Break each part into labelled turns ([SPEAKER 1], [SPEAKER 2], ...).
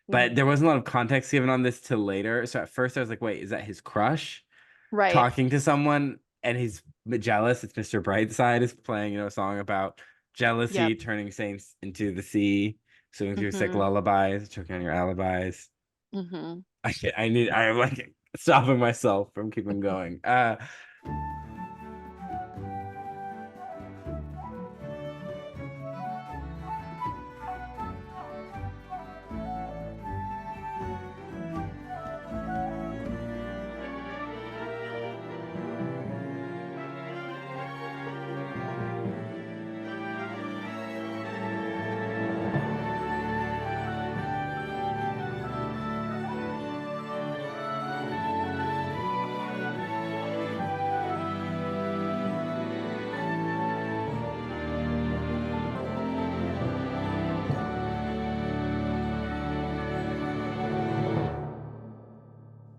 [SPEAKER 1] But there wasn't a lot of context given on this till later. So at first I was like, wait, is that his crush
[SPEAKER 2] Right.
[SPEAKER 1] talking to someone and he's jealous? It's Mr. Brightside is playing, a song about
[SPEAKER 2] Yep.
[SPEAKER 1] jealousy, turning saints into the sea, swimming through sick
[SPEAKER 2] Mm-hmm.
[SPEAKER 1] lullabies, choking on your alibis.
[SPEAKER 2] Mm-hmm.
[SPEAKER 1] I'm like stopping myself from keeping going.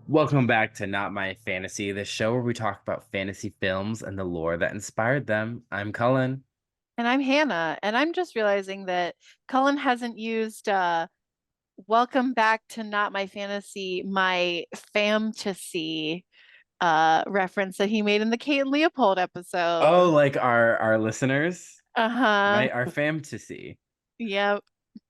[SPEAKER 1] Welcome back to Not My Fantasy, the show where we talk about fantasy films and the lore that inspired them. I'm Cullen.
[SPEAKER 2] And I'm Hannah, and I'm just realizing that Cullen hasn't used Welcome Back to Not My Fantasy, my fantasy reference that he made in the Kate and Leopold
[SPEAKER 1] Oh,
[SPEAKER 2] episode.
[SPEAKER 1] like our listeners,
[SPEAKER 2] Uh-huh.
[SPEAKER 1] my our fantasy.
[SPEAKER 2] Yep.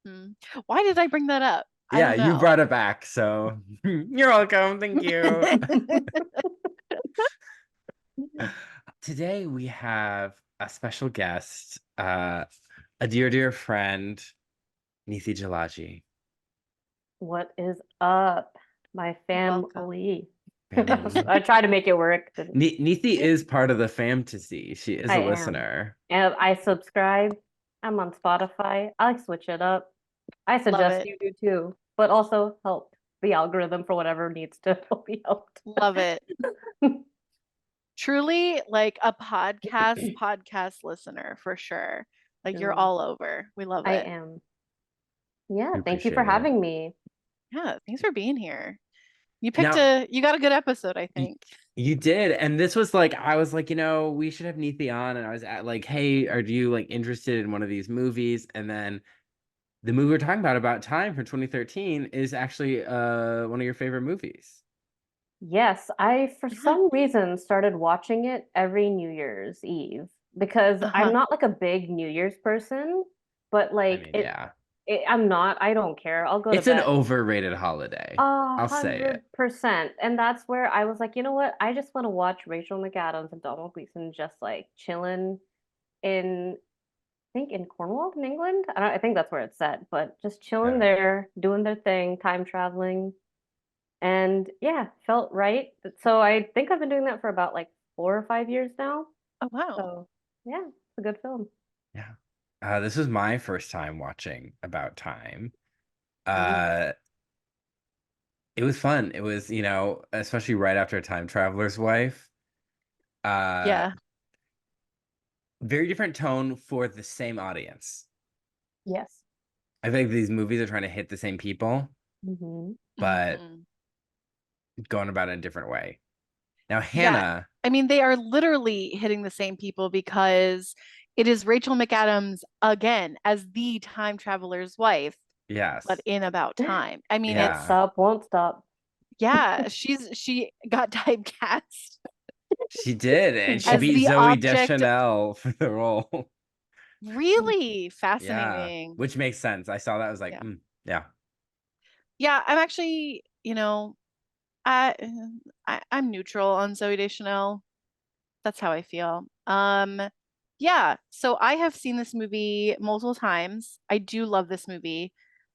[SPEAKER 2] Mhm. Why did I bring that up? I
[SPEAKER 1] Yeah,
[SPEAKER 2] don't
[SPEAKER 1] you
[SPEAKER 2] know.
[SPEAKER 1] brought it back, so you're welcome. Thank you. Today we have a special guest, a dear friend, Neethi Jelaji.
[SPEAKER 3] What is up, my
[SPEAKER 2] Welcome.
[SPEAKER 3] family?
[SPEAKER 1] Family.
[SPEAKER 3] I tried to make it work.
[SPEAKER 1] Neethi is part of the fantasy. She is
[SPEAKER 3] I
[SPEAKER 1] a
[SPEAKER 3] am.
[SPEAKER 1] listener.
[SPEAKER 3] And I subscribe. I'm on Spotify. I like switch it up. I
[SPEAKER 2] Love
[SPEAKER 3] suggest
[SPEAKER 2] it.
[SPEAKER 3] you do too, but also help the algorithm for whatever needs to be helped.
[SPEAKER 2] Love it. Truly like a podcast listener for sure. Like you're
[SPEAKER 3] True.
[SPEAKER 2] all over. We love
[SPEAKER 3] I
[SPEAKER 2] it.
[SPEAKER 3] am. Yeah,
[SPEAKER 1] We
[SPEAKER 3] thank you for
[SPEAKER 1] appreciate it.
[SPEAKER 3] having me.
[SPEAKER 2] Yeah, thanks for being here.
[SPEAKER 1] Now,
[SPEAKER 2] You got a good episode, I
[SPEAKER 1] y-
[SPEAKER 2] think.
[SPEAKER 1] you did, and this was like I was like, we should have Neethi on, and I was at like, hey, are you like interested in one of these movies? And then the movie we're talking about Time from 2013 is actually one of your favorite movies.
[SPEAKER 3] Yes, I for
[SPEAKER 2] Yeah.
[SPEAKER 3] some reason started watching it every New Year's Eve because I'm
[SPEAKER 2] Uh-huh.
[SPEAKER 3] not like a big New Year's person, but
[SPEAKER 1] I
[SPEAKER 3] like
[SPEAKER 1] mean, yeah.
[SPEAKER 3] I'm not, I don't care. I'll go to
[SPEAKER 1] It's an
[SPEAKER 3] bed.
[SPEAKER 1] overrated holiday.
[SPEAKER 3] A
[SPEAKER 1] I'll say it.
[SPEAKER 3] 100%. And that's where I was like, you know what? I just want to watch Rachel McAdams and Donald Gleason just like chilling in, I think in Cornwall in England. I think that's where it's set, but just chilling
[SPEAKER 1] Yeah.
[SPEAKER 3] there, doing their thing, time traveling. And yeah, felt right. So I think I've been doing that for about like 4 or 5 years now.
[SPEAKER 2] Oh wow.
[SPEAKER 3] So yeah, it's a good film.
[SPEAKER 1] Yeah. This was my first time watching About Time.
[SPEAKER 3] Mm.
[SPEAKER 1] Uh, it was fun. It was, especially right after Time Traveler's Wife. Uh,
[SPEAKER 2] Yeah.
[SPEAKER 1] very different tone for the same audience.
[SPEAKER 3] Yes.
[SPEAKER 1] I think these movies are trying to hit the same people,
[SPEAKER 3] Hmm.
[SPEAKER 1] but
[SPEAKER 2] Hmm.
[SPEAKER 1] going about it in a different way. Now,
[SPEAKER 2] Yeah.
[SPEAKER 1] Hannah,
[SPEAKER 2] I mean, they are literally hitting the same people because it is Rachel McAdams again as the time traveler's wife, but
[SPEAKER 1] yes,
[SPEAKER 2] in About Time. I mean,
[SPEAKER 3] Can't
[SPEAKER 1] yeah,
[SPEAKER 3] stop, won't stop.
[SPEAKER 2] yeah, she got typecast
[SPEAKER 1] she did, and she
[SPEAKER 2] as
[SPEAKER 1] beat
[SPEAKER 2] the
[SPEAKER 1] Zoe
[SPEAKER 2] object.
[SPEAKER 1] Deschanel for the role.
[SPEAKER 2] Really
[SPEAKER 1] Yeah,
[SPEAKER 2] fascinating.
[SPEAKER 1] which makes sense. I saw that. I was like,
[SPEAKER 2] Yeah.
[SPEAKER 1] yeah,
[SPEAKER 2] Yeah, I'm actually, I, I'm neutral on Zoe Deschanel. That's how I feel. Yeah, so I have seen this movie multiple times. I do love this movie.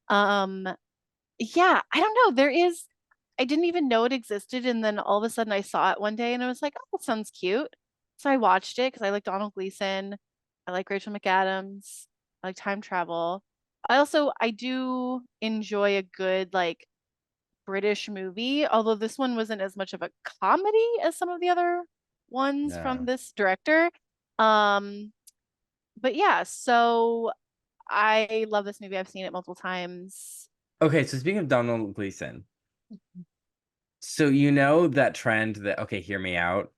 [SPEAKER 2] Um, yeah, I don't know. I didn't even know it existed, and then all of a sudden I saw it one day and I was like, oh, that sounds cute. So I watched it because I like Donald Gleason. I like Rachel McAdams. I like time travel. I do enjoy a good like British movie, although this one wasn't as much of a comedy as some of the other ones from
[SPEAKER 1] no.
[SPEAKER 2] this director. Um, but yeah, so I love this movie. I've seen it multiple times.
[SPEAKER 1] Okay, so speaking of Donald Gleason, so you know that trend that okay, hear me out.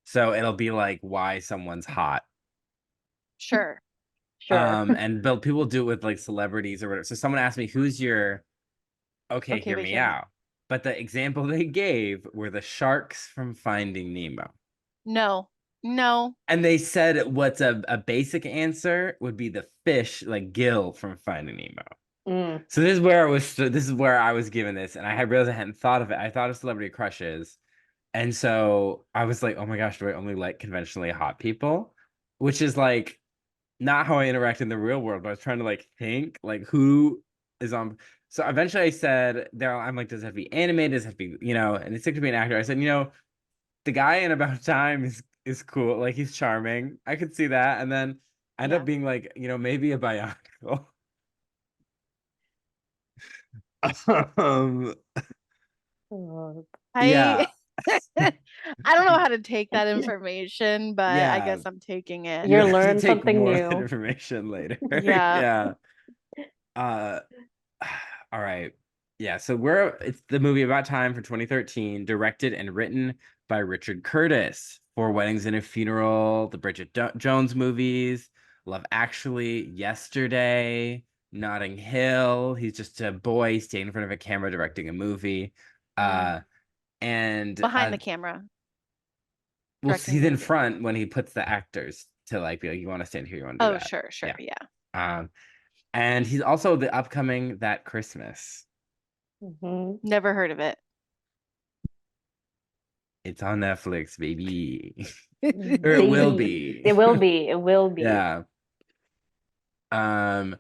[SPEAKER 1] So it'll be like why someone's hot.
[SPEAKER 2] Sure.
[SPEAKER 3] Sure.
[SPEAKER 1] And but people do it with like celebrities or whatever. So someone asked me, "Who's your okay?
[SPEAKER 2] Okay,
[SPEAKER 1] Hear
[SPEAKER 2] wait,
[SPEAKER 1] me
[SPEAKER 2] hear me.
[SPEAKER 1] out." But the example they gave were the sharks from Finding Nemo.
[SPEAKER 2] No, no.
[SPEAKER 1] And they said what's a basic answer would be the fish, like Gil from Finding Nemo.
[SPEAKER 3] Mm.
[SPEAKER 1] So this is where I was given this, and I had realized I hadn't thought of it. I thought of celebrity crushes. And so I was like, oh my gosh, do I only like conventionally hot people? Which is like not how I interact in the real world, but I was trying to like think like who is on. So eventually I said, there, I'm like, does it have to be animated? Does it have to be, and it's to be an actor. I said, the guy in About Time is cool. Like he's charming. I could see that. And then end up
[SPEAKER 2] Yeah.
[SPEAKER 1] being like, maybe a biographical. um,
[SPEAKER 3] Oh,
[SPEAKER 2] I
[SPEAKER 1] yeah.
[SPEAKER 2] I don't know how to take that information, but I
[SPEAKER 1] Yeah.
[SPEAKER 2] guess I'm taking it.
[SPEAKER 1] You
[SPEAKER 3] you
[SPEAKER 1] have to
[SPEAKER 3] learn
[SPEAKER 1] take
[SPEAKER 3] something
[SPEAKER 1] more of that
[SPEAKER 3] new.
[SPEAKER 1] information later.
[SPEAKER 2] Yeah.
[SPEAKER 1] Yeah. Uh all right. Yeah, so it's the movie About Time for 2013, directed and written by Richard Curtis. Four Weddings and a Funeral, the Jones movies, Love Actually, Yesterday, Notting Hill. He's just a boy standing in front of a camera directing a movie.
[SPEAKER 2] Mm.
[SPEAKER 1] Uh and
[SPEAKER 2] Behind the camera,
[SPEAKER 1] we'll
[SPEAKER 2] directing
[SPEAKER 1] see
[SPEAKER 2] the
[SPEAKER 1] in
[SPEAKER 2] movie.
[SPEAKER 1] front when he puts the actors to like be like, you want to stand here, you want to do
[SPEAKER 2] Oh,
[SPEAKER 1] that.
[SPEAKER 2] sure, sure.
[SPEAKER 1] Yeah.
[SPEAKER 2] Yeah.
[SPEAKER 1] Um, and he's also the upcoming That Christmas.
[SPEAKER 3] Hmm.
[SPEAKER 2] Never heard of it.
[SPEAKER 1] It's on Netflix, baby. Or it will
[SPEAKER 3] Baby.
[SPEAKER 1] be.
[SPEAKER 3] It will be. It will be.
[SPEAKER 1] Yeah. Um,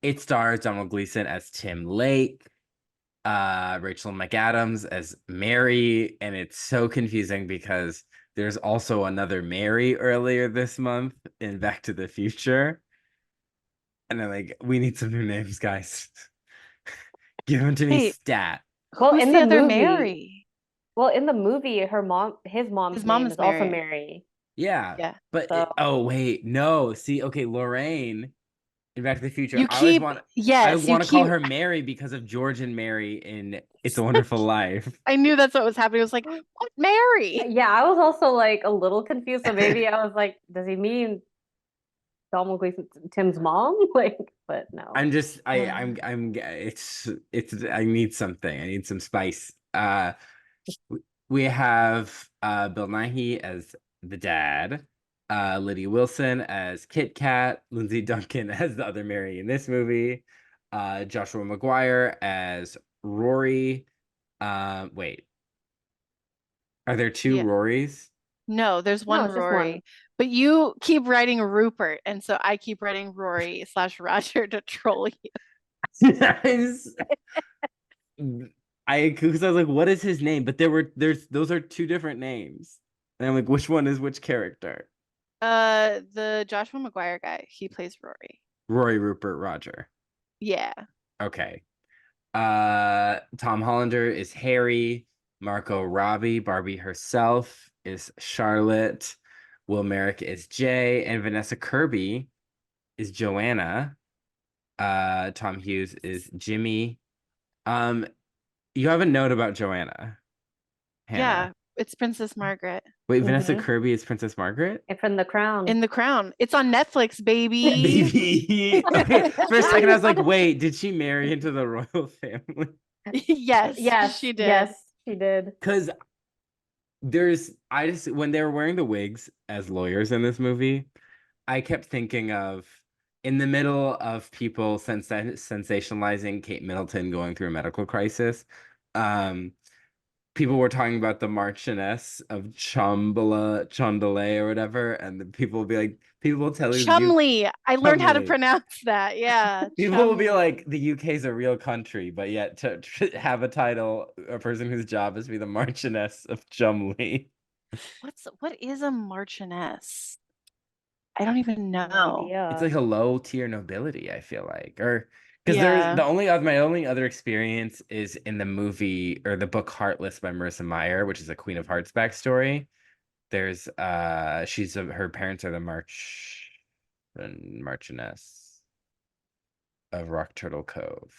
[SPEAKER 1] it stars Donald Gleason as Tim Lake, Rachel McAdams as Mary, and it's so confusing because there's also another Mary earlier this month in Back to the Future. And I'm like, we need some new names, guys. Give them to me
[SPEAKER 2] Wait,
[SPEAKER 1] stat.
[SPEAKER 3] Well,
[SPEAKER 2] who's
[SPEAKER 3] in
[SPEAKER 2] the
[SPEAKER 3] the
[SPEAKER 2] other
[SPEAKER 3] movie,
[SPEAKER 2] Mary?
[SPEAKER 3] his mom's
[SPEAKER 2] His mom
[SPEAKER 3] name
[SPEAKER 2] is
[SPEAKER 3] is also
[SPEAKER 2] Mary.
[SPEAKER 3] Mary.
[SPEAKER 1] Yeah.
[SPEAKER 2] Yeah.
[SPEAKER 1] But
[SPEAKER 3] So,
[SPEAKER 1] oh wait, no. See, okay, Lorraine in Back to the Future.
[SPEAKER 2] You keep,
[SPEAKER 1] I
[SPEAKER 2] yes, you
[SPEAKER 1] want to call
[SPEAKER 2] keep,
[SPEAKER 1] her Mary because of George and Mary in It's a Wonderful Life.
[SPEAKER 2] I knew that's what was happening. I was like, what Mary?
[SPEAKER 3] yeah, I was also like a little confused. So maybe I was like, does he mean Donald Gleason, Tim's mom? Like, but no.
[SPEAKER 1] I'm just
[SPEAKER 2] Uh,
[SPEAKER 1] it's I need something. I need some spice. We have Bill Nighy as the dad, Lydia Wilson as Kit Kat, Lindsay Duncan as the other Mary in this movie, Joshua McGuire as Rory. Wait, are there two
[SPEAKER 2] yeah.
[SPEAKER 1] Rorys?
[SPEAKER 2] No, there's
[SPEAKER 3] No,
[SPEAKER 2] one
[SPEAKER 3] it's just one.
[SPEAKER 2] Rory, but you keep writing Rupert, and so I keep writing Rory slash Roger to troll you.
[SPEAKER 1] Because I was like, what is his name? But there's those are two different names. And I'm like, which one is which character?
[SPEAKER 2] The Joshua McGuire guy, he plays Rory.
[SPEAKER 1] Roy Rupert Roger.
[SPEAKER 2] Yeah.
[SPEAKER 1] Okay. Tom Hollander is Harry. Margot Robbie, Barbie herself, is Charlotte. Will Merrick is Jay, and Vanessa Kirby is Joanna. Tom Hughes is Jimmy. Um, you have a note about Joanna,
[SPEAKER 2] Yeah,
[SPEAKER 1] Hannah.
[SPEAKER 2] it's Princess Margaret
[SPEAKER 1] Wait, Vanessa
[SPEAKER 3] Hmm.
[SPEAKER 1] Kirby is Princess Margaret?
[SPEAKER 3] And from The Crown.
[SPEAKER 2] in The Crown. It's on Netflix, baby.
[SPEAKER 1] Baby. Okay, for a second I was like, wait, did she marry into the royal family?
[SPEAKER 2] Yes,
[SPEAKER 3] Yes,
[SPEAKER 2] she did.
[SPEAKER 3] yes, she did.
[SPEAKER 1] Because when they were wearing the wigs as lawyers in this movie, I kept thinking of in the middle of people sensationalizing Kate Middleton going through a medical crisis. Um, people were talking about the Marchioness of Chondale or whatever, and the people will be like, people will tell you
[SPEAKER 2] Chumley. I learned how to
[SPEAKER 1] Chumley.
[SPEAKER 2] pronounce that. Yeah,
[SPEAKER 1] People will be like,
[SPEAKER 2] Chumley.
[SPEAKER 1] the UK is a real country, but yet to have a title, a person whose job is to be the Marchioness of Chumley.
[SPEAKER 2] What is a marchioness? I don't even
[SPEAKER 3] No
[SPEAKER 2] know.
[SPEAKER 1] It's
[SPEAKER 3] idea.
[SPEAKER 1] like a low tier nobility, I feel like. Or because
[SPEAKER 2] Yeah.
[SPEAKER 1] my only other experience is in the movie or the book Heartless by Marissa Meyer, which is a Queen of Hearts backstory. There's her parents are the Marchioness of Rock Turtle Cove.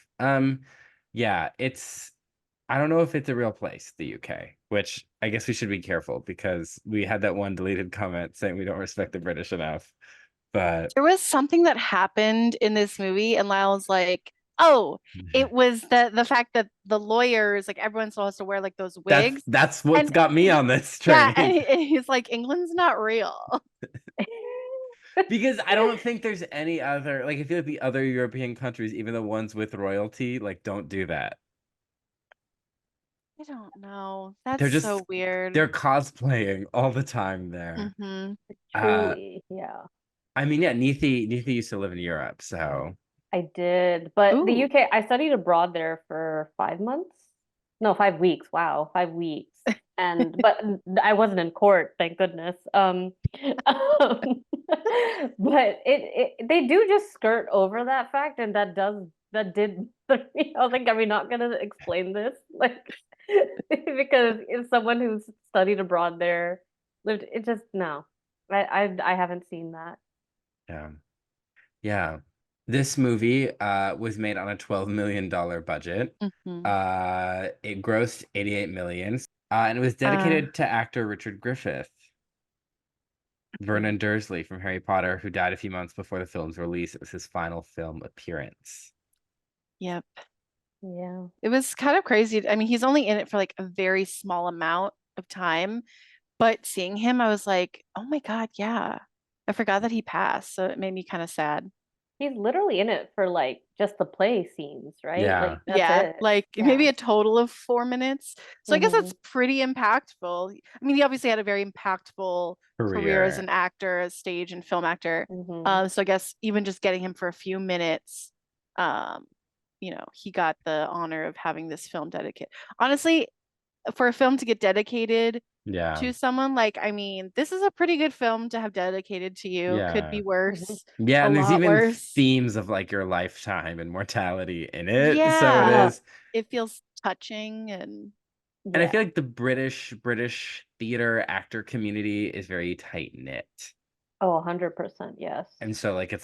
[SPEAKER 1] Yeah, I don't know if it's a real place, the UK, which I guess we should be careful because we had that one deleted comment saying we don't respect the British enough. But
[SPEAKER 2] There was something that happened in this movie, and Lyle's like, "Oh, it was the fact that the lawyers, like everyone still has to wear like those wigs."
[SPEAKER 1] that's what's
[SPEAKER 2] And
[SPEAKER 1] got me on this
[SPEAKER 2] yeah, and,
[SPEAKER 1] train.
[SPEAKER 2] and he's like, "England's not real."
[SPEAKER 1] Because I don't think there's any other, like, I feel like the other European countries, even the ones with royalty, like, don't do that.
[SPEAKER 2] I don't know. That's
[SPEAKER 1] They're
[SPEAKER 2] so
[SPEAKER 1] just
[SPEAKER 2] weird.
[SPEAKER 1] they're cosplaying all the time there.
[SPEAKER 2] Hmm.
[SPEAKER 1] Uh,
[SPEAKER 3] Truly, yeah.
[SPEAKER 1] I mean, yeah, Neethi used to live in Europe, so
[SPEAKER 3] I did, but the
[SPEAKER 2] Ooh.
[SPEAKER 3] UK, I studied abroad there for 5 months. No, 5 weeks. Wow, 5 weeks. But I wasn't in court, thank goodness. Um, but they do just skirt over that fact, and that did I was like, are we not gonna explain this? Like, because if someone who's studied abroad there lived, it just no. I haven't seen that.
[SPEAKER 1] yeah. Yeah. This movie was made on a $12 million budget.
[SPEAKER 2] Hmm.
[SPEAKER 1] It grossed 88 million. And it was
[SPEAKER 2] Uh,
[SPEAKER 1] dedicated to actor Richard Griffith, Vernon Dursley from Harry Potter, who died a few months before the film's release. It was his final film appearance.
[SPEAKER 2] yep.
[SPEAKER 3] Yeah.
[SPEAKER 2] It was kind of crazy. I mean, he's only in it for like a very small amount of time, but seeing him, I was like, oh my God, yeah. I forgot that he passed, so it made me kind of sad.
[SPEAKER 3] He's literally in it for like just the play scenes, right?
[SPEAKER 1] Yeah.
[SPEAKER 3] Like that's
[SPEAKER 2] Yeah,
[SPEAKER 3] it.
[SPEAKER 2] like
[SPEAKER 3] Yeah.
[SPEAKER 2] maybe a total of 4 minutes. So I guess
[SPEAKER 3] Hmm.
[SPEAKER 2] that's pretty impactful. I mean, he obviously had a very impactful career as
[SPEAKER 1] Career.
[SPEAKER 2] an actor, as stage and film actor.
[SPEAKER 3] Hmm.
[SPEAKER 2] So I guess even just getting him for a few minutes, um, he got the honor of having this film dedicated. Honestly, for a film to get dedicated
[SPEAKER 1] Yeah.
[SPEAKER 2] to someone, like, I mean, this is a pretty good film to have dedicated to you. Could
[SPEAKER 1] Yeah.
[SPEAKER 2] be
[SPEAKER 3] Hmm.
[SPEAKER 2] worse,
[SPEAKER 1] Yeah,
[SPEAKER 2] a
[SPEAKER 1] and there's
[SPEAKER 2] lot
[SPEAKER 1] even
[SPEAKER 2] worse.
[SPEAKER 1] themes of like your lifetime and mortality in it. So it
[SPEAKER 2] Yeah,
[SPEAKER 3] Uh-huh.
[SPEAKER 1] is.
[SPEAKER 2] it feels touching and
[SPEAKER 1] And I
[SPEAKER 3] Yeah.
[SPEAKER 1] feel like the British theater actor community is very tight knit.
[SPEAKER 3] Oh, 100%, yes.
[SPEAKER 1] And so like it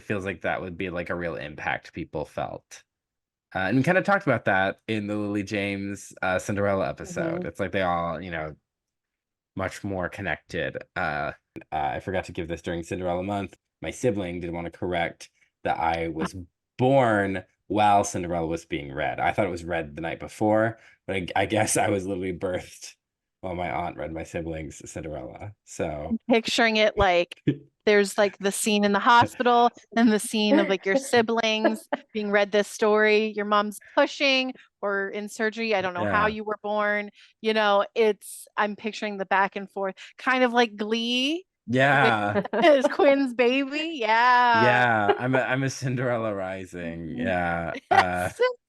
[SPEAKER 1] feels like that would be like a real impact people felt. And we kind of talked about that in the Lily James Cinderella episode.
[SPEAKER 3] Hmm.
[SPEAKER 1] It's like they all, much more connected. I forgot to give this during Cinderella month. My sibling did want to correct that I was born while Cinderella was being read. I thought it was read the night before, but I guess I was literally birthed while my aunt read my siblings Cinderella. So
[SPEAKER 2] picturing it like there's like the scene in the hospital and the scene of like your siblings being read this story, your mom's pushing or in surgery. I don't know how
[SPEAKER 1] yeah,
[SPEAKER 2] you were born. I'm picturing the back and forth, kind of like Glee with
[SPEAKER 1] yeah,
[SPEAKER 2] his Quinn's baby. Yeah.
[SPEAKER 1] yeah. I'm a Cinderella Rising. Yeah.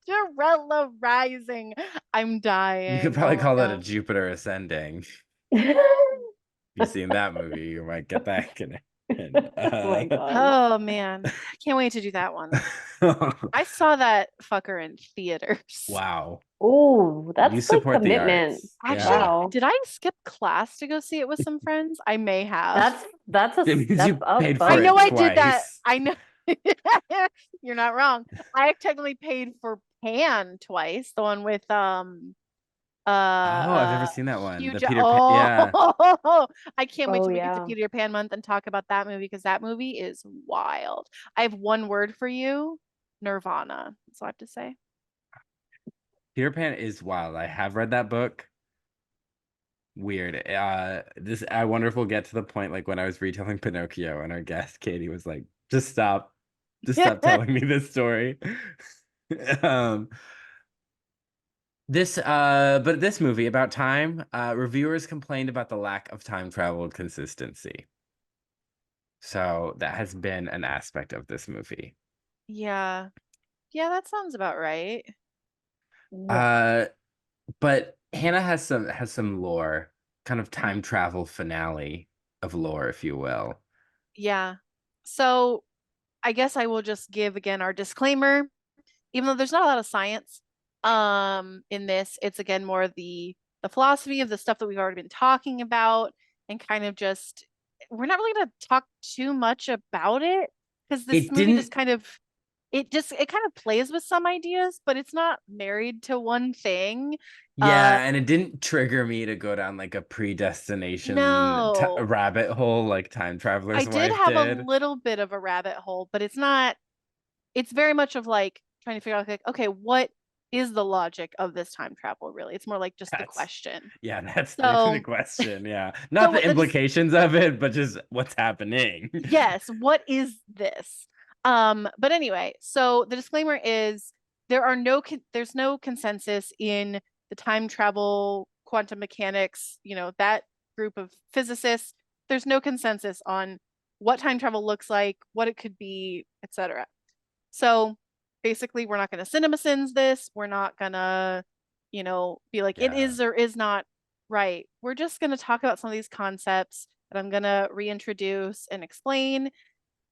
[SPEAKER 2] Cinderella Rising. I'm
[SPEAKER 1] You could
[SPEAKER 2] dying.
[SPEAKER 1] probably
[SPEAKER 2] Oh my
[SPEAKER 1] call that a
[SPEAKER 2] God.
[SPEAKER 1] Jupiter Ascending. You've seen that movie, you might get that connection.
[SPEAKER 3] Oh my God.
[SPEAKER 2] Oh man. Can't wait to do that one. I saw that fucker in theaters.
[SPEAKER 1] Wow.
[SPEAKER 3] Oh,
[SPEAKER 1] You
[SPEAKER 3] that's like
[SPEAKER 1] support the
[SPEAKER 3] commitment.
[SPEAKER 1] arts.
[SPEAKER 2] Actually,
[SPEAKER 1] Yeah.
[SPEAKER 3] Wow.
[SPEAKER 2] did I skip class to go see it with some friends? I may have.
[SPEAKER 3] That's a
[SPEAKER 1] It means
[SPEAKER 3] step
[SPEAKER 1] you
[SPEAKER 3] up,
[SPEAKER 1] paid
[SPEAKER 2] I
[SPEAKER 1] for
[SPEAKER 2] know
[SPEAKER 1] it
[SPEAKER 3] buddy.
[SPEAKER 2] I did that.
[SPEAKER 1] twice.
[SPEAKER 2] I know. You're not wrong. I technically paid for Pan twice, the one with
[SPEAKER 1] Oh, I've never seen that one.
[SPEAKER 2] Hugh
[SPEAKER 1] The
[SPEAKER 2] Ja-
[SPEAKER 1] Peter Pan. Yeah.
[SPEAKER 2] oh, I can't wait
[SPEAKER 3] Oh
[SPEAKER 2] till we get to
[SPEAKER 3] yeah.
[SPEAKER 2] Peter Pan month and talk about that movie because that movie is wild. I have one word for you, Nirvana. That's all I have to say.
[SPEAKER 1] Peter Pan is wild. I have read that book. Weird. I wonder if we'll get to the point like when I was retelling Pinocchio and our guest Katie was like, just stop. Just stop telling me this story. um but this movie about time, reviewers complained about the lack of time travel consistency. So that has been an aspect of this movie.
[SPEAKER 2] Yeah. Yeah, that sounds about right.
[SPEAKER 3] Yeah.
[SPEAKER 1] Uh, but Hannah has some lore, kind of time travel finale of lore, if you will.
[SPEAKER 2] Yeah. So I guess I will just give again our disclaimer. Even though there's not a lot of science in this, it's again more the philosophy of the stuff that we've already been talking about and kind of just we're not really going to talk too much about it because this
[SPEAKER 1] It
[SPEAKER 2] movie just
[SPEAKER 1] didn't
[SPEAKER 2] kind of it kind of plays with some ideas, but it's not married to one thing.
[SPEAKER 1] Yeah, and it didn't trigger me to go down like a predestination
[SPEAKER 2] No,
[SPEAKER 1] rabbit hole like Time
[SPEAKER 2] I
[SPEAKER 1] Traveler's
[SPEAKER 2] did
[SPEAKER 1] Wife
[SPEAKER 2] have a
[SPEAKER 1] did.
[SPEAKER 2] little bit of a rabbit hole, but it's not, it's very much of like trying to figure out like, okay, what is the logic of this time travel really? It's more like just the
[SPEAKER 1] That's
[SPEAKER 2] question.
[SPEAKER 1] yeah, that's the
[SPEAKER 2] So,
[SPEAKER 1] question. Yeah, not
[SPEAKER 2] so
[SPEAKER 1] the implications of it, but just what's happening.
[SPEAKER 2] yes, what is this? But anyway, so the disclaimer is there's no consensus in the time travel quantum mechanics, that group of physicists. There's no consensus on what time travel looks like, what it could be, etc. So basically, we're not going to cinema sins this. We're not going to, be like it
[SPEAKER 1] Yeah.
[SPEAKER 2] is or is not right. We're just going to talk about some of these concepts that I'm going to reintroduce and explain.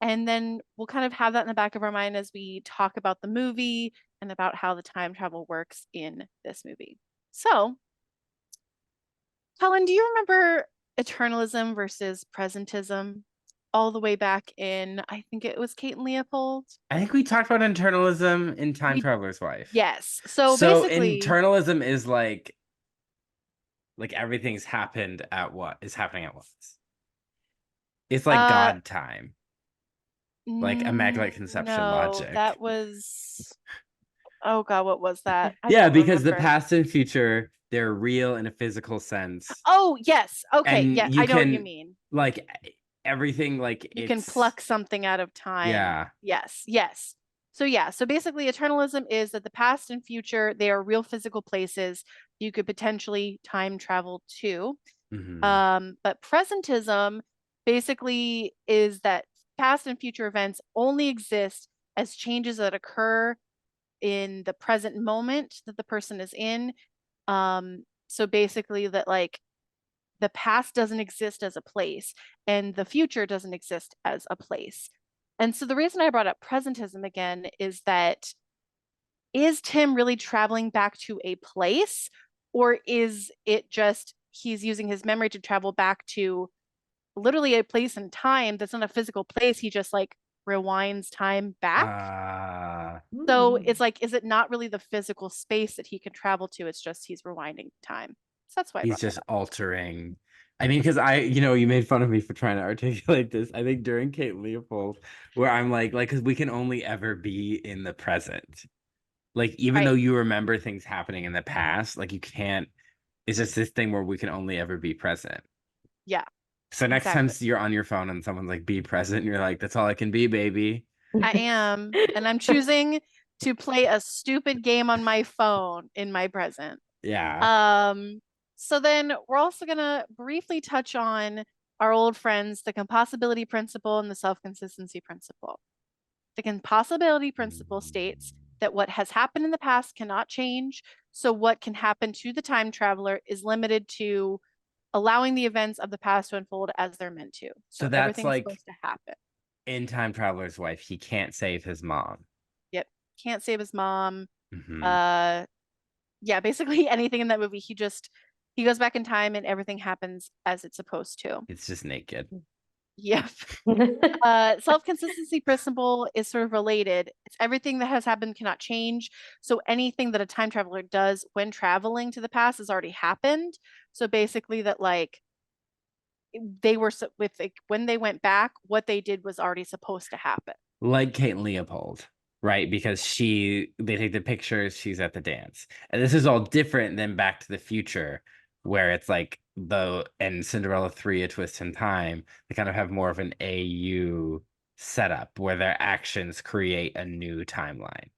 [SPEAKER 2] And then we'll kind of have that in the back of our mind as we talk about the movie and about how the time travel works in this movie. So, Helen, do you remember eternalism versus presentism all the way back in, I think it was Kate and Leopold?
[SPEAKER 1] I think we talked about internalism in Time
[SPEAKER 2] We,
[SPEAKER 1] Traveler's Wife.
[SPEAKER 2] yes. So
[SPEAKER 1] So
[SPEAKER 2] basically,
[SPEAKER 1] internalism is like everything's happened at what is happening at once. It's like
[SPEAKER 2] uh,
[SPEAKER 1] God time, like immaculate conception
[SPEAKER 2] no,
[SPEAKER 1] logic.
[SPEAKER 2] that was, oh God, what was that? I
[SPEAKER 1] Yeah,
[SPEAKER 2] don't
[SPEAKER 1] because the
[SPEAKER 2] remember.
[SPEAKER 1] past and future, they're real in a physical sense.
[SPEAKER 2] Oh, yes. Okay.
[SPEAKER 1] And
[SPEAKER 2] Yeah,
[SPEAKER 1] you
[SPEAKER 2] I know what you
[SPEAKER 1] can
[SPEAKER 2] mean.
[SPEAKER 1] like everything like
[SPEAKER 2] You can
[SPEAKER 1] it's
[SPEAKER 2] pluck something out of time.
[SPEAKER 1] yeah.
[SPEAKER 2] Yes, yes. So yeah, so basically eternalism is that the past and future, they are real physical places you could potentially time travel to.
[SPEAKER 1] Hmm.
[SPEAKER 2] But presentism basically is that past and future events only exist as changes that occur in the present moment that the person is in. So basically that like the past doesn't exist as a place and the future doesn't exist as a place. And so the reason I brought up presentism again is that is Tim really traveling back to a place, or is it just he's using his memory to travel back to literally a place and time that's not a physical place? He just like rewinds time back. So it's like, is it not really the physical space that he can travel to? It's just he's rewinding time. So that's why I
[SPEAKER 1] He's
[SPEAKER 2] brought that
[SPEAKER 1] just
[SPEAKER 2] up.
[SPEAKER 1] altering. I mean, because you made fun of me for trying to articulate this. I think during Kate Leopold, where I'm like, because we can only ever be in the present. Like, even though
[SPEAKER 2] Right.
[SPEAKER 1] you remember things happening in the past, like you can't. It's just this thing where we can only ever be present.
[SPEAKER 2] Yeah,
[SPEAKER 1] So next time
[SPEAKER 2] exactly.
[SPEAKER 1] you're on your phone and someone's like, "Be present," and you're like, "That's all I can be, baby."
[SPEAKER 2] I am, and I'm choosing to play a stupid game on my phone in my present.
[SPEAKER 1] Yeah.
[SPEAKER 2] Um, so then we're also gonna briefly touch on our old friends, the compossibility principle and the self-consistency principle. The compossibility principle states that what has happened in the past cannot change, so what can happen to the time traveler is limited to allowing the events of the past to unfold as they're meant to.
[SPEAKER 1] So
[SPEAKER 2] So
[SPEAKER 1] that's
[SPEAKER 2] everything's
[SPEAKER 1] like
[SPEAKER 2] supposed to happen.
[SPEAKER 1] in Time Traveler's Wife, he can't save his mom.
[SPEAKER 2] Yep. Can't save his mom.
[SPEAKER 1] Hmm.
[SPEAKER 2] Uh yeah, basically anything in that movie, he goes back in time and everything happens as it's supposed to.
[SPEAKER 1] It's just naked.
[SPEAKER 2] Yep. Self-consistency principle is sort of related. It's everything that has happened cannot change. So anything that a time traveler does when traveling to the past has already happened. So basically that like they were with like, when they went back, what they did was already supposed to happen.
[SPEAKER 1] Like Kate Leopold, right? Because they take the pictures, she's at the dance. And this is all different than Back to the Future, where it's like and Cinderella 3, A Twist in Time, they kind of have more of an AU setup where their actions create a new timeline.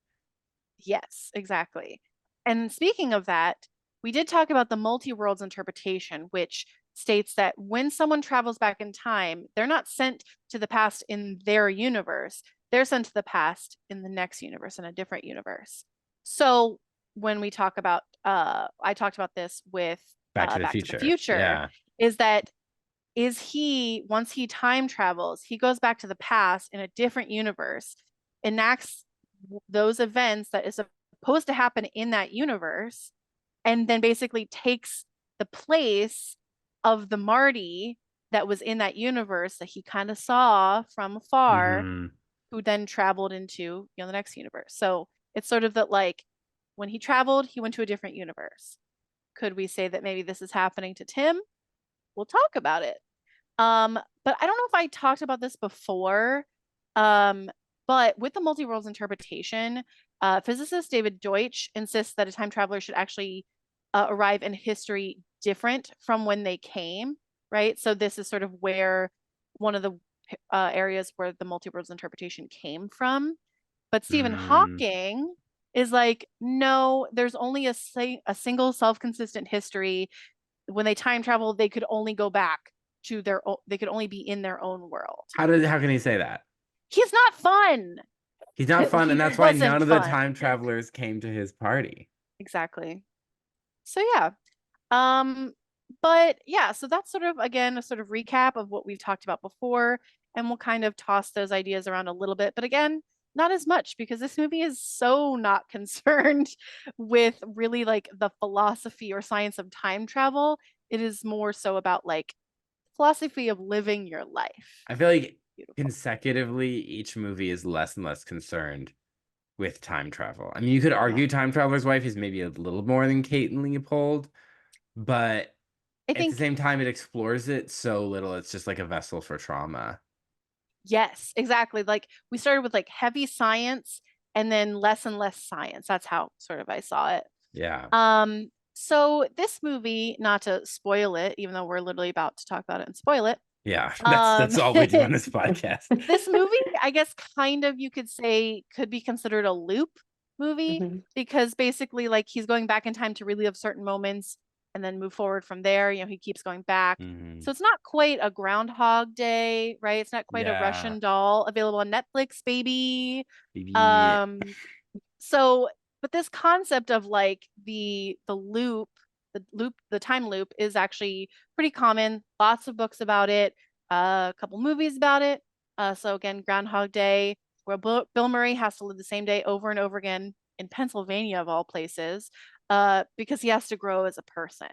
[SPEAKER 2] Yes, exactly. And speaking of that, we did talk about the multi-worlds interpretation, which states that when someone travels back in time, they're not sent to the past in their universe. They're sent to the past in the next universe, in a different universe. So when we talk about, I talked about this with
[SPEAKER 1] Back to the
[SPEAKER 2] Back to the
[SPEAKER 1] Future.
[SPEAKER 2] Future,
[SPEAKER 1] Yeah.
[SPEAKER 2] is that once he time travels, he goes back to the past in a different universe, enacts those events that is supposed to happen in that universe, and then basically takes the place of the Marty that was in that universe that he kind of saw from afar,
[SPEAKER 1] Hmm.
[SPEAKER 2] who then traveled into, the next universe. So it's sort of that, like, when he traveled, he went to a different universe. Could we say that maybe this is happening to Tim? We'll talk about it. But I don't know if I talked about this before. Um, but with the multi-worlds interpretation, physicist David Deutsch insists that a time traveler should actually arrive in history different from when they came, right? So this is sort of where one of the areas where the multi-worlds interpretation came from. But Stephen
[SPEAKER 1] Mm.
[SPEAKER 2] Hawking is like, no, there's only a single self-consistent history. When they time travel, they could only go back to their own, they could only be in their own world.
[SPEAKER 1] How can he say that?
[SPEAKER 2] He's not fun.
[SPEAKER 1] He's not fun,
[SPEAKER 2] He
[SPEAKER 1] and that's why none
[SPEAKER 2] wasn't
[SPEAKER 1] of the
[SPEAKER 2] fun.
[SPEAKER 1] time travelers came to his party.
[SPEAKER 2] Exactly. So yeah. But yeah, so that's sort of, again, a sort of recap of what we've talked about before, and we'll kind of toss those ideas around a little bit, but again, not as much, because this movie is so not concerned with really like the philosophy or science of time travel. It is more so about like philosophy of living your life.
[SPEAKER 1] I feel like
[SPEAKER 2] Beautiful.
[SPEAKER 1] consecutively each movie is less and less concerned with time travel. I mean, you could argue Time Traveler's Wife is maybe a little more than Kate and Leopold, but
[SPEAKER 2] I
[SPEAKER 1] at the
[SPEAKER 2] think,
[SPEAKER 1] same time, it explores it so little. It's just like a vessel for trauma.
[SPEAKER 2] yes, exactly. Like we started with like heavy science and then less and less science. That's how sort of I saw it.
[SPEAKER 1] Yeah.
[SPEAKER 2] So this movie, not to spoil it, even though we're literally about to talk about it and spoil it.
[SPEAKER 1] Yeah.
[SPEAKER 2] Um,
[SPEAKER 1] That's all we do on this podcast.
[SPEAKER 2] this movie, I guess, kind of, you could say, could be considered a loop movie,
[SPEAKER 3] Mhm.
[SPEAKER 2] because basically, like, he's going back in time to relive certain moments and then move forward from there. He keeps going back.
[SPEAKER 1] Mhm.
[SPEAKER 2] So it's not quite a Groundhog Day, right? It's not quite a
[SPEAKER 1] Yeah.
[SPEAKER 2] Russian Doll, available on Netflix, baby.
[SPEAKER 1] Maybe.
[SPEAKER 2] Um, so, but this concept of like the time loop is actually pretty common. Lots of books about it, a couple movies about it. So again, Groundhog Day, where Bill Murray has to live the same day over and over again in Pennsylvania of all places, because he has to grow as a person,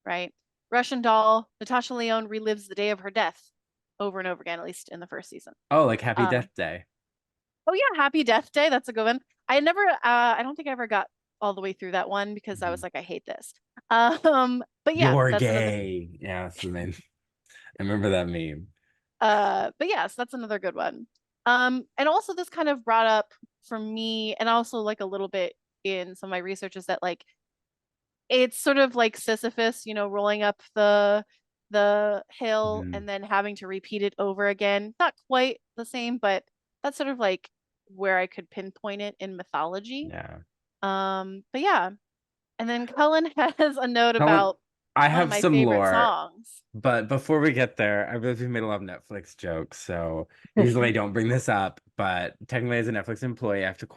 [SPEAKER 2] right? Russian Doll, Natasha Lyonne relives the day of her death over and over again, at least in the first season.
[SPEAKER 1] Oh, like Happy
[SPEAKER 2] Um,
[SPEAKER 1] Death Day.
[SPEAKER 2] Oh yeah, Happy Death Day. That's a good one. I don't think I ever got all the way through that one because I was
[SPEAKER 1] Mhm.
[SPEAKER 2] like, I hate this. But yeah,
[SPEAKER 1] You're
[SPEAKER 2] that's another.
[SPEAKER 1] gay. Yeah, that's the name. I remember that meme.
[SPEAKER 2] But yes, that's another good one. And also this kind of brought up for me, and also like a little bit in some of my research, is that like it's sort of like Sisyphus, rolling up the hill
[SPEAKER 1] Mhm.
[SPEAKER 2] and then having to repeat it over again. Not quite the same, but that's sort of like where I could pinpoint it in mythology.
[SPEAKER 1] Yeah.
[SPEAKER 2] But yeah. And then Cullen has a note
[SPEAKER 1] Helen,
[SPEAKER 2] about
[SPEAKER 1] I
[SPEAKER 2] one of
[SPEAKER 1] have
[SPEAKER 2] my
[SPEAKER 1] some
[SPEAKER 2] favorite
[SPEAKER 1] lore,
[SPEAKER 2] songs.
[SPEAKER 1] but before we get there, I realize we've made a lot of Netflix jokes, so usually I don't bring this up, but technically as a Netflix employee, I have to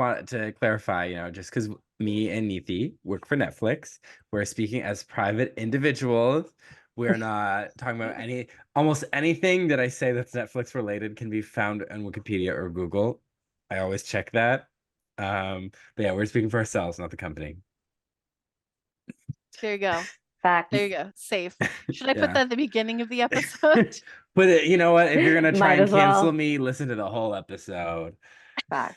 [SPEAKER 1] clarify, just because me and Neethi work for Netflix, we're speaking as private individuals. We're not talking about almost anything that I say that's Netflix related can be found on Wikipedia or Google. I always check that. But yeah, we're speaking for ourselves, not the company.
[SPEAKER 2] There you go. There
[SPEAKER 3] Facts.
[SPEAKER 2] you go. Safe. Should I put
[SPEAKER 1] Yeah.
[SPEAKER 2] that at the beginning of the episode?
[SPEAKER 1] But you know what? If you're gonna try
[SPEAKER 3] Might
[SPEAKER 1] and
[SPEAKER 3] as
[SPEAKER 1] cancel
[SPEAKER 3] well.
[SPEAKER 1] me, listen to the whole episode.
[SPEAKER 3] Facts.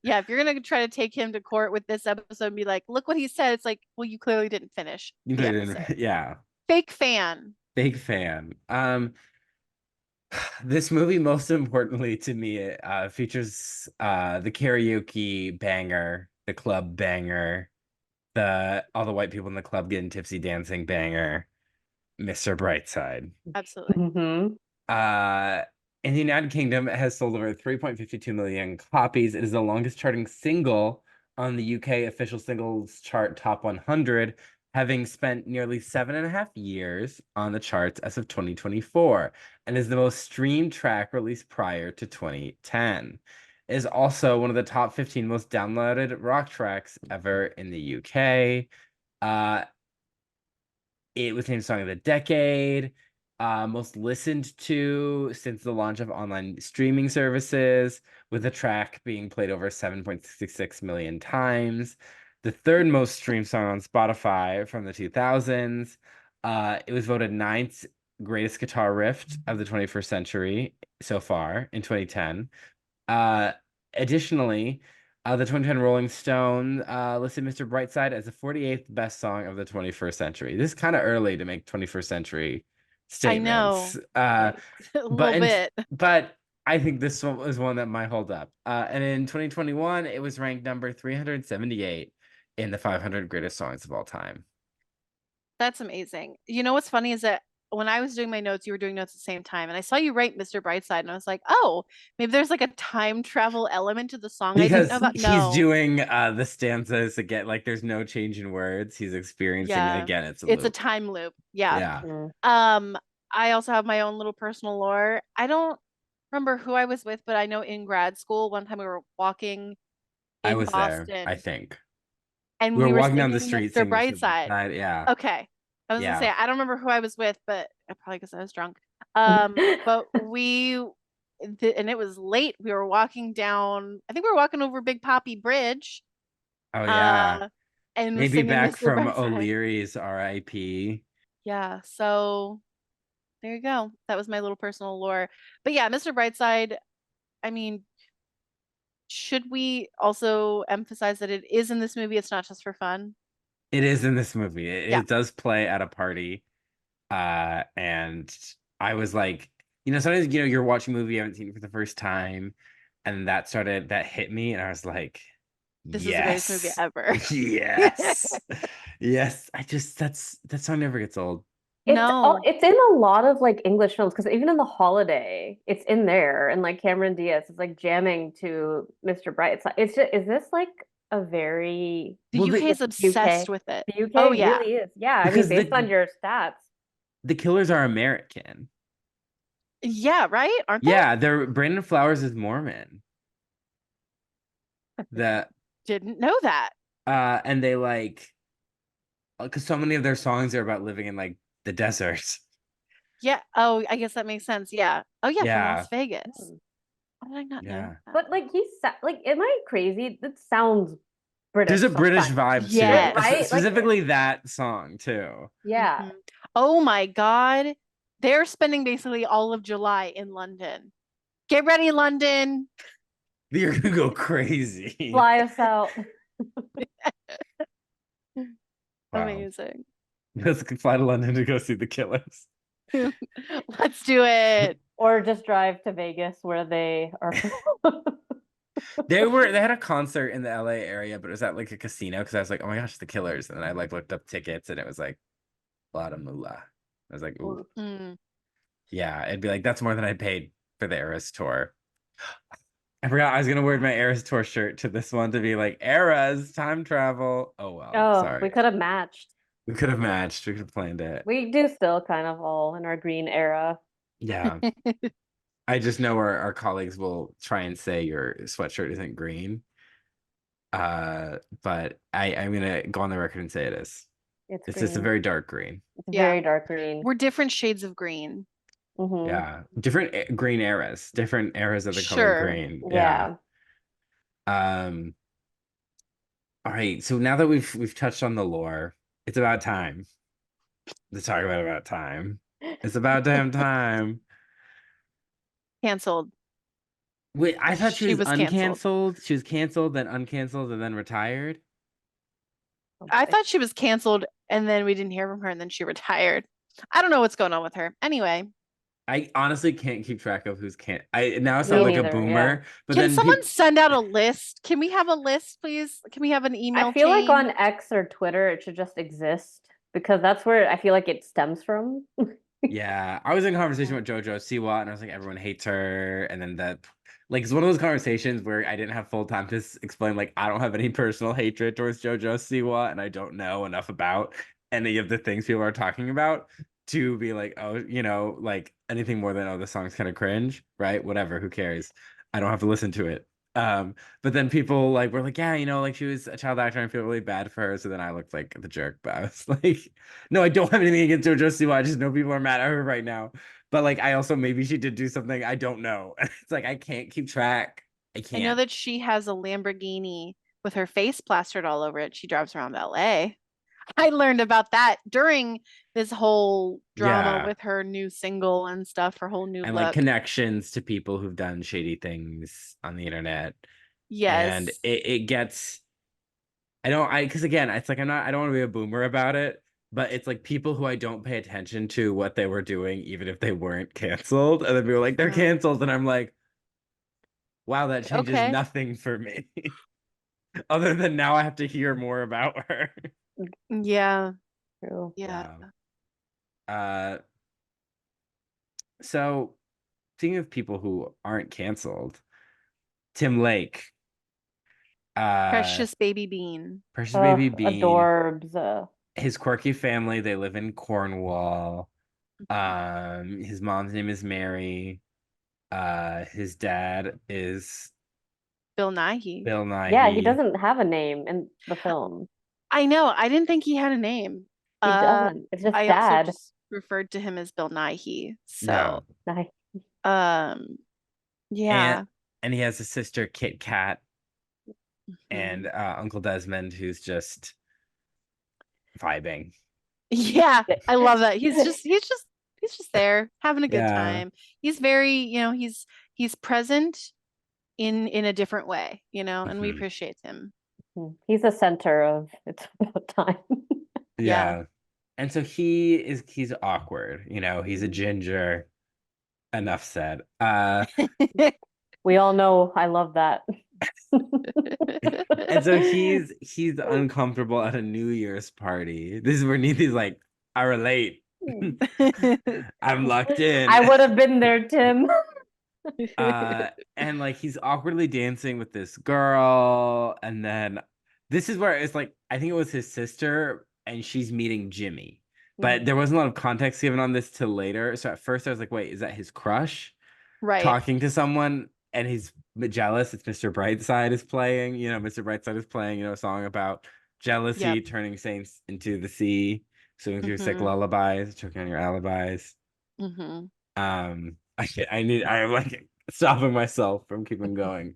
[SPEAKER 2] Yeah, if you're gonna try to take him to court with this episode and be like, look what he said, it's like, well, you clearly didn't finish
[SPEAKER 1] You
[SPEAKER 2] the
[SPEAKER 1] couldn't,
[SPEAKER 2] episode.
[SPEAKER 1] yeah.
[SPEAKER 2] Fake fan.
[SPEAKER 1] Big fan. This movie, most importantly to me, features the karaoke banger, the club banger, the all the white people in the club getting tipsy dancing banger, Mr. Brightside.
[SPEAKER 2] Absolutely.
[SPEAKER 3] Hmm.
[SPEAKER 1] Uh, in the United Kingdom, it has sold over 3.52 million copies. It is the longest charting single on the UK official singles chart top 100, having spent nearly 7.5 years on the charts as of 2024, and is the most streamed track released prior to 2010. It is also one of the top 15 most downloaded rock tracks ever in the UK. Uh, it was named Song of the Decade, most listened to since the launch of online streaming services, with the track being played over 7.66 million times. The third most streamed song on Spotify from the 2000s. It was voted ninth greatest guitar riff of the 21st century so far in 2010. Uh, Additionally, the 2010 Rolling Stone listed Mr. Brightside as the 48th best song of the 21st century. This is kind of early to make 21st century
[SPEAKER 2] I
[SPEAKER 1] statements.
[SPEAKER 2] know. A
[SPEAKER 1] But
[SPEAKER 2] little bit.
[SPEAKER 1] but I think this one is one that might hold up. And in 2021, it was ranked number 378 in the 500 greatest songs of all time.
[SPEAKER 2] That's amazing. You know what's funny is that when I was doing my notes, you were doing notes at the same time, and I saw you write Mr. Brightside, and I was like, oh, maybe there's like a time travel element to the song I didn't know
[SPEAKER 1] Because
[SPEAKER 2] about.
[SPEAKER 1] he's
[SPEAKER 2] No.
[SPEAKER 1] doing the stanzas again, like there's no change in words. He's experiencing it
[SPEAKER 2] Yeah.
[SPEAKER 1] again. It's a
[SPEAKER 2] It's a
[SPEAKER 1] loop.
[SPEAKER 2] time loop. Yeah.
[SPEAKER 1] Yeah.
[SPEAKER 3] Mhm.
[SPEAKER 2] I also have my own little personal lore. I don't remember who I was with, but I know in grad school, one time we were walking
[SPEAKER 1] I
[SPEAKER 2] in
[SPEAKER 1] was there, I
[SPEAKER 2] Boston
[SPEAKER 1] think.
[SPEAKER 2] and
[SPEAKER 1] We were
[SPEAKER 2] we were
[SPEAKER 1] walking down the
[SPEAKER 2] singing
[SPEAKER 1] street
[SPEAKER 2] Mr.
[SPEAKER 1] singing Mr.
[SPEAKER 2] Brightside.
[SPEAKER 1] Brightside. Yeah.
[SPEAKER 2] Okay. I was gonna say
[SPEAKER 1] Yeah.
[SPEAKER 2] I don't remember who I was with, but probably because I was drunk. But and it was late. We were walking down, I think we were walking over Big Poppy Bridge,
[SPEAKER 1] Oh yeah.
[SPEAKER 2] uh, and
[SPEAKER 1] Maybe
[SPEAKER 2] singing
[SPEAKER 1] back
[SPEAKER 2] Mr.
[SPEAKER 1] from
[SPEAKER 2] Brightside.
[SPEAKER 1] O'Leary's RIP.
[SPEAKER 2] Yeah, so there you go. That was my little personal lore. But yeah, Mr. Brightside, I mean, should we also emphasize that it is in this movie? It's not just for fun.
[SPEAKER 1] It is in this movie.
[SPEAKER 2] Yeah,
[SPEAKER 1] It does play at a party. And I was like, sometimes you're watching a movie you haven't seen it for the first time, and that hit me, and I was like,
[SPEAKER 2] this is the greatest movie
[SPEAKER 1] yes,
[SPEAKER 2] ever.
[SPEAKER 1] yes, yes. That song never gets old.
[SPEAKER 2] No,
[SPEAKER 3] It's in a lot of like English films because even in The Holiday, it's in there, and like Cameron Diaz is like jamming to Mr. Bright. It's just, is this like a very
[SPEAKER 2] the
[SPEAKER 1] Well,
[SPEAKER 2] UK
[SPEAKER 1] the
[SPEAKER 2] is obsessed
[SPEAKER 3] UK?
[SPEAKER 2] with it.
[SPEAKER 3] The
[SPEAKER 2] Oh
[SPEAKER 3] UK
[SPEAKER 2] yeah.
[SPEAKER 3] really is. Yeah, I mean,
[SPEAKER 1] because
[SPEAKER 3] based on your stats.
[SPEAKER 1] the Killers are American.
[SPEAKER 2] Yeah, right? Aren't they?
[SPEAKER 1] Yeah, they're Brandon Flowers is Mormon. The
[SPEAKER 2] Didn't know that.
[SPEAKER 1] and they like because so many of their songs are about living in like the desert.
[SPEAKER 2] Yeah. Oh, I guess that makes sense. Yeah. Oh yeah, from
[SPEAKER 1] Yeah,
[SPEAKER 2] Las Vegas.
[SPEAKER 3] Hmm.
[SPEAKER 2] How did I not know
[SPEAKER 1] yeah.
[SPEAKER 2] that?
[SPEAKER 3] But like like, am I crazy? That sounds
[SPEAKER 1] There's
[SPEAKER 3] British
[SPEAKER 1] a British
[SPEAKER 3] sometimes.
[SPEAKER 1] vibe to it,
[SPEAKER 2] Yes.
[SPEAKER 3] Right? Like,
[SPEAKER 1] specifically that song too.
[SPEAKER 3] yeah.
[SPEAKER 2] Mhm. Oh my God. They're spending basically all of July in London. Get ready, London.
[SPEAKER 1] You're gonna go crazy.
[SPEAKER 3] Fly us out.
[SPEAKER 1] Wow.
[SPEAKER 2] Amazing.
[SPEAKER 1] Let's fly to London to go see the Killers.
[SPEAKER 2] Let's do it.
[SPEAKER 3] Or just drive to Vegas where they are from.
[SPEAKER 1] They had a concert in the LA area, but it was at like a casino because I was like, oh my gosh, the Killers. And then I like looked up tickets and it was like a lot of moolah. I was like, ooh,
[SPEAKER 2] Mm.
[SPEAKER 1] yeah, it'd be like that's more than I paid for the Eras tour. I forgot I was gonna wear my Eras tour shirt to this one to be like Eras time travel. Oh well,
[SPEAKER 3] Oh, we
[SPEAKER 1] sorry.
[SPEAKER 3] could have matched.
[SPEAKER 1] We could have matched. We could have planned it.
[SPEAKER 3] We do still kind of all in our green era.
[SPEAKER 1] Yeah. I just know our colleagues will try and say your sweatshirt isn't green. But I'm gonna go on the record and say it is.
[SPEAKER 3] It's
[SPEAKER 1] It's just a
[SPEAKER 3] green.
[SPEAKER 1] very dark green.
[SPEAKER 3] It's
[SPEAKER 2] Yeah.
[SPEAKER 3] very dark green.
[SPEAKER 2] We're different shades of green.
[SPEAKER 3] Mhm.
[SPEAKER 1] Yeah. Different green eras. Different eras of the color
[SPEAKER 2] Sure.
[SPEAKER 1] green.
[SPEAKER 3] Yeah.
[SPEAKER 1] Um, all right. So now that we've touched on the lore, it's about time to talk about time. It's about damn time.
[SPEAKER 2] Canceled.
[SPEAKER 1] Wait, I thought she
[SPEAKER 2] She
[SPEAKER 1] was
[SPEAKER 2] was canceled.
[SPEAKER 1] uncanceled. She was canceled, then uncanceled, and then retired.
[SPEAKER 3] Oh,
[SPEAKER 2] I
[SPEAKER 3] boy.
[SPEAKER 2] thought she was canceled and then we didn't hear from her and then she retired. I don't know what's going on with her. Anyway,
[SPEAKER 1] I honestly can't keep track of who's can. I now sound
[SPEAKER 3] Me
[SPEAKER 1] like a
[SPEAKER 3] neither, yeah.
[SPEAKER 1] boomer, but
[SPEAKER 2] can
[SPEAKER 1] then
[SPEAKER 2] someone
[SPEAKER 1] people.
[SPEAKER 2] send out a list? Can we have a list, please? Can we have an
[SPEAKER 3] I
[SPEAKER 2] email
[SPEAKER 3] feel like
[SPEAKER 2] chain?
[SPEAKER 3] on X or Twitter it should just exist because that's where I feel like it stems from.
[SPEAKER 1] Yeah, I was in conversation with JoJo Siwa, and I was like, everyone hates her, and then it's one of those conversations where I didn't have full time to explain, like, I don't have any personal hatred towards JoJo Siwa, and I don't know enough about any of the things people are talking about to be like, oh, like anything more than, oh, the song's kind of cringe, right? Whatever, who cares? I don't have to listen to it. But then people like were like, yeah, like she was a child actor and I feel really bad for her. So then I looked like the jerk, but I was like, no, I don't have anything against JoJo Siwa. I just know people are mad at her right now. But like, I also maybe she did do something I don't know. It's like I can't keep track. I
[SPEAKER 2] I know
[SPEAKER 1] can't.
[SPEAKER 2] that she has a Lamborghini with her face plastered all over it. She drives around LA. I learned about that during this whole drama
[SPEAKER 1] Yeah.
[SPEAKER 2] with her new single and stuff, her whole new
[SPEAKER 1] And like
[SPEAKER 2] look.
[SPEAKER 1] connections to people who've done shady things on the internet. And
[SPEAKER 2] Yes.
[SPEAKER 1] it gets, because again, it's like, I don't want to be a boomer about it, but it's like people who I don't pay attention to what they were doing, even if they weren't canceled. And then people are like, they're
[SPEAKER 2] Mm,
[SPEAKER 1] canceled. And I'm like, wow, that changes
[SPEAKER 2] okay.
[SPEAKER 1] nothing for me. Other than now I have to hear more about her.
[SPEAKER 2] Yeah.
[SPEAKER 3] True.
[SPEAKER 2] Yeah.
[SPEAKER 1] Yeah. Uh, so speaking of people who aren't canceled, Tim Lake, uh,
[SPEAKER 2] Precious baby bean.
[SPEAKER 1] Precious Baby Bean,
[SPEAKER 3] Adorbs.
[SPEAKER 1] his quirky family, they live in Cornwall.
[SPEAKER 2] Mhm.
[SPEAKER 1] His mom's name is Mary. His dad is
[SPEAKER 2] Bill Nighy.
[SPEAKER 1] Bill
[SPEAKER 3] Yeah, he
[SPEAKER 1] Nighy.
[SPEAKER 3] doesn't have a name in the film.
[SPEAKER 2] I know. I didn't think he had a name.
[SPEAKER 3] He
[SPEAKER 2] Uh,
[SPEAKER 3] doesn't. It's just
[SPEAKER 2] I also
[SPEAKER 3] dad.
[SPEAKER 2] just referred to him as Bill Nighy.
[SPEAKER 1] Yeah.
[SPEAKER 2] So,
[SPEAKER 3] Nice.
[SPEAKER 2] um,
[SPEAKER 1] And
[SPEAKER 2] yeah.
[SPEAKER 1] and he has a sister, Kit Kat, and
[SPEAKER 2] Mhm.
[SPEAKER 1] Uncle Desmond, who's just vibing.
[SPEAKER 2] Yeah, I love that. He's just there having a good
[SPEAKER 1] Yeah.
[SPEAKER 2] time. He's very, he's present in a different way, and we
[SPEAKER 1] Mhm.
[SPEAKER 2] appreciate him.
[SPEAKER 3] He's the center of It's About Time.
[SPEAKER 2] Yeah.
[SPEAKER 1] Yeah. And so he's awkward, he's a ginger. Enough said.
[SPEAKER 3] We all know I love that.
[SPEAKER 1] And so he's uncomfortable at a New Year's party. This is where Neethi's like, I relate. I'm locked in.
[SPEAKER 3] I would have been there, Tim.
[SPEAKER 1] And like he's awkwardly dancing with this girl, and then this is where it's like, I think it was his sister, and she's meeting Jimmy. But there wasn't a lot of context given on this till later. So at first I was like, wait, is that his crush
[SPEAKER 2] Right.
[SPEAKER 1] talking to someone? And he's jealous. It's Mr. Brightside is playing. Mr. Brightside is playing, a song about jealousy,
[SPEAKER 2] Yep.
[SPEAKER 1] turning saints into the sea, swimming through sick
[SPEAKER 2] Hmm.
[SPEAKER 1] lullabies, choking on your alibis.
[SPEAKER 2] Hmm.
[SPEAKER 1] I'm like stopping myself from keeping going.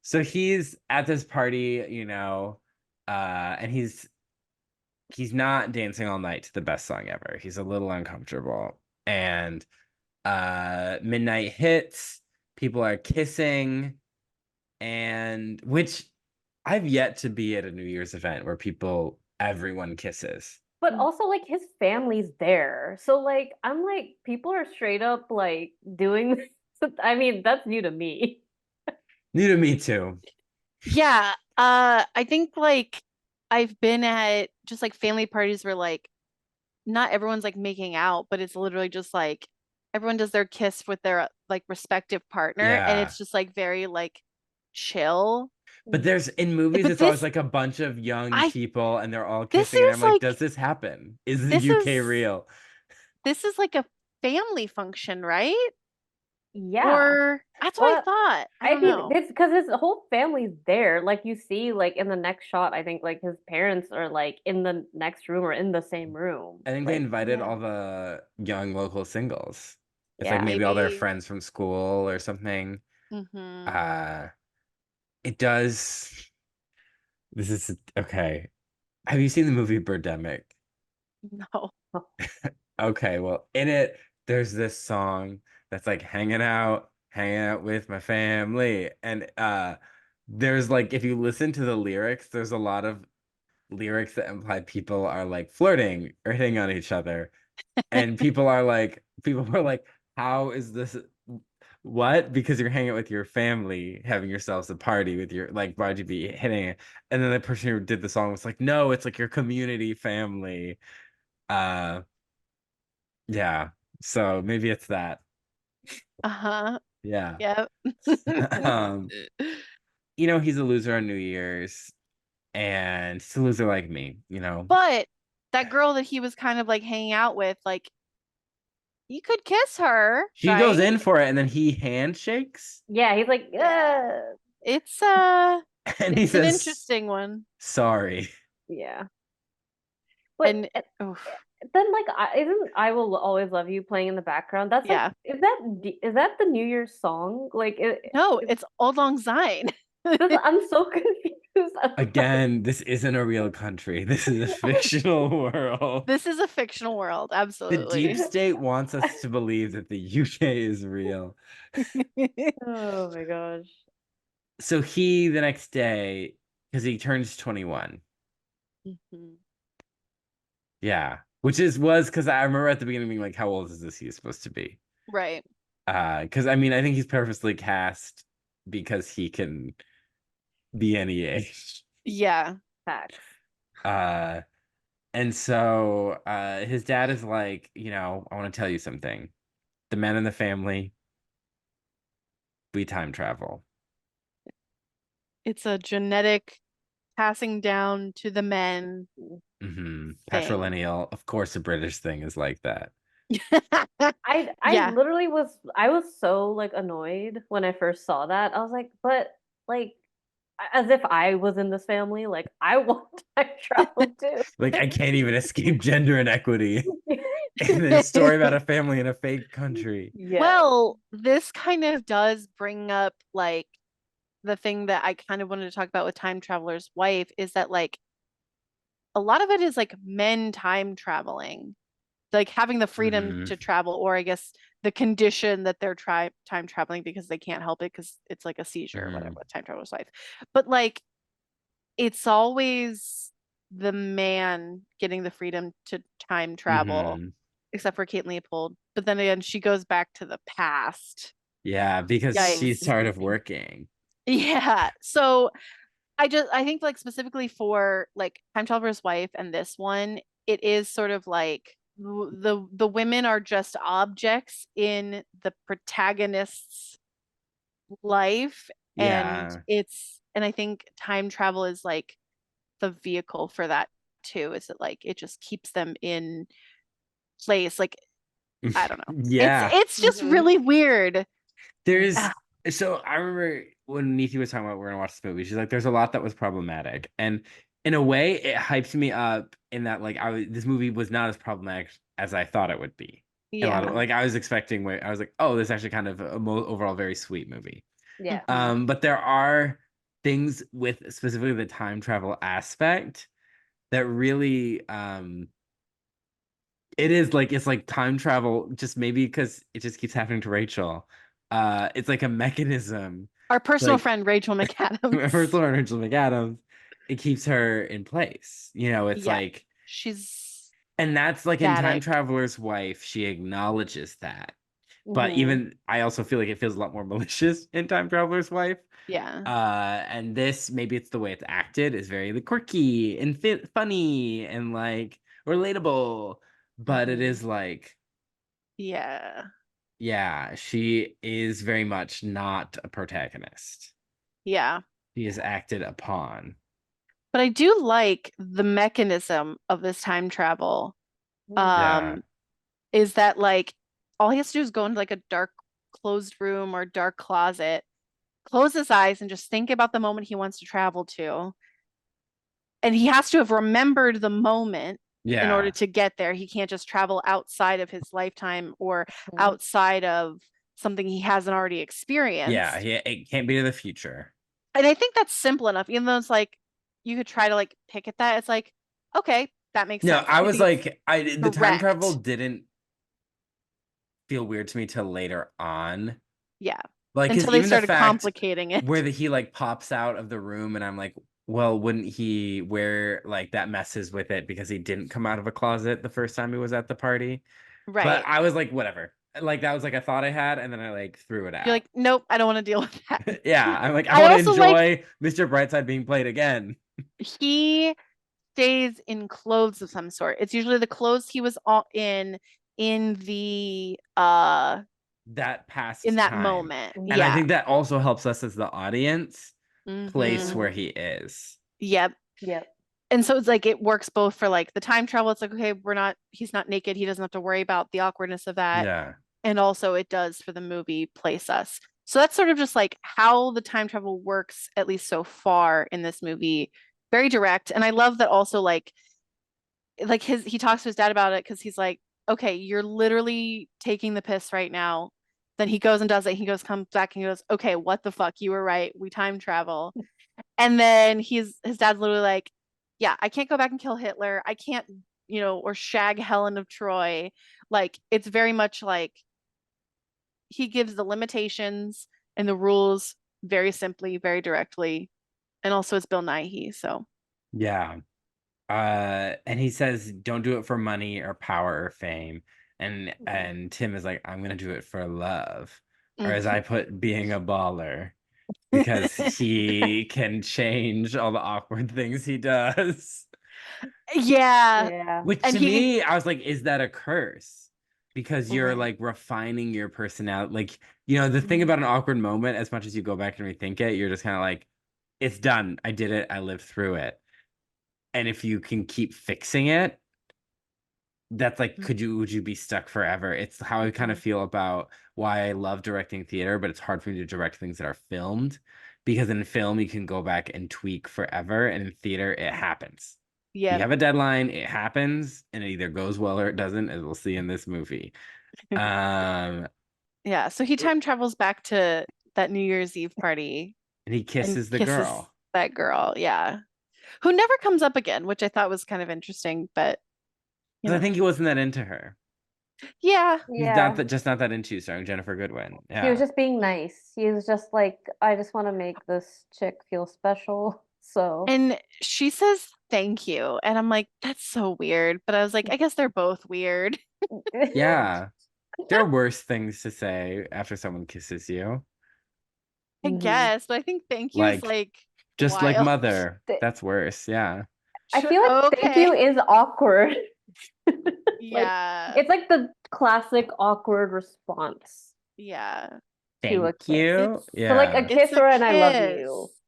[SPEAKER 1] So he's at this party, and he's not dancing all night to the best song ever. He's a little uncomfortable. And midnight hits, people are kissing, and which I've yet to be at a New Year's event where everyone kisses.
[SPEAKER 3] But also, like, his family's there. So, like, I'm like, people are straight up, like, doing this. I mean, that's new to me.
[SPEAKER 1] New to me too.
[SPEAKER 2] Yeah. I think like I've been at just like family parties where like not everyone's like making out, but it's literally just like everyone does their kiss with their like respective partner, and
[SPEAKER 1] Yeah.
[SPEAKER 2] it's just like very like chill.
[SPEAKER 1] But there's in movies,
[SPEAKER 2] But
[SPEAKER 1] it's always like a bunch of young
[SPEAKER 2] I
[SPEAKER 1] people and they're all
[SPEAKER 2] this
[SPEAKER 1] kissing, and I'm
[SPEAKER 2] seems
[SPEAKER 1] like,
[SPEAKER 2] like
[SPEAKER 1] does this happen? Is the
[SPEAKER 2] this
[SPEAKER 1] UK
[SPEAKER 2] is
[SPEAKER 1] real?
[SPEAKER 2] this is like a family function, right?
[SPEAKER 3] Yeah.
[SPEAKER 2] Or that's what I
[SPEAKER 3] Well,
[SPEAKER 2] thought. I
[SPEAKER 3] I
[SPEAKER 2] don't
[SPEAKER 3] think
[SPEAKER 2] know.
[SPEAKER 3] it's because his whole family's there. Like, you see, like, in the next shot, I think, like, his parents are, like, in the next room or in the same room.
[SPEAKER 1] I think they
[SPEAKER 3] Like,
[SPEAKER 1] invited
[SPEAKER 2] Yeah,
[SPEAKER 1] all the young local singles. It's like
[SPEAKER 3] yeah.
[SPEAKER 1] maybe all their
[SPEAKER 2] maybe.
[SPEAKER 1] friends from school or something.
[SPEAKER 2] Hmm.
[SPEAKER 1] Uh it does. This is okay. Have you seen the movie Birdemic?
[SPEAKER 2] No.
[SPEAKER 1] Okay, well, in it, there's this song that's like hanging out with my family. And there's like, if you listen to the lyrics, there's a lot of lyrics that imply people are like flirting or hitting on each other. And people are like, how is this? What? Because you're hanging out with your family, having yourselves a party with your, like, why'd you be hitting it? And then the person who did the song was like, no, it's like your community family. Uh, yeah. So maybe it's that.
[SPEAKER 2] Uh-huh.
[SPEAKER 1] Yeah.
[SPEAKER 2] Yep.
[SPEAKER 1] Um, he's a loser on New Year's, and he's a loser like me.
[SPEAKER 2] But that girl that he was kind of like hanging out with, like, you could kiss her,
[SPEAKER 1] She goes
[SPEAKER 2] right?
[SPEAKER 1] in for it, and then he handshakes,
[SPEAKER 3] Yeah, he's like,
[SPEAKER 2] Yeah. It's
[SPEAKER 1] and he
[SPEAKER 2] it's an
[SPEAKER 1] says,
[SPEAKER 2] interesting one.
[SPEAKER 1] sorry.
[SPEAKER 3] yeah. But
[SPEAKER 2] And oof,
[SPEAKER 3] then, like, isn't "I Will Always Love You" playing in the background? That's like,
[SPEAKER 2] yeah.
[SPEAKER 3] is that the New Year's song? Like,
[SPEAKER 2] No, it's Old Lang Syne.
[SPEAKER 3] I'm so confused.
[SPEAKER 1] Again, this isn't a real country. This is a fictional world.
[SPEAKER 2] This is a fictional world,
[SPEAKER 1] The
[SPEAKER 2] absolutely.
[SPEAKER 1] deep state wants us to believe that the UK is real.
[SPEAKER 3] Oh my gosh.
[SPEAKER 1] So he, the next day, because he turns 21.
[SPEAKER 2] Mhm.
[SPEAKER 1] Yeah. Which was because I remember at the beginning being like, how old is this he's supposed to be?
[SPEAKER 2] Right.
[SPEAKER 1] Because I mean, I think he's purposely cast because he can be any age.
[SPEAKER 2] Yeah.
[SPEAKER 3] Facts.
[SPEAKER 1] Uh, and so his dad is like, I want to tell you something. The men in the family, we time travel.
[SPEAKER 2] It's a genetic passing down to the men thing.
[SPEAKER 1] Patrilineal. Of course, a British thing is like that.
[SPEAKER 3] I
[SPEAKER 2] Yeah.
[SPEAKER 3] literally I was so like annoyed when I first saw that. I was like, but like as if I was in this family, like I want time travel too.
[SPEAKER 1] Like, I can't even escape gender inequity in a story about a family in a fake country.
[SPEAKER 3] Yeah.
[SPEAKER 2] Well, this kind of does bring up like the thing that I kind of wanted to talk about with Time Traveler's Wife is that like a lot of it is like men time traveling, like having the freedom
[SPEAKER 1] Mhm.
[SPEAKER 2] to travel, or I guess the condition that they're time traveling because they can't help it because it's like a seizure or whatever
[SPEAKER 1] Mhm.
[SPEAKER 2] with Time Traveler's Wife. But like it's always the man getting the freedom to time travel,
[SPEAKER 1] Mhm.
[SPEAKER 2] except for Kate Leopold. But then again, she goes back to the past.
[SPEAKER 1] Yeah, because she's
[SPEAKER 2] Yikes.
[SPEAKER 1] tired of working.
[SPEAKER 2] Yeah. So I think like specifically for like Time Traveler's Wife and this one, it is sort of like the women are just objects in the protagonist's life, and
[SPEAKER 1] Yeah.
[SPEAKER 2] I think time travel is like the vehicle for that too. Is it like it just keeps them in place? Like I don't know.
[SPEAKER 1] Yeah.
[SPEAKER 2] It's just
[SPEAKER 3] Mhm.
[SPEAKER 2] really weird.
[SPEAKER 1] There's
[SPEAKER 2] Ah,
[SPEAKER 1] so I remember when Neethi was talking about we're gonna watch this movie, she's like, there's a lot that was problematic. And in a way, it hyped me up in that like this movie was not as problematic as I thought it would be. In a lot of
[SPEAKER 2] yeah.
[SPEAKER 1] like I was expecting where I was like, oh, this is actually kind of a overall very sweet movie.
[SPEAKER 3] Yeah.
[SPEAKER 2] Mhm.
[SPEAKER 1] But there are things with specifically the time travel aspect that really it's like time travel just maybe because it just keeps happening to Rachel. It's like a mechanism
[SPEAKER 2] Our personal
[SPEAKER 1] like
[SPEAKER 2] friend Rachel
[SPEAKER 1] her
[SPEAKER 2] McAdams.
[SPEAKER 1] Lauren Rachel McAdams, it keeps her in place. It's
[SPEAKER 2] Yeah,
[SPEAKER 1] like,
[SPEAKER 2] she's
[SPEAKER 1] and that's like in Time
[SPEAKER 2] static.
[SPEAKER 1] Traveler's Wife, she acknowledges that. But
[SPEAKER 3] Mhm.
[SPEAKER 1] even I also feel like it feels a lot more malicious in Time Traveler's Wife.
[SPEAKER 2] Yeah.
[SPEAKER 1] And this maybe it's the way it's acted is very like, quirky and funny and like relatable, but it
[SPEAKER 3] Mhm.
[SPEAKER 1] is like,
[SPEAKER 2] Yeah.
[SPEAKER 1] yeah, she is very much not a protagonist.
[SPEAKER 2] Yeah.
[SPEAKER 1] She is acted upon.
[SPEAKER 2] But I do like the mechanism of this time travel.
[SPEAKER 3] Mhm.
[SPEAKER 1] Yeah.
[SPEAKER 2] Um, is that like all he has to do is go into like a dark closed room or dark closet, close his eyes and just think about the moment he wants to travel to. And he has to have remembered the moment in order
[SPEAKER 1] Yeah.
[SPEAKER 2] to get there. He can't just travel outside of his lifetime or
[SPEAKER 3] Mhm.
[SPEAKER 2] outside of something he hasn't already
[SPEAKER 1] Yeah.
[SPEAKER 2] experienced.
[SPEAKER 1] Yeah. It can't be to the future.
[SPEAKER 2] And I think that's simple enough, even though it's like you could try to like pick at that. It's like, okay, that makes
[SPEAKER 1] No,
[SPEAKER 2] sense.
[SPEAKER 1] I
[SPEAKER 2] I
[SPEAKER 1] was
[SPEAKER 2] think it's
[SPEAKER 1] like, the time travel
[SPEAKER 2] correct.
[SPEAKER 1] didn't feel weird to me till later on.
[SPEAKER 2] Yeah.
[SPEAKER 1] Like, because
[SPEAKER 2] Until they
[SPEAKER 1] even the
[SPEAKER 2] started
[SPEAKER 1] fact
[SPEAKER 2] complicating it.
[SPEAKER 1] where he like pops out of the room and I'm like, well, wouldn't he wear like that messes with it because he didn't come out of a closet the first time he was at the party? But
[SPEAKER 2] Right.
[SPEAKER 1] I was like, whatever. Like that was like a thought I had, and then I like threw it
[SPEAKER 2] You're
[SPEAKER 1] out.
[SPEAKER 2] like, nope, I don't want to deal with that.
[SPEAKER 1] Yeah, I'm like, I
[SPEAKER 2] I
[SPEAKER 1] want to
[SPEAKER 2] also like
[SPEAKER 1] enjoy Mr. Brightside being played again.
[SPEAKER 2] he stays in clothes of some sort. It's usually the clothes he was all in the
[SPEAKER 1] That
[SPEAKER 2] in
[SPEAKER 1] past
[SPEAKER 2] that
[SPEAKER 1] time.
[SPEAKER 2] moment.
[SPEAKER 1] And I
[SPEAKER 3] Mhm.
[SPEAKER 2] Yeah.
[SPEAKER 1] think that also helps us as the audience place
[SPEAKER 2] Mm-hmm.
[SPEAKER 1] where
[SPEAKER 3] Mhm.
[SPEAKER 1] he is.
[SPEAKER 2] Yep.
[SPEAKER 3] Yep.
[SPEAKER 2] And so it's like it works both for like the time travel. It's like, okay, he's not naked. He doesn't have to worry about the awkwardness of that.
[SPEAKER 1] Yeah.
[SPEAKER 2] And also it does for the movie place us. So that's sort of just like how the time travel works, at least so far in this movie. Very direct. And I love that also like he talks to his dad about it because he's like, okay, you're literally taking the piss right now. Then he goes and does it. He goes, comes back and he goes, okay, what the fuck? You were right. We time travel. And then his dad's literally like, yeah, I can't go back and kill Hitler. I can't, or shag Helen of Troy. Like it's very much like he gives the limitations and the rules very simply, very directly. And also it's Bill Nighy, so
[SPEAKER 1] Yeah. And he says, don't do it for money or power or fame. And Tim is like, I'm gonna do it for love. Or as I put, being a baller. Because he can change all the awkward things he does.
[SPEAKER 2] yeah.
[SPEAKER 3] Yeah.
[SPEAKER 1] Which
[SPEAKER 2] And
[SPEAKER 1] to
[SPEAKER 2] he
[SPEAKER 1] me, I was like, is that a curse? Because you're
[SPEAKER 2] Mhm.
[SPEAKER 1] like refining your personality. Like, the thing
[SPEAKER 2] Mhm.
[SPEAKER 1] about an awkward moment, as much as you go back and rethink it, you're just kind of like, it's done. I did it. I lived through it. And if you can keep fixing it, that's like, would you be stuck forever? It's how I kind of
[SPEAKER 2] Mhm.
[SPEAKER 1] feel about why I love directing theater, but it's hard for me to direct things that are filmed, because in film you can go back and tweak forever, and in theater it happens. You
[SPEAKER 2] Yep.
[SPEAKER 1] have a deadline, it happens, and it either goes well or it doesn't, as we'll see in this movie. Um,
[SPEAKER 2] Yeah, so he time travels back to that New Year's Eve party
[SPEAKER 1] and he
[SPEAKER 2] and
[SPEAKER 1] kisses the
[SPEAKER 2] kisses
[SPEAKER 1] girl.
[SPEAKER 2] that girl, yeah. Who never comes up again, which I thought was kind of interesting, but you
[SPEAKER 1] 'Cause I
[SPEAKER 2] know.
[SPEAKER 1] think he wasn't that into her.
[SPEAKER 2] Yeah.
[SPEAKER 1] He's not
[SPEAKER 3] Yeah.
[SPEAKER 1] that just not that into you, starring Jennifer Goodwin.
[SPEAKER 3] He was
[SPEAKER 1] Yeah.
[SPEAKER 3] just being nice. He was just like, I just want to make this chick feel special. So,
[SPEAKER 2] And she says thank you. And I'm like, that's so weird. But I was like, I guess they're both weird.
[SPEAKER 1] Yeah. There are worse things to say after someone kisses you.
[SPEAKER 2] I
[SPEAKER 3] hmm
[SPEAKER 2] guess, but I think thank you is
[SPEAKER 1] Like,
[SPEAKER 2] like
[SPEAKER 1] just like
[SPEAKER 2] wild.
[SPEAKER 1] mother. That's worse. Yeah.
[SPEAKER 3] I feel like thank you
[SPEAKER 2] Okay.
[SPEAKER 3] is awkward. Like,
[SPEAKER 2] Yeah.
[SPEAKER 3] it's like the classic awkward response
[SPEAKER 2] Yeah.
[SPEAKER 3] to a
[SPEAKER 1] Thank
[SPEAKER 3] kiss.
[SPEAKER 1] you.
[SPEAKER 2] It's
[SPEAKER 3] So, like, a
[SPEAKER 1] Yeah.
[SPEAKER 2] it's
[SPEAKER 3] kiss
[SPEAKER 2] a
[SPEAKER 3] or an I love you.
[SPEAKER 2] kiss.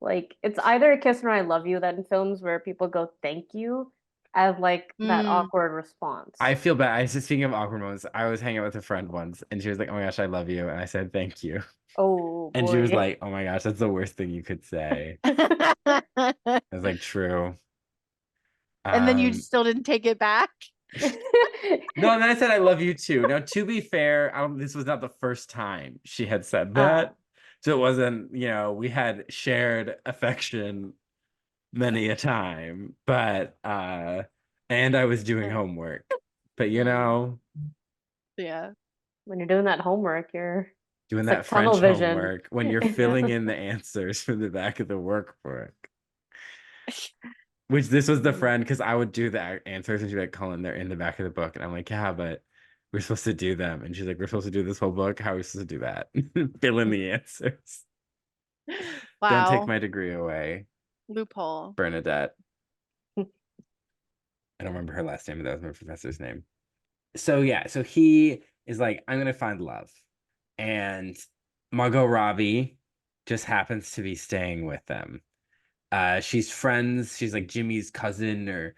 [SPEAKER 3] Like, it's either a kiss or I love you that in films where people go thank you as like that
[SPEAKER 2] Mm.
[SPEAKER 3] awkward response.
[SPEAKER 1] I feel bad. I was just thinking of awkward moments. I was hanging out with a friend once and she was like, "Oh my gosh, I love you." And I said, "Thank you."
[SPEAKER 3] Oh
[SPEAKER 1] And she was
[SPEAKER 3] boy.
[SPEAKER 1] like, "Oh my gosh, that's the worst thing you could say." I was like, "True."
[SPEAKER 2] And then you
[SPEAKER 1] Um,
[SPEAKER 2] still didn't take it back.
[SPEAKER 1] no, and then I said, "I love you too." Now, to be fair, this was not the first time she had said
[SPEAKER 3] uh,
[SPEAKER 1] that. So it wasn't, we had shared affection many a time, but and I was doing
[SPEAKER 2] Uh,
[SPEAKER 1] homework. But
[SPEAKER 2] mm, yeah.
[SPEAKER 3] when you're doing that homework,
[SPEAKER 1] doing
[SPEAKER 3] it's
[SPEAKER 1] that
[SPEAKER 3] like tunnel
[SPEAKER 1] French
[SPEAKER 3] vision.
[SPEAKER 1] homework when you're filling in the answers from the back of the workbook. Which this was the
[SPEAKER 3] Mhm.
[SPEAKER 1] friend, because I would do the answers and she'd be like, Cullen, they're in the back of the book. And I'm like, yeah, but we're supposed to do them. And she's like, we're supposed to do this whole book. How are we supposed to do that? Fill in the answers. Don't take
[SPEAKER 2] Wow.
[SPEAKER 1] my degree away,
[SPEAKER 2] Loophole.
[SPEAKER 1] Bernadette. I don't remember her last name, but that was my professor's name. So yeah, so he is like, I'm gonna find love. And Margot Robbie just happens to be staying with them. She's friends, she's like Jimmy's cousin, or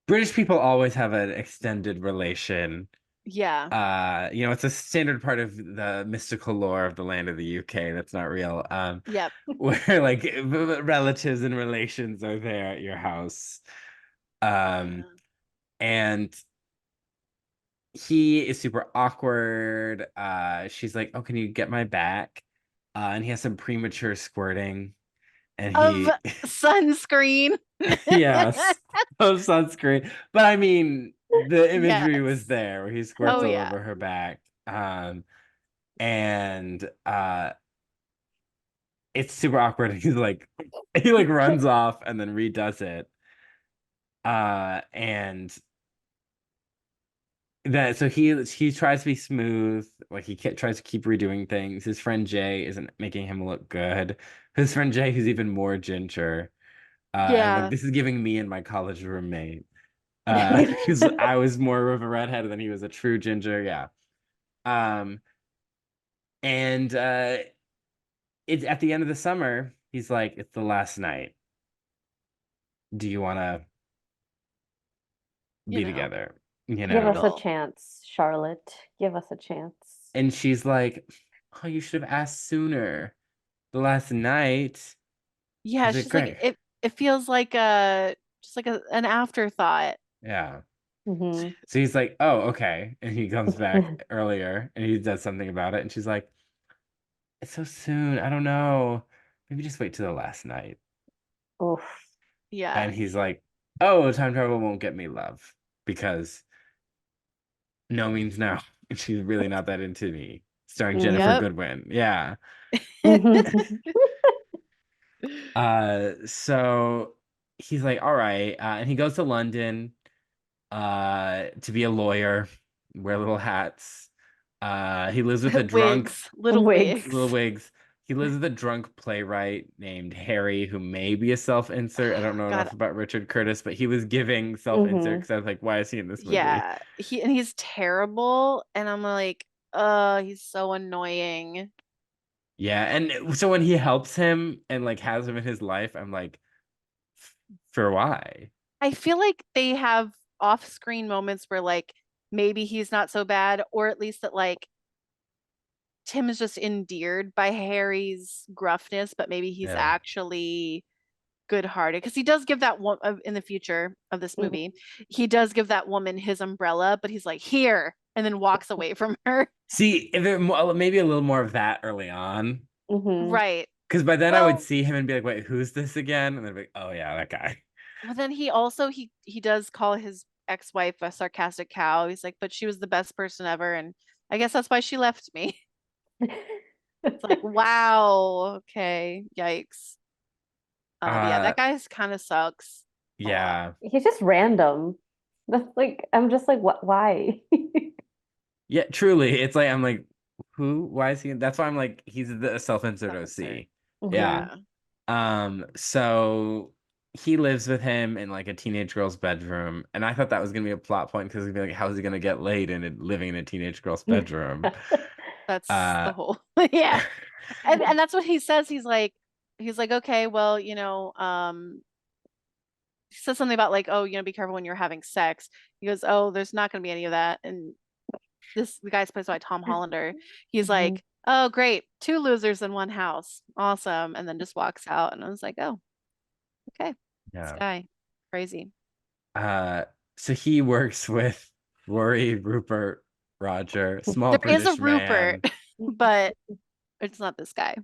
[SPEAKER 1] British people always have an extended relation.
[SPEAKER 2] Yeah.
[SPEAKER 1] It's a standard part of the mystical lore of the land of the UK that's not real.
[SPEAKER 2] Yep.
[SPEAKER 1] Where like relatives and relations are there at your house. Um,
[SPEAKER 2] Yeah.
[SPEAKER 1] and he is super awkward. She's like, "Oh, can you get my back?" And he has some premature squirting, and
[SPEAKER 2] Of
[SPEAKER 1] he,
[SPEAKER 2] sunscreen.
[SPEAKER 1] yes, of sunscreen. But I mean, the imagery was
[SPEAKER 2] Yes.
[SPEAKER 1] there where he squirts
[SPEAKER 2] Oh
[SPEAKER 1] all
[SPEAKER 2] yeah.
[SPEAKER 1] over her back. And it's super awkward. He's like, he like runs off and then redoes it. And that so he tries to be smooth, like tries to keep redoing things. His friend Jay isn't making him look good. His friend Jay, who's even more ginger. And like
[SPEAKER 2] Yeah.
[SPEAKER 1] this is giving me and my college roommate. Because I was more of a redhead than he was a true ginger. Yeah. Um, and it's at the end of the summer, he's like, it's the last night. Do you wanna
[SPEAKER 2] You
[SPEAKER 1] be
[SPEAKER 2] know,
[SPEAKER 1] together?
[SPEAKER 3] Give us a
[SPEAKER 2] mingle.
[SPEAKER 3] chance, Charlotte. Give us a chance.
[SPEAKER 1] And she's like, oh, you should have asked sooner. The last night.
[SPEAKER 2] Yeah,
[SPEAKER 1] He's like,
[SPEAKER 2] she's like
[SPEAKER 1] great.
[SPEAKER 2] it feels like a just like an afterthought.
[SPEAKER 1] Yeah.
[SPEAKER 3] hmm
[SPEAKER 1] So he's like, oh, okay. And he comes back earlier and he does something about it. And she's like, it's so soon. I don't know. maybe just wait till the last night.
[SPEAKER 3] Oof.
[SPEAKER 2] Yeah.
[SPEAKER 1] And he's like, oh, time travel won't get me love because no means no. And she's really not that into me. Starring Jennifer
[SPEAKER 2] Yep.
[SPEAKER 1] Goodwin. Yeah.
[SPEAKER 3] Mhm.
[SPEAKER 1] So he's like, all right. And he goes to London to be a lawyer, wear little hats. He lives with a drunk
[SPEAKER 2] Wigs, little
[SPEAKER 3] Wigs.
[SPEAKER 2] wigs.
[SPEAKER 1] little wigs. He lives with a drunk playwright named Harry, who may be a self-insert. I don't know
[SPEAKER 2] God,
[SPEAKER 1] enough about Richard Curtis, but he was giving self-insert
[SPEAKER 3] Mhm.
[SPEAKER 1] because I was like, why is he in this movie?
[SPEAKER 2] yeah. He's terrible, and I'm like, he's so annoying.
[SPEAKER 1] Yeah, and so when he helps him and like has him in his life, I'm like, for why?
[SPEAKER 2] I feel like they have off-screen moments where like maybe he's not so bad, or at least that like Tim is just endeared by Harry's gruffness, but maybe he's
[SPEAKER 1] Yeah.
[SPEAKER 2] actually good-hearted because he does give that one in the future of this
[SPEAKER 3] Mhm.
[SPEAKER 2] movie. He does give that woman his umbrella, but he's like, "Here," and then walks away from her.
[SPEAKER 1] See, if it maybe a little more of that early on,
[SPEAKER 3] Mhm.
[SPEAKER 2] Right.
[SPEAKER 1] because by then I would
[SPEAKER 2] Well,
[SPEAKER 1] see him and be like, wait, who's this again? And then be like, oh yeah, that guy.
[SPEAKER 2] well, then he also he does call his ex-wife a sarcastic cow. He's like, "But she was the best person ever, and I guess that's why she left me." It's like, wow, okay, yikes. Yeah,
[SPEAKER 1] Uh,
[SPEAKER 2] that guy's kind of sucks a lot.
[SPEAKER 1] yeah,
[SPEAKER 3] He's just random. That's like I'm just like what why?
[SPEAKER 1] yeah, truly, it's like I'm like, who? Why is he? That's why I'm like, he's the self-insert
[SPEAKER 2] Self-insert.
[SPEAKER 1] OC. Yeah.
[SPEAKER 3] Mhm.
[SPEAKER 2] Yeah.
[SPEAKER 1] So he lives with him in like a teenage girl's bedroom, and I thought that was gonna be a plot point because he'd be like, how's he gonna get laid and living in a teenage girl's bedroom?
[SPEAKER 2] That's
[SPEAKER 1] Uh,
[SPEAKER 2] the whole yeah. And that's what he says. He's like, okay, well, he says something about like, oh, be careful when you're having sex. He goes, oh, there's not gonna be any of that. And the guy's played by Tom Hollander. He's
[SPEAKER 3] Mhm.
[SPEAKER 2] like, oh, great, two losers in one house. Awesome. And then just walks out. And I was like, oh, okay. This
[SPEAKER 1] yeah.
[SPEAKER 2] guy, crazy.
[SPEAKER 1] Uh, so he works with Rory, Rupert, Roger, small
[SPEAKER 2] There is a
[SPEAKER 1] British
[SPEAKER 2] Rupert,
[SPEAKER 1] man.
[SPEAKER 2] but it's not this guy.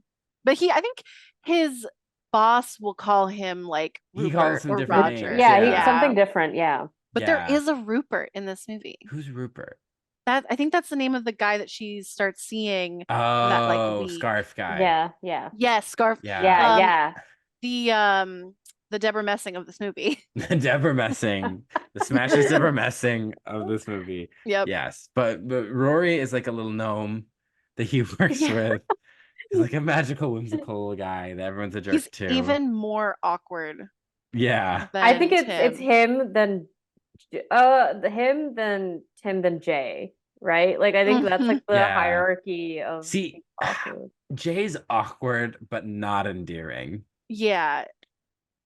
[SPEAKER 2] But I think his boss will call him like
[SPEAKER 1] He calls
[SPEAKER 2] Rupert
[SPEAKER 1] him
[SPEAKER 2] or
[SPEAKER 1] different
[SPEAKER 2] Roger.
[SPEAKER 1] names.
[SPEAKER 3] Yeah, he
[SPEAKER 1] Yeah.
[SPEAKER 2] Yeah.
[SPEAKER 3] something different, yeah.
[SPEAKER 2] But there
[SPEAKER 1] Yeah.
[SPEAKER 2] is a Rupert in this movie.
[SPEAKER 1] Who's Rupert?
[SPEAKER 2] I think that's the name of the guy that she starts seeing for that like
[SPEAKER 1] Oh,
[SPEAKER 2] week.
[SPEAKER 1] Scarf guy.
[SPEAKER 3] Yeah, yeah.
[SPEAKER 2] Yes, Scarf.
[SPEAKER 1] Yeah.
[SPEAKER 3] Yeah,
[SPEAKER 2] Um,
[SPEAKER 3] yeah.
[SPEAKER 2] the Deborah Messing of this movie.
[SPEAKER 1] Deborah Messing, the smashes Deborah Messing of this movie.
[SPEAKER 2] Yep.
[SPEAKER 1] Yes, but Rory is like a little gnome that he works
[SPEAKER 3] Yeah.
[SPEAKER 1] with. He's like a magical, whimsical guy that everyone's a
[SPEAKER 2] He's
[SPEAKER 1] jerk to.
[SPEAKER 2] even more awkward
[SPEAKER 1] Yeah,
[SPEAKER 3] I think
[SPEAKER 2] than
[SPEAKER 3] it's
[SPEAKER 2] Tim.
[SPEAKER 3] him then Tim then Jay, right? Like I think that's
[SPEAKER 2] Mhm.
[SPEAKER 3] like the
[SPEAKER 1] yeah.
[SPEAKER 3] hierarchy of
[SPEAKER 1] See,
[SPEAKER 3] bosses.
[SPEAKER 1] Jay's awkward but not endearing.
[SPEAKER 2] Yeah,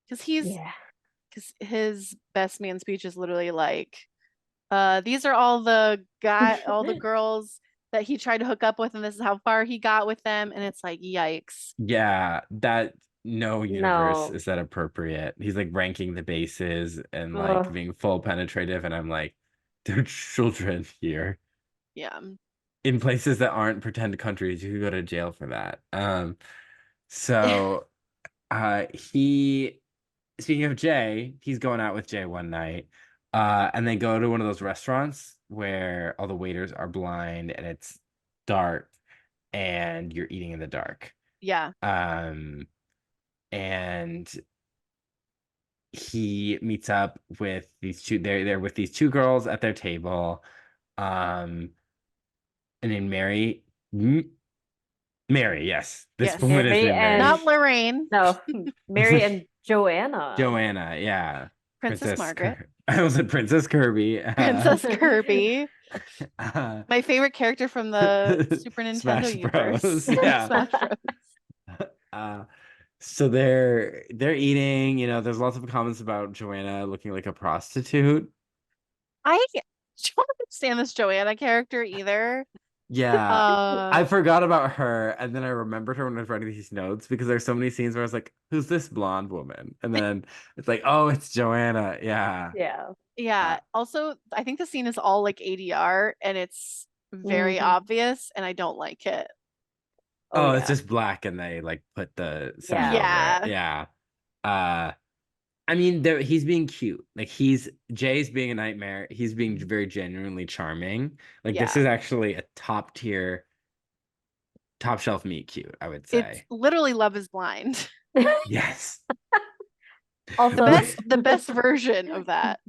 [SPEAKER 2] because
[SPEAKER 3] Yeah.
[SPEAKER 2] his best man speech is literally like, these are all the girls that he tried to hook up with, and this is how far he got with them. And it's like, yikes.
[SPEAKER 1] Yeah, that no universe
[SPEAKER 3] No.
[SPEAKER 1] is that appropriate. He's like ranking the bases and like
[SPEAKER 3] Ugh.
[SPEAKER 1] being full penetrative, and I'm like, there are children here
[SPEAKER 2] Yeah.
[SPEAKER 1] in places that aren't pretend countries. You could go to jail for that. So he speaking of Jay, he's going out with Jay one night. And they go to one of those restaurants where all the waiters are blind and it's dark and you're eating in the dark.
[SPEAKER 2] Yeah.
[SPEAKER 1] Um, and he meets up with these two, they're with these two girls at their table. Um, and then Mary, yes. This
[SPEAKER 2] Yes.
[SPEAKER 1] woman is
[SPEAKER 3] Mary
[SPEAKER 1] named
[SPEAKER 3] and
[SPEAKER 2] Not
[SPEAKER 1] Mary.
[SPEAKER 2] Lorraine,
[SPEAKER 3] no, Mary and Joanna.
[SPEAKER 1] Joanna, yeah.
[SPEAKER 2] Princess Margaret,
[SPEAKER 1] I was a Princess Kirby.
[SPEAKER 2] Princess Kirby.
[SPEAKER 1] Uh,
[SPEAKER 2] My favorite character from the Super Nintendo
[SPEAKER 1] Smash
[SPEAKER 2] universe.
[SPEAKER 1] Bros. Yeah.
[SPEAKER 2] Smash Bros.
[SPEAKER 1] Uh, so they're eating, there's lots of comments about Joanna looking like a prostitute.
[SPEAKER 2] I don't understand this Joanna character either.
[SPEAKER 1] Yeah. I
[SPEAKER 2] Uh,
[SPEAKER 1] forgot about her and then I remembered her when I was writing these notes because there's so many scenes where I was like, who's this blonde woman? And then it's like, oh, it's Joanna. Yeah.
[SPEAKER 3] Yeah.
[SPEAKER 1] Uh,
[SPEAKER 2] yeah. Also, I think the scene is all like ADR and it's very
[SPEAKER 3] Mhm.
[SPEAKER 2] obvious and I don't like it.
[SPEAKER 3] Oh
[SPEAKER 1] Oh, it's
[SPEAKER 3] yeah.
[SPEAKER 1] just black and they like put the sign
[SPEAKER 3] Yeah.
[SPEAKER 1] over it.
[SPEAKER 2] Yeah.
[SPEAKER 1] Yeah. Uh I mean, he's being cute. Like Jay's being a nightmare. He's being very genuinely charming. Like this
[SPEAKER 2] Yeah.
[SPEAKER 1] is actually a top tier, top shelf meet cute, I would
[SPEAKER 2] It's
[SPEAKER 1] say.
[SPEAKER 2] literally Love is Blind.
[SPEAKER 1] Yes.
[SPEAKER 2] The
[SPEAKER 3] Also,
[SPEAKER 2] best the best version of that.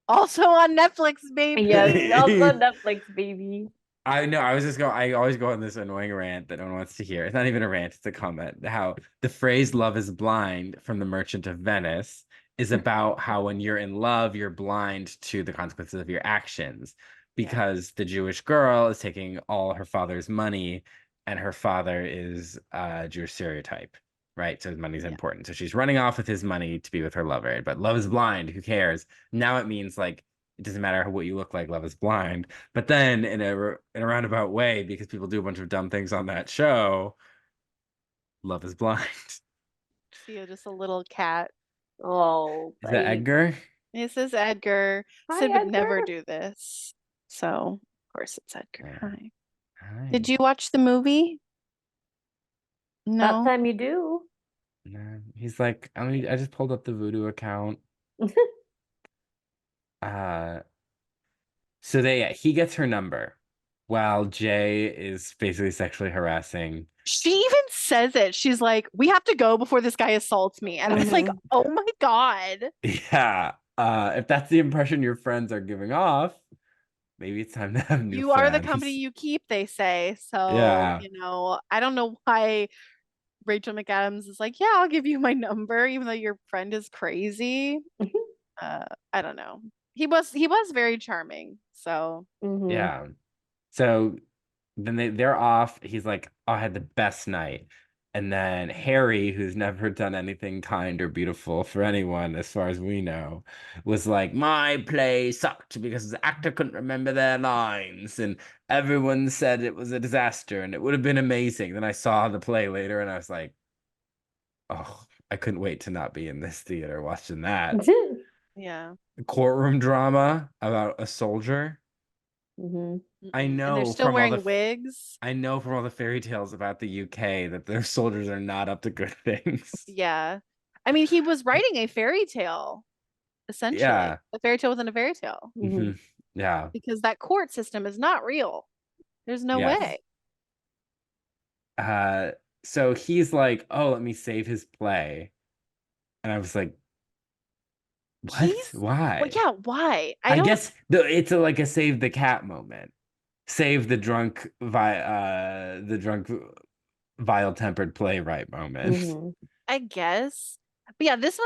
[SPEAKER 2] Also on Netflix,
[SPEAKER 3] yes,
[SPEAKER 2] baby.
[SPEAKER 3] also Netflix, baby.
[SPEAKER 1] I know. I always go on this annoying rant that no one wants to hear. It's not even a rant, it's a comment. How the phrase love is blind from The Merchant of Venice is about how when you're in love, you're blind to the consequences of your actions.
[SPEAKER 2] Yeah.
[SPEAKER 1] Because the Jewish girl is taking all her father's money, and her father is a Jewish stereotype, right? So his money's
[SPEAKER 2] Yeah.
[SPEAKER 1] important. So she's running off with his money to be with her lover. But love is blind. Who cares? Now it means like it doesn't matter what you look like, love is blind. But then in a roundabout way, because people do a bunch of dumb things on that show, love is blind.
[SPEAKER 2] See, just a little cat.
[SPEAKER 3] Oh,
[SPEAKER 1] Is that
[SPEAKER 3] buddy.
[SPEAKER 1] Edgar?
[SPEAKER 2] This is Edgar.
[SPEAKER 3] Hi,
[SPEAKER 2] Sid would never
[SPEAKER 3] Edgar.
[SPEAKER 2] do this. So, of course, it's Edgar.
[SPEAKER 1] Yeah.
[SPEAKER 2] Hi.
[SPEAKER 1] Hi.
[SPEAKER 2] Did you watch the movie?
[SPEAKER 3] About
[SPEAKER 2] No.
[SPEAKER 3] time you do.
[SPEAKER 1] No, he's like, I just pulled up the Voodoo account. Uh, so he gets her number while Jay is basically sexually harassing.
[SPEAKER 2] She even says it. She's like, "We have to go before this guy assaults me." And I was like,
[SPEAKER 3] Mhm.
[SPEAKER 2] "Oh my God.
[SPEAKER 1] Yeah. If that's the impression your friends are giving off, maybe it's time to have new
[SPEAKER 2] You are the company
[SPEAKER 1] friends.
[SPEAKER 2] you keep," they say. So,
[SPEAKER 1] Yeah.
[SPEAKER 2] I don't know why Rachel McAdams is like, "Yeah, I'll give you my number," even though your friend is crazy. Uh, I don't know. He was very charming. So
[SPEAKER 3] Mhm.
[SPEAKER 1] Yeah. So then they're off. He's like, oh, I had the best night. And then Harry, who's never done anything kind or beautiful for anyone, as far as we know, was like, my play sucked because the actor couldn't remember their lines. And everyone said it was a disaster and it would have been amazing. Then I saw the play later and I was like, oh, I couldn't wait to not be in this theater watching that.
[SPEAKER 2] yeah.
[SPEAKER 1] Courtroom drama about a soldier.
[SPEAKER 3] Mhm.
[SPEAKER 1] I
[SPEAKER 2] And they're
[SPEAKER 1] know
[SPEAKER 2] still
[SPEAKER 1] from all the
[SPEAKER 2] wearing wigs.
[SPEAKER 1] I know from all the fairy tales about the UK that their soldiers are not up to good things.
[SPEAKER 2] Yeah. I mean, he was writing a fairy tale, essentially.
[SPEAKER 1] Yeah.
[SPEAKER 2] A fairy tale within a fairy tale.
[SPEAKER 3] Mhm.
[SPEAKER 1] Hmm. Yeah.
[SPEAKER 2] Because that court system is not real. There's no
[SPEAKER 1] Yes.
[SPEAKER 2] way.
[SPEAKER 1] Uh, so he's like, "Oh, let me save his play," and I was like, "What?
[SPEAKER 2] He's well,
[SPEAKER 1] Why?"
[SPEAKER 2] yeah, why? I
[SPEAKER 1] I
[SPEAKER 2] don't
[SPEAKER 1] guess it's like a save the cat moment, save the drunk vile tempered playwright moment.
[SPEAKER 3] Mhm.
[SPEAKER 2] I guess. But yeah, this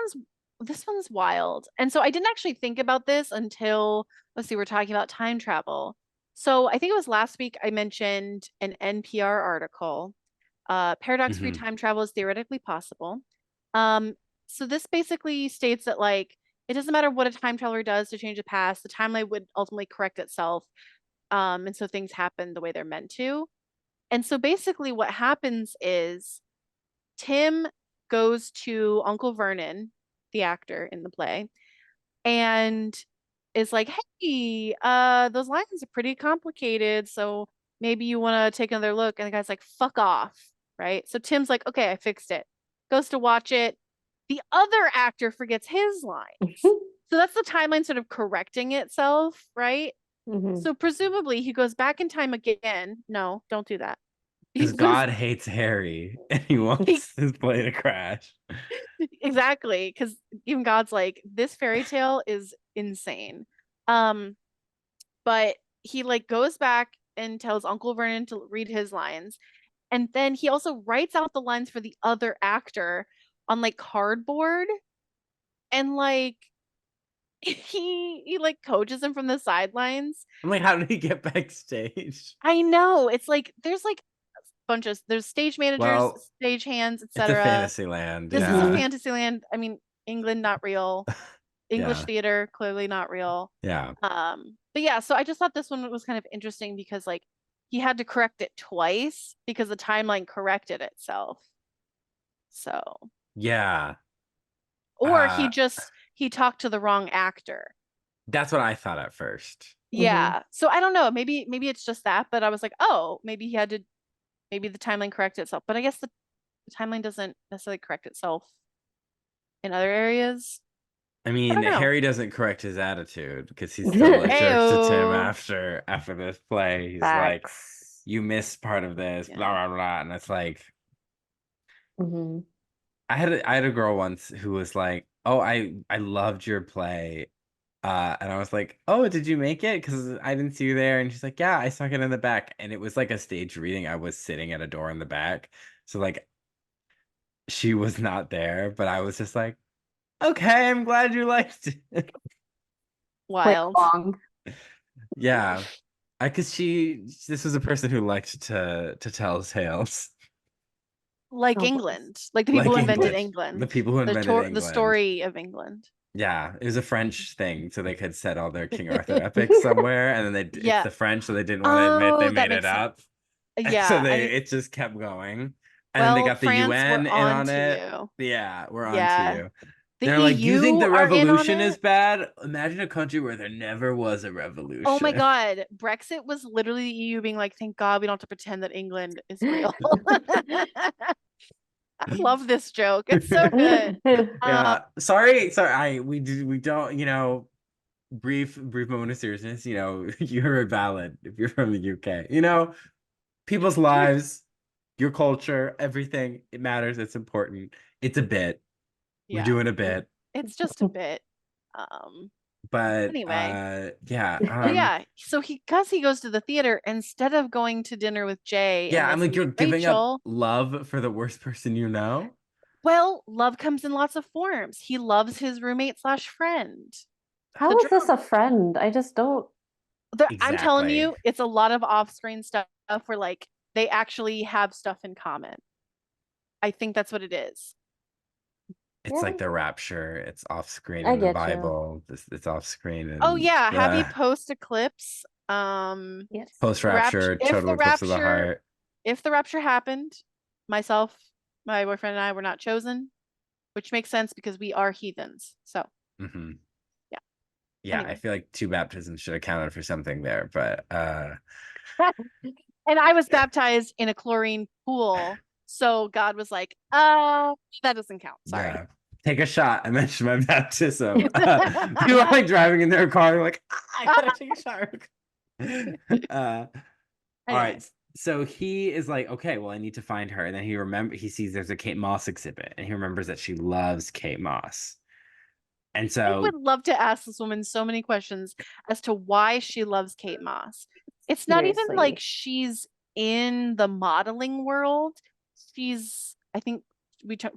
[SPEAKER 2] one's wild. And so I didn't actually think about this until let's see, we're talking about time travel. So I think it was last week I mentioned an NPR article. Paradox-free
[SPEAKER 1] Hmm.
[SPEAKER 2] time travel is theoretically possible. Um, so this basically states that like it doesn't matter what a time traveler does to change the past, the timeline would ultimately correct itself. And so things happen the way they're meant to. And so basically what happens is Tim goes to Uncle Vernon, the actor in the play, and is like, "Hey, those lines are pretty complicated, so maybe you want to take another look." And the guy's like, "Fuck off," right? So Tim's like, "Okay, I fixed it." Goes to watch it. The other actor forgets his lines. So that's the timeline sort of correcting itself, right?
[SPEAKER 3] Mhm.
[SPEAKER 2] So presumably he goes back in time again. No, don't do that. He
[SPEAKER 1] Because
[SPEAKER 2] goes
[SPEAKER 1] God hates Harry and he
[SPEAKER 2] he
[SPEAKER 1] wants his play to crash.
[SPEAKER 2] exactly, because even God's like, this fairy tale is insane. Um, but he like goes back and tells Uncle Vernon to read his lines, and then he also writes out the lines for the other actor on like cardboard, and like he like coaches him from the sidelines.
[SPEAKER 1] I'm like, how did he get backstage?
[SPEAKER 2] I know it's like there's like there's stage managers,
[SPEAKER 1] Well,
[SPEAKER 2] stage hands,
[SPEAKER 1] it's a
[SPEAKER 2] etc.
[SPEAKER 1] fantasy land.
[SPEAKER 2] This is a
[SPEAKER 3] Mhm.
[SPEAKER 1] Yeah.
[SPEAKER 2] fantasy land. I mean, England not real. English
[SPEAKER 1] Yeah.
[SPEAKER 2] theater, clearly not real.
[SPEAKER 1] Yeah.
[SPEAKER 2] But yeah, so I just thought this one was kind of interesting because like he had to correct it twice because the timeline corrected itself. So,
[SPEAKER 1] Yeah.
[SPEAKER 2] or
[SPEAKER 1] Uh,
[SPEAKER 2] he talked to the wrong actor.
[SPEAKER 1] that's what I thought at first.
[SPEAKER 3] Mhm.
[SPEAKER 2] Yeah. So I don't know. Maybe it's just that, but I was like, oh, maybe he had to maybe the timeline corrected itself, but I guess the timeline doesn't necessarily correct itself in other areas.
[SPEAKER 1] I
[SPEAKER 2] I
[SPEAKER 1] mean,
[SPEAKER 2] don't know.
[SPEAKER 1] Harry doesn't correct his attitude because he's still a jerk to Tim
[SPEAKER 2] Ayo.
[SPEAKER 1] after this play. He's like,
[SPEAKER 3] Facts.
[SPEAKER 1] "You missed part of this," blah
[SPEAKER 2] Yeah.
[SPEAKER 1] blah blah, and it's like,
[SPEAKER 3] Hmm.
[SPEAKER 1] I had a girl once who was like, "Oh, I loved your play." And I was like, "Oh, did you make it? Because I didn't see you there." And she's like, "Yeah, I stuck it in the back." And it was like a stage reading. I was sitting at a door in the back. So like she was not there, but I was just like, "Okay, I'm glad you liked it."
[SPEAKER 3] Play
[SPEAKER 2] Wild.
[SPEAKER 3] along.
[SPEAKER 1] Yeah. I cause this was a person who liked to tell tales.
[SPEAKER 2] Like
[SPEAKER 3] Oh, bless.
[SPEAKER 2] England, like the people
[SPEAKER 1] Like
[SPEAKER 2] who invented
[SPEAKER 1] England. The
[SPEAKER 2] England,
[SPEAKER 1] people who invented
[SPEAKER 2] the
[SPEAKER 1] England.
[SPEAKER 2] story of England.
[SPEAKER 1] Yeah, it was a French thing, so they could set all their King Arthur epics somewhere, and then it's
[SPEAKER 2] Yeah.
[SPEAKER 1] the French, so they didn't want to admit they
[SPEAKER 2] Oh, that
[SPEAKER 1] made it
[SPEAKER 2] makes sense.
[SPEAKER 1] up. And so
[SPEAKER 2] Yeah, I
[SPEAKER 1] they
[SPEAKER 2] mean,
[SPEAKER 1] it just kept going. And then they
[SPEAKER 2] well,
[SPEAKER 1] got the
[SPEAKER 2] France, we're
[SPEAKER 1] UN in
[SPEAKER 2] on
[SPEAKER 1] on
[SPEAKER 2] to
[SPEAKER 1] it.
[SPEAKER 2] you.
[SPEAKER 1] Yeah, we're on to
[SPEAKER 2] Yeah.
[SPEAKER 1] you.
[SPEAKER 2] The
[SPEAKER 1] They're like, you think
[SPEAKER 2] EU
[SPEAKER 1] the
[SPEAKER 2] are in on
[SPEAKER 1] revolution is
[SPEAKER 2] it.
[SPEAKER 1] bad? Imagine a country where there never was a
[SPEAKER 2] Oh my
[SPEAKER 1] revolution.
[SPEAKER 2] God. Brexit was literally the EU being like, thank God we don't have to pretend that England is real. I love this joke. It's so good.
[SPEAKER 1] Yeah. Sorry. We don't, brief moment of seriousness, you're valid if you're from the UK. People's lives, your culture, everything, it matters. It's important. It's a bit. We're
[SPEAKER 2] Yeah.
[SPEAKER 1] doing a bit.
[SPEAKER 2] It's just a bit. Um,
[SPEAKER 1] But
[SPEAKER 2] anyway.
[SPEAKER 1] yeah.
[SPEAKER 2] But yeah, so because he goes to the theater instead of going to dinner with Jay
[SPEAKER 1] Yeah,
[SPEAKER 2] and
[SPEAKER 1] I'm
[SPEAKER 2] gets to
[SPEAKER 1] like,
[SPEAKER 2] meet
[SPEAKER 1] you're giving up
[SPEAKER 2] Rachel,
[SPEAKER 1] love for the worst person you know?
[SPEAKER 2] well, love comes in lots of forms. He loves his roommate slash friend, the
[SPEAKER 3] How is this
[SPEAKER 2] drunk.
[SPEAKER 3] a friend? I just don't.
[SPEAKER 2] I'm telling
[SPEAKER 1] Exactly.
[SPEAKER 2] you, it's a lot of off-screen stuff where like they actually have stuff in common. I think that's what it is.
[SPEAKER 1] It's
[SPEAKER 3] Yeah,
[SPEAKER 1] like the rapture. It's off screen
[SPEAKER 3] I
[SPEAKER 1] in the
[SPEAKER 3] get you.
[SPEAKER 1] Bible. It's off screen
[SPEAKER 2] Oh
[SPEAKER 1] and
[SPEAKER 2] yeah, happy post eclipse.
[SPEAKER 3] Yes.
[SPEAKER 1] post
[SPEAKER 2] The rapture,
[SPEAKER 1] rapture, total eclipse of the heart.
[SPEAKER 2] if the rapture happened, myself, my boyfriend and I were not chosen, which makes sense because we are heathens. So,
[SPEAKER 1] Hmm.
[SPEAKER 2] yeah.
[SPEAKER 1] Yeah, I
[SPEAKER 2] Anyway.
[SPEAKER 1] feel like two baptisms should have counted for something there, but
[SPEAKER 2] And I was baptized in a chlorine pool. So God was like, that doesn't count. Sorry.
[SPEAKER 1] yeah. Take a shot. I mentioned my baptism. People are like driving in their car, like, I gotta take a shot. All
[SPEAKER 2] Anyway.
[SPEAKER 1] right. So he is like, okay, well, I need to find her. And then he sees there's a Kate Moss exhibit, and he remembers that she loves Kate Moss. And
[SPEAKER 2] I would
[SPEAKER 1] so
[SPEAKER 2] love to ask this woman so many questions as to why she loves Kate Moss. It's not even like
[SPEAKER 3] Seriously.
[SPEAKER 2] she's in the modeling world. I think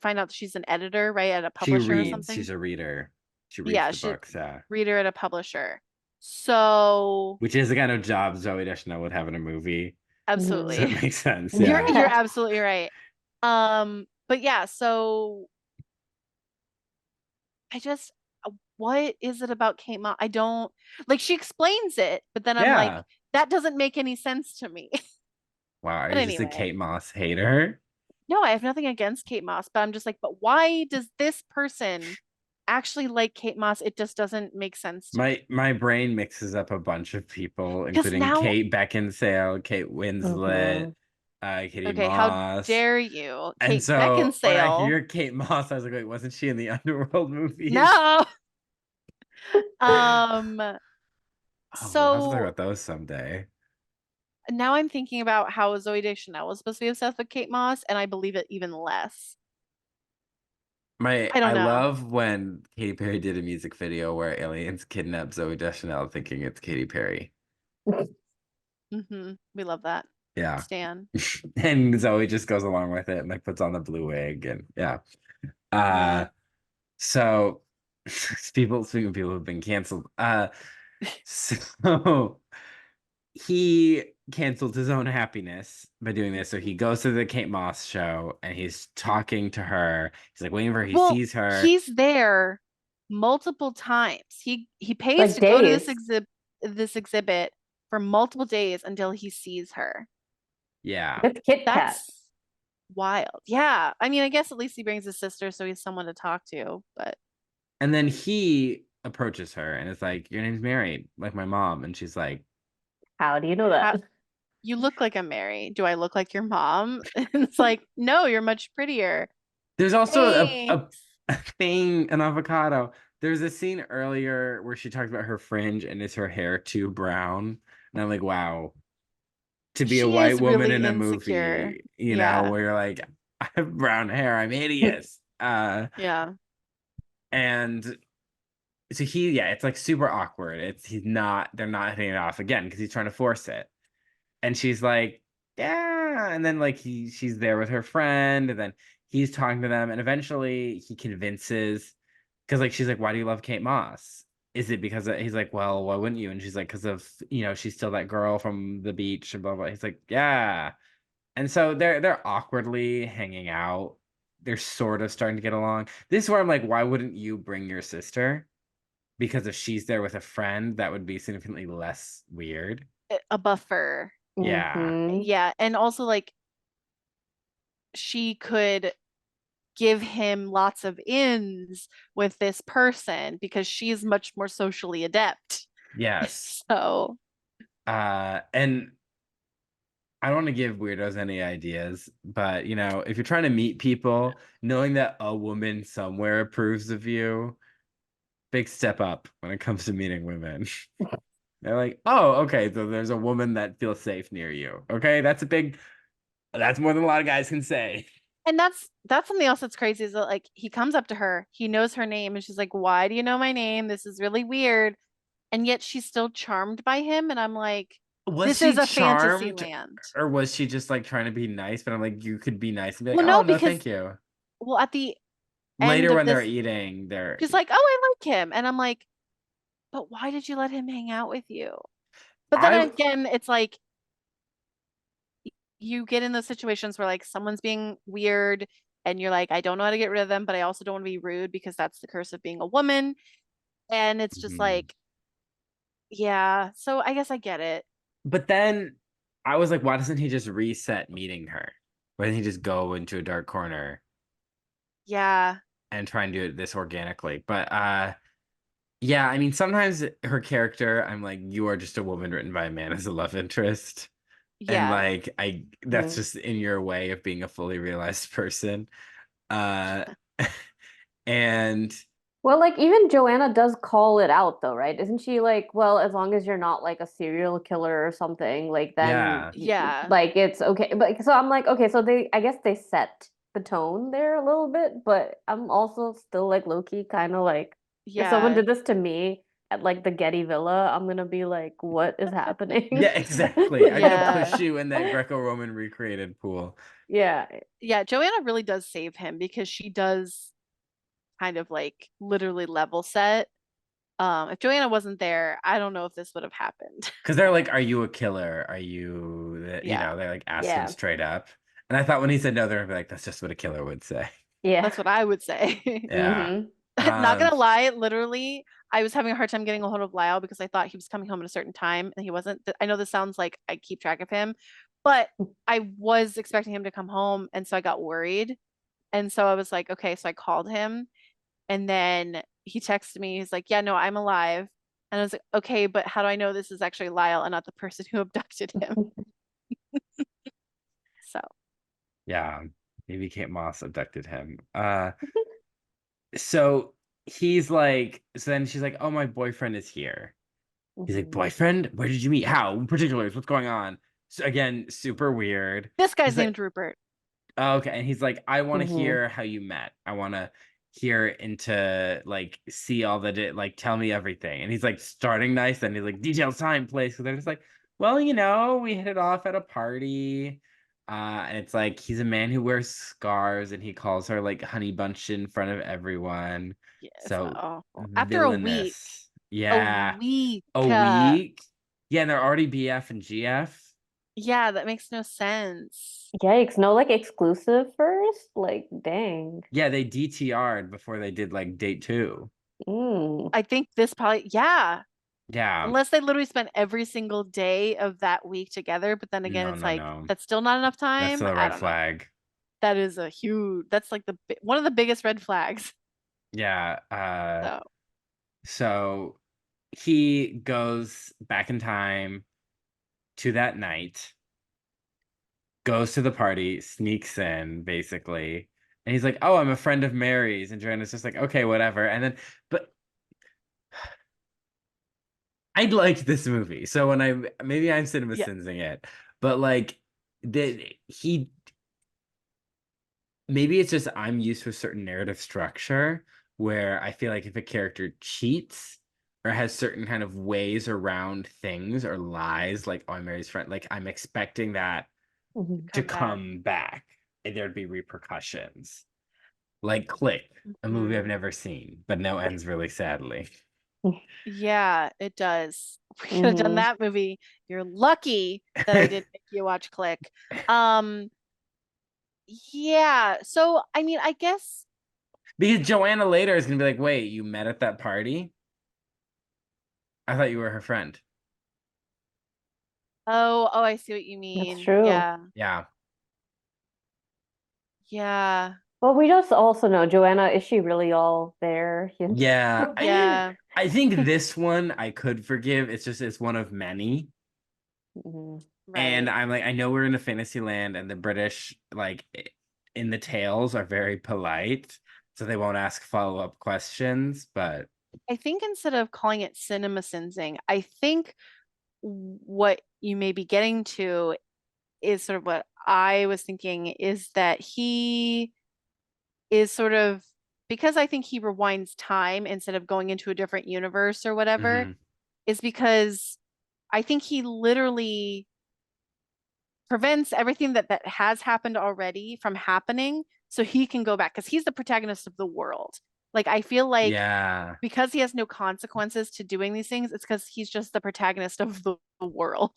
[SPEAKER 2] find out that she's an editor, right, at a
[SPEAKER 1] she
[SPEAKER 2] publisher or
[SPEAKER 1] reads,
[SPEAKER 2] something.
[SPEAKER 1] she's a reader. She reads
[SPEAKER 2] Yeah,
[SPEAKER 1] the
[SPEAKER 2] she
[SPEAKER 1] books, yeah.
[SPEAKER 2] reader at a publisher. So,
[SPEAKER 1] Which is the kind of job Zoe Deschanel would have in a movie. So
[SPEAKER 2] absolutely.
[SPEAKER 1] it makes sense, yeah.
[SPEAKER 2] You're absolutely right. But yeah, so I just what is it about Kate Moss? I don't like she explains it, but then I'm like,
[SPEAKER 1] Yeah.
[SPEAKER 2] that doesn't make any sense to me.
[SPEAKER 1] Wow, are
[SPEAKER 2] But
[SPEAKER 1] you just a
[SPEAKER 2] anyway,
[SPEAKER 1] Kate Moss hater?
[SPEAKER 2] no, I have nothing against Kate Moss, but I'm just like, but why does this person actually like Kate Moss? It just doesn't make sense to me.
[SPEAKER 1] My brain mixes up a bunch of people,
[SPEAKER 2] Because
[SPEAKER 1] including
[SPEAKER 2] now,
[SPEAKER 1] Kate Beckinsale, Kate Winslet,
[SPEAKER 3] Hmm.
[SPEAKER 1] Katie
[SPEAKER 2] okay, how
[SPEAKER 1] Moss.
[SPEAKER 2] dare you?
[SPEAKER 1] And
[SPEAKER 2] Kate
[SPEAKER 1] so when I
[SPEAKER 2] Beckinsale.
[SPEAKER 1] hear Kate Moss, I was like, wait, wasn't she in the Underworld movies?
[SPEAKER 2] No. Um,
[SPEAKER 1] Oh, we'll have to talk
[SPEAKER 2] so
[SPEAKER 1] about those someday.
[SPEAKER 2] now I'm thinking about how Zoe Deschanel was supposed to be obsessed with Kate Moss, and I believe it even less. I don't
[SPEAKER 1] I
[SPEAKER 2] know.
[SPEAKER 1] love when Katy Perry did a music video where aliens kidnap Zoe Deschanel thinking it's Katy Perry.
[SPEAKER 2] We love that.
[SPEAKER 1] Yeah.
[SPEAKER 2] Stan.
[SPEAKER 1] And Zoe just goes along with it and like puts on the blue wig and yeah.
[SPEAKER 2] Yeah.
[SPEAKER 1] So speaking of people who've been canceled, so he canceled his own happiness by doing this. So he goes to the Kate Moss show and he's talking to her. He's like waiting for her. He
[SPEAKER 2] Well,
[SPEAKER 1] sees her.
[SPEAKER 2] he's there multiple times. He pays
[SPEAKER 3] Like
[SPEAKER 2] to go to
[SPEAKER 3] days.
[SPEAKER 2] this exhibit for multiple days until he sees her.
[SPEAKER 1] Yeah.
[SPEAKER 3] With Kit Kat.
[SPEAKER 2] That's wild. Yeah. I mean, I guess at least he brings his sister, so he's someone to talk to, but
[SPEAKER 1] And then he approaches her and is like, your name's Mary, like my mom. And she's like,
[SPEAKER 3] How do you know
[SPEAKER 2] how
[SPEAKER 3] that?
[SPEAKER 2] you look like a Mary. Do I look like your mom? And it's like, no, you're much prettier.
[SPEAKER 1] There's also
[SPEAKER 2] Hey.
[SPEAKER 1] a thing, an avocado. There's a scene earlier where she talks about her fringe and is her hair too brown? And I'm like, wow, to be a
[SPEAKER 2] She
[SPEAKER 1] white
[SPEAKER 2] is
[SPEAKER 1] woman
[SPEAKER 2] really
[SPEAKER 1] in a
[SPEAKER 2] insecure.
[SPEAKER 1] movie,
[SPEAKER 2] Yeah.
[SPEAKER 1] where you're like, I have brown hair, I'm hideous.
[SPEAKER 2] Yeah.
[SPEAKER 1] And so yeah, it's like super awkward. They're not hitting it off again because he's trying to force it. And she's like, yeah. And then like she's there with her friend, and then he's talking to them, and eventually he convinces, because like she's like, why do you love Kate Moss? Is it because he's like, well, why wouldn't you? And she's like, because of, she's still that girl from the beach and blah blah. He's like, yeah. And so they're awkwardly hanging out. They're sort of starting to get along. This is where I'm like, why wouldn't you bring your sister? Because if she's there with a friend, that would be significantly less weird.
[SPEAKER 2] A buffer.
[SPEAKER 1] Yeah.
[SPEAKER 3] Mm-hmm.
[SPEAKER 2] Yeah. And also, like, she could give him lots of ins with this person because she's much more socially adept.
[SPEAKER 1] Yes.
[SPEAKER 2] So,
[SPEAKER 1] And I don't want to give weirdos any ideas, but if you're trying to meet people, knowing that a woman somewhere approves of you, big step up when it comes to meeting women. They're like, oh, okay, so there's a woman that feels safe near you. Okay, that's more than a lot of guys can say.
[SPEAKER 2] and that's something else that's crazy is that, like, he comes up to her, he knows her name, and she's like, "Why do you know my name? This is really weird." And yet she's still charmed by him, and I'm like,
[SPEAKER 1] Was
[SPEAKER 2] this
[SPEAKER 1] she
[SPEAKER 2] is a fantasy
[SPEAKER 1] charmed,
[SPEAKER 2] land.
[SPEAKER 1] or was she just like trying to be nice? But I'm like, you could be nice and be like,
[SPEAKER 2] Well,
[SPEAKER 1] oh
[SPEAKER 2] no,
[SPEAKER 1] no,
[SPEAKER 2] because
[SPEAKER 1] thank you.
[SPEAKER 2] well, at the end
[SPEAKER 1] Later
[SPEAKER 2] of
[SPEAKER 1] when they're
[SPEAKER 2] this,
[SPEAKER 1] eating,
[SPEAKER 2] she's like, "Oh, I like him," and I'm like, "But why did you let him hang out with you?" But then
[SPEAKER 1] I
[SPEAKER 2] again, it's like you get in those situations where like someone's being weird and you're like, I don't know how to get rid of them, but I also don't want to be rude because that's the curse of being a woman. And it's just
[SPEAKER 1] Mhm.
[SPEAKER 2] like, yeah, so I guess I get it.
[SPEAKER 1] But then I was like, why doesn't he just reset meeting her? Why doesn't he just go into a dark corner
[SPEAKER 2] Yeah,
[SPEAKER 1] and try and do it this organically? But yeah, I mean, sometimes her character, I'm like, you are just a woman written by a man as a love interest. And
[SPEAKER 2] yeah,
[SPEAKER 1] like that's just in your way of being a fully realized person. Uh and
[SPEAKER 3] Well, like even Joanna does call it out though, right? Isn't she like, well, as long as you're not like a serial killer or something, like then
[SPEAKER 1] yeah.
[SPEAKER 2] yeah,
[SPEAKER 3] like it's okay. But so I'm like, okay, so I guess they set the tone there a little bit, but I'm also still like low key kind of like if someone
[SPEAKER 2] yeah,
[SPEAKER 3] did this to me at like the Getty Villa, I'm gonna be like, what is happening?
[SPEAKER 1] Yeah, exactly. I'm gonna
[SPEAKER 2] yeah,
[SPEAKER 1] push you in that Greco-Roman recreated pool.
[SPEAKER 3] Yeah.
[SPEAKER 2] yeah. Joanna really does save him because she does kind of like literally level set. If Joanna wasn't there, I don't know if this would have happened.
[SPEAKER 1] Because they're like, "Are you a killer? Are you?"
[SPEAKER 2] Yeah,
[SPEAKER 1] They like ask him
[SPEAKER 3] Yeah.
[SPEAKER 1] straight up. And I thought when he said no, they're gonna be like, "That's just what a killer would say."
[SPEAKER 3] Yeah.
[SPEAKER 2] that's what I would say.
[SPEAKER 1] Yeah.
[SPEAKER 3] Mm-hmm.
[SPEAKER 2] Not
[SPEAKER 1] Um.
[SPEAKER 2] gonna lie, literally, I was having a hard time getting a hold of Lyle because I thought he was coming home at a certain time and he wasn't. I know this sounds like I keep track of him, but I was expecting him to come home, and so I got worried. And so I was like, okay, so I called him, and then he texted me. He's like, yeah, no, I'm alive. And I was like, okay, but how do I know this is actually Lyle and not the person who abducted him? So,
[SPEAKER 1] Yeah. Maybe Kate Moss abducted him. So he's like, so then she's like, "Oh, my boyfriend is here." He's like,
[SPEAKER 3] Mm-hmm.
[SPEAKER 1] "Boyfriend? Where did you meet? How? Particulars? What's going on?" So again, super weird.
[SPEAKER 2] this guy's
[SPEAKER 1] He's like,
[SPEAKER 2] named Rupert.
[SPEAKER 1] oh, okay. And he's like, I want to
[SPEAKER 3] Mm-hmm.
[SPEAKER 1] hear how you met. I want to hear into like see all the like tell me everything. And he's like starting nice, then he's like details time place. So they're just like, well, we hit it off at a party. And it's like he's a man who wears scars and he calls her like honey bunch in front of everyone.
[SPEAKER 2] Yeah, it's
[SPEAKER 1] So
[SPEAKER 2] awful. After a week,
[SPEAKER 1] villainous. Yeah. A
[SPEAKER 2] uh,
[SPEAKER 1] week. Yeah, and they're already BF and GF.
[SPEAKER 2] yeah, that makes no sense.
[SPEAKER 3] Yikes, no like exclusive first? Like, dang.
[SPEAKER 1] Yeah, they DTR'd before they did like date two.
[SPEAKER 3] Mm.
[SPEAKER 2] I think this probably, yeah,
[SPEAKER 1] Yeah.
[SPEAKER 2] unless they literally spent every single day of that week together. But then again,
[SPEAKER 1] No,
[SPEAKER 2] it's
[SPEAKER 1] no,
[SPEAKER 2] like,
[SPEAKER 1] no.
[SPEAKER 2] that's still not enough
[SPEAKER 1] That's
[SPEAKER 2] time.
[SPEAKER 1] still a
[SPEAKER 2] I
[SPEAKER 1] red
[SPEAKER 2] don't know.
[SPEAKER 1] flag.
[SPEAKER 2] That is that's like one of the biggest red flags.
[SPEAKER 1] Yeah.
[SPEAKER 2] So,
[SPEAKER 1] So he goes back in time to that night. goes to the party, sneaks in, basically. And he's like, oh, I'm a friend of Mary's. And Joanna's just like, okay, whatever. And then, but I liked this movie. So when maybe I'm cinema
[SPEAKER 2] Yeah.
[SPEAKER 1] sensing it, but like, maybe it's just I'm used to a certain narrative structure where I feel like if a character cheats or has certain kind of ways around things or lies, like, oh, I'm Mary's friend, like I'm expecting that to
[SPEAKER 2] Come back.
[SPEAKER 1] come back and there'd be repercussions. Like Click, a movie I've
[SPEAKER 2] Mhm.
[SPEAKER 1] never seen, but now ends really sadly.
[SPEAKER 2] Yeah, it does. We could have done
[SPEAKER 3] Hmm.
[SPEAKER 2] that movie. You're lucky that I didn't make you watch Click. Um, yeah. So, I mean, I guess,
[SPEAKER 1] Because Joanna later is gonna be like, wait, you met at that party? I thought you were her friend.
[SPEAKER 2] oh, I see what you
[SPEAKER 3] That's
[SPEAKER 2] mean.
[SPEAKER 3] true.
[SPEAKER 2] Yeah.
[SPEAKER 1] Yeah.
[SPEAKER 2] Yeah.
[SPEAKER 3] Well, we just also know Joanna, is she really all there? You
[SPEAKER 1] Yeah. I
[SPEAKER 2] Yeah.
[SPEAKER 1] I think this one I could forgive. It's just it's one of many.
[SPEAKER 3] know?
[SPEAKER 1] And
[SPEAKER 2] Right.
[SPEAKER 1] I'm like, I know we're in a fantasy land and the British, like in the tales, are very polite. So they won't ask follow-up questions, but
[SPEAKER 2] I think instead of calling it cinema sensing, I think what you may be getting to is sort of what I was thinking is that he is sort of, because I think he rewinds time instead of going into a different universe or whatever,
[SPEAKER 1] mhm.
[SPEAKER 2] is because I think he literally prevents everything that has happened already from happening so he can go back because he's the protagonist of the world. Like I feel like
[SPEAKER 1] Yeah.
[SPEAKER 2] because he has no consequences to doing these things, it's because he's just the protagonist of the world,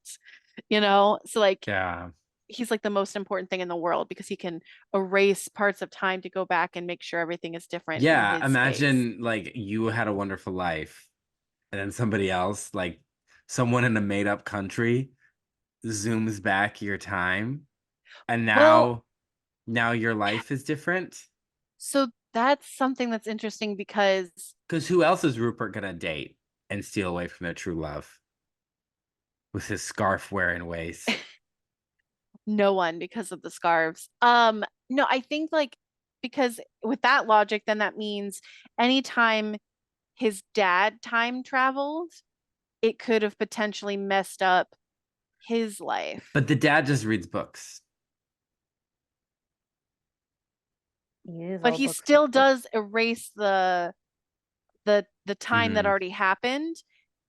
[SPEAKER 2] you know? So like
[SPEAKER 1] Yeah.
[SPEAKER 2] he's like the most important thing in the world because he can erase parts of time to go back and make sure everything is different in
[SPEAKER 1] Yeah.
[SPEAKER 2] his space.
[SPEAKER 1] Imagine like you had a wonderful life and then somebody else, like someone in a made-up country, zooms back your time and
[SPEAKER 2] Well,
[SPEAKER 1] now your life is different.
[SPEAKER 2] so that's something that's interesting because
[SPEAKER 1] Because who else is Rupert gonna date and steal away from their true love with his scarf wearing ways?
[SPEAKER 2] no one because of the scarves. No, I think like because with that logic, then that means anytime his dad time traveled, it could have potentially messed up his life.
[SPEAKER 1] But the dad just reads books.
[SPEAKER 3] He is
[SPEAKER 2] But
[SPEAKER 3] all
[SPEAKER 2] he
[SPEAKER 3] books,
[SPEAKER 2] still
[SPEAKER 3] books, books.
[SPEAKER 2] does erase the time that
[SPEAKER 1] Mhm.
[SPEAKER 2] already happened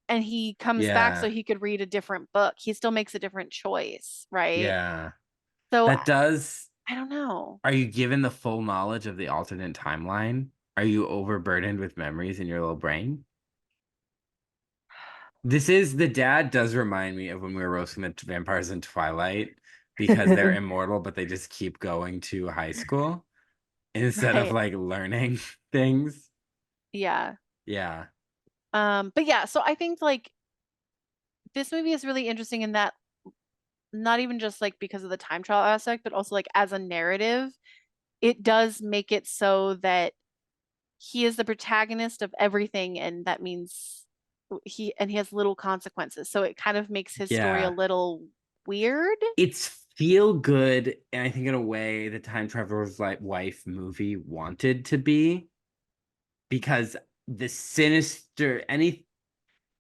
[SPEAKER 2] and he comes back so
[SPEAKER 1] Yeah.
[SPEAKER 2] he could read a different book. He still makes a different choice, right?
[SPEAKER 1] Yeah.
[SPEAKER 2] So
[SPEAKER 1] That does.
[SPEAKER 2] I don't know.
[SPEAKER 1] Are you given the full knowledge of the alternate timeline? Are you overburdened with memories in your little brain? The dad does remind me of when we were roasting the vampires in Twilight because they're immortal, but they just keep going to high school instead of
[SPEAKER 2] Right.
[SPEAKER 1] like learning things.
[SPEAKER 2] Yeah.
[SPEAKER 1] Yeah.
[SPEAKER 2] But yeah, so I think like this movie is really interesting in that not even just like because of the time travel aspect, but also like as a narrative, it does make it so that he is the protagonist of everything, and that means he has little consequences. So it kind of makes his story a
[SPEAKER 1] Yeah.
[SPEAKER 2] little weird.
[SPEAKER 1] It's feel good, and I think in a way the Time Traveler's like Wife movie wanted to be because the sinister any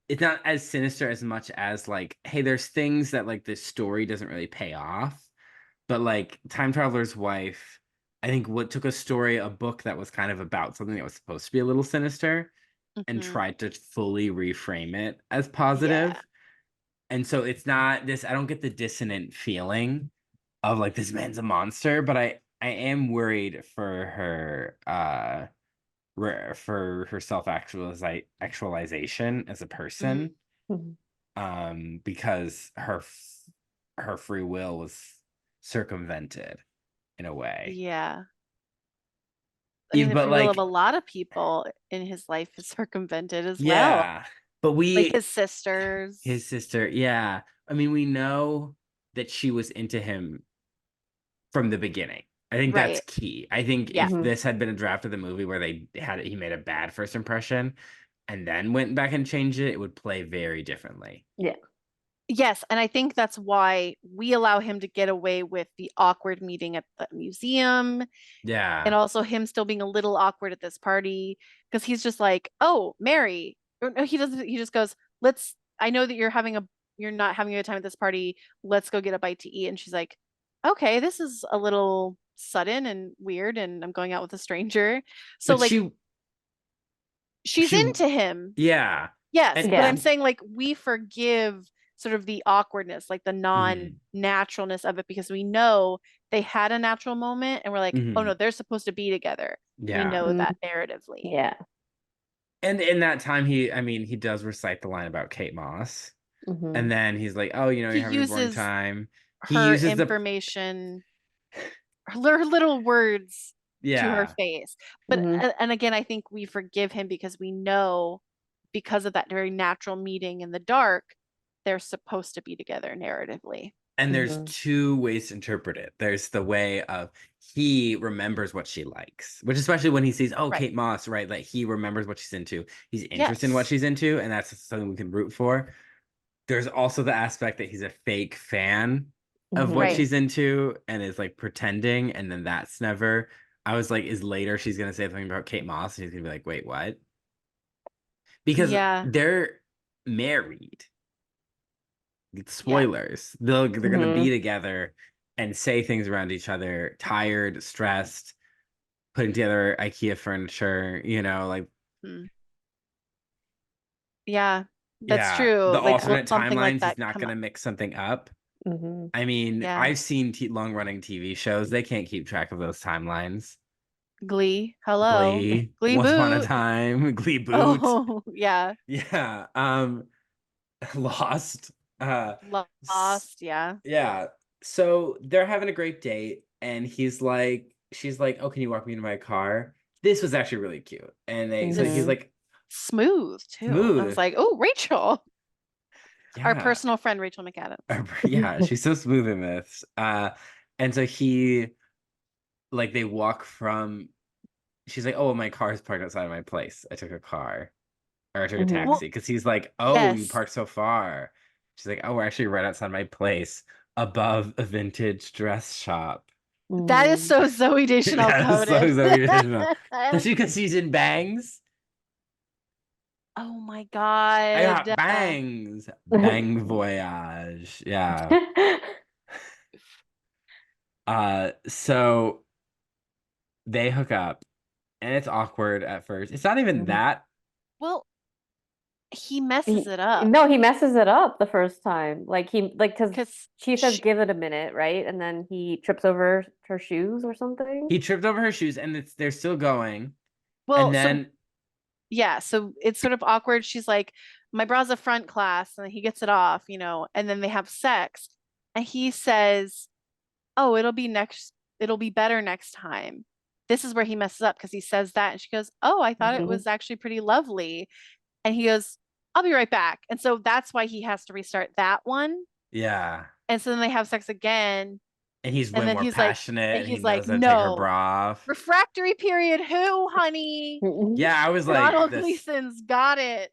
[SPEAKER 1] it's not as sinister as much as like, hey, there's things that like this story doesn't really pay off. But like Time Traveler's Wife, I think what took a story, a book that was kind of about something that was supposed to be a little sinister and
[SPEAKER 2] Hmm.
[SPEAKER 1] tried to fully reframe it as
[SPEAKER 2] Yeah.
[SPEAKER 1] positive. And so it's not this, I don't get the dissonant feeling of like this man's a monster, but I am worried for her for her self actualization as a
[SPEAKER 2] Hmm.
[SPEAKER 1] person because her free will was circumvented in a way.
[SPEAKER 2] Yeah. I mean,
[SPEAKER 1] Even
[SPEAKER 2] the
[SPEAKER 1] but
[SPEAKER 2] free will of a
[SPEAKER 1] like
[SPEAKER 2] lot of people in his life is circumvented as well.
[SPEAKER 1] yeah, but
[SPEAKER 2] Like
[SPEAKER 1] we
[SPEAKER 2] his sisters.
[SPEAKER 1] his sister, yeah. I mean, we know that she was into him from the beginning. I think that's
[SPEAKER 2] Right.
[SPEAKER 1] key. I think
[SPEAKER 2] Yeah.
[SPEAKER 1] if
[SPEAKER 3] Hmm.
[SPEAKER 1] this had been a draft of the movie where he made a bad first impression and then went back and changed it, it would play very differently.
[SPEAKER 3] Yeah.
[SPEAKER 2] Yes, and I think that's why we allow him to get away with the awkward meeting at the museum and
[SPEAKER 1] Yeah.
[SPEAKER 2] also him still being a little awkward at this party because he's just like, "Oh, Mary." Or, no, he doesn't. He just goes, "Let's. I know that you're not having a good time at this party. Let's go get a bite to eat." And she's like, "Okay, this is a little sudden and weird, and I'm going out with a stranger." So
[SPEAKER 1] But
[SPEAKER 2] like, she's
[SPEAKER 1] she,
[SPEAKER 2] into him.
[SPEAKER 1] yeah.
[SPEAKER 2] Yes,
[SPEAKER 1] And,
[SPEAKER 2] but I'm
[SPEAKER 3] Yeah.
[SPEAKER 2] saying like we forgive sort of the awkwardness, like the
[SPEAKER 1] mhm,
[SPEAKER 2] non-naturalness of it because we know they had a natural moment and we're like, oh no,
[SPEAKER 1] mhm,
[SPEAKER 2] they're supposed to be together. We
[SPEAKER 1] yeah.
[SPEAKER 2] know
[SPEAKER 3] Mm,
[SPEAKER 2] that narratively.
[SPEAKER 3] yeah.
[SPEAKER 1] And in that time, I mean, he does recite the line about Kate Moss. And
[SPEAKER 3] Hmm.
[SPEAKER 1] then he's like, oh,
[SPEAKER 2] He
[SPEAKER 1] you're having a boring
[SPEAKER 2] uses
[SPEAKER 1] time. He
[SPEAKER 2] her
[SPEAKER 1] uses the,
[SPEAKER 2] information, her little words to her
[SPEAKER 1] yeah.
[SPEAKER 2] face. But
[SPEAKER 3] Hmm.
[SPEAKER 2] and again, I think we forgive him because we know because of that very natural meeting in the dark, they're supposed to be together narratively.
[SPEAKER 1] And there's
[SPEAKER 3] Hmm.
[SPEAKER 1] two ways to interpret it. There's the way of he remembers what she likes, which especially when he sees, oh,
[SPEAKER 2] Right.
[SPEAKER 1] Kate Moss, right? Like he remembers what she's into. He's interested in what
[SPEAKER 2] Yes.
[SPEAKER 1] she's into, and that's something we can root for. There's also the aspect that he's a fake fan of what
[SPEAKER 3] Hmm.
[SPEAKER 2] Right.
[SPEAKER 1] she's into and is like pretending, and then that's never. I was like, is later she's gonna say something about Kate Moss, and he's gonna be like, wait, what? Because
[SPEAKER 2] Yeah.
[SPEAKER 1] they're married.
[SPEAKER 2] Yeah.
[SPEAKER 1] Spoilers. They're gonna
[SPEAKER 3] Hmm.
[SPEAKER 1] be together and say things around each other, tired, stressed, putting together IKEA furniture, like
[SPEAKER 2] Mm. Yeah. That's
[SPEAKER 1] yeah, the
[SPEAKER 2] true. Like will
[SPEAKER 1] alternate
[SPEAKER 2] something like
[SPEAKER 1] timelines, he's
[SPEAKER 2] that
[SPEAKER 1] not
[SPEAKER 2] come up?
[SPEAKER 1] gonna mix something up.
[SPEAKER 3] Hmm.
[SPEAKER 1] I mean,
[SPEAKER 2] Yeah.
[SPEAKER 1] I've seen long-running TV shows. They can't keep track of those timelines.
[SPEAKER 2] Glee. Hello.
[SPEAKER 1] Glee,
[SPEAKER 2] Glee
[SPEAKER 1] Once Upon a
[SPEAKER 2] boot.
[SPEAKER 1] Time, Glee Boot.
[SPEAKER 2] Oh, yeah.
[SPEAKER 1] Yeah. Lost. S-
[SPEAKER 2] Lost. Yeah.
[SPEAKER 1] yeah. So they're having a great date, and she's like, "Oh, can you walk me to my car?" This was actually really cute. So he's
[SPEAKER 3] Hmm.
[SPEAKER 2] This
[SPEAKER 1] like,
[SPEAKER 2] smooth too. I was
[SPEAKER 1] "Smooth."
[SPEAKER 2] like, oh, Rachel, our
[SPEAKER 1] Yeah.
[SPEAKER 2] personal friend Rachel McAdams.
[SPEAKER 1] Yeah, she's so smooth in this. And so they walk from she's like, "Oh, my car's parked outside of my place. I took a car or I took a
[SPEAKER 3] Hmm.
[SPEAKER 2] Well,
[SPEAKER 1] taxi." Because he's like, "Oh, you
[SPEAKER 2] yes.
[SPEAKER 1] parked so far." She's like, "Oh, we're actually right outside my place above a vintage dress shop."
[SPEAKER 2] That is
[SPEAKER 3] Hmm.
[SPEAKER 2] so Zoe Deschanel
[SPEAKER 1] That's so
[SPEAKER 2] coded.
[SPEAKER 1] original. Especially because she's in bangs.
[SPEAKER 2] Oh my
[SPEAKER 1] I
[SPEAKER 2] God.
[SPEAKER 1] got bangs. Bang voyage. Yeah. So they hook up and it's awkward at first. It's not even
[SPEAKER 3] Mhm.
[SPEAKER 1] that.
[SPEAKER 2] Well, he messes
[SPEAKER 3] He,
[SPEAKER 2] it up
[SPEAKER 3] no, he messes it up the first time. Because
[SPEAKER 2] because
[SPEAKER 3] she says,
[SPEAKER 2] she,
[SPEAKER 3] "Give it a minute," right? And then he trips over her shoes or something.
[SPEAKER 1] He tripped over her shoes and they're still going. And
[SPEAKER 2] well, so
[SPEAKER 1] then
[SPEAKER 2] yeah, so it's sort of awkward. She's like, my bra's a front class, and he gets it off, and then they have sex. And he says, oh, it'll be better next time. This is where he messes up because he says that, and she goes, oh, I thought it
[SPEAKER 3] Hmm.
[SPEAKER 2] was actually pretty lovely. And he goes, I'll be right back. And so that's why he has to restart that one.
[SPEAKER 1] yeah.
[SPEAKER 2] And so then they have sex again.
[SPEAKER 1] And he's way
[SPEAKER 2] And then
[SPEAKER 1] more passionate
[SPEAKER 2] and
[SPEAKER 1] and he
[SPEAKER 2] he's like,
[SPEAKER 1] knows how to take her
[SPEAKER 2] no,
[SPEAKER 1] bra off.
[SPEAKER 2] refractory period. Who, honey?
[SPEAKER 1] Yeah, I was like
[SPEAKER 2] Donald
[SPEAKER 1] this.
[SPEAKER 2] Gleason's got it.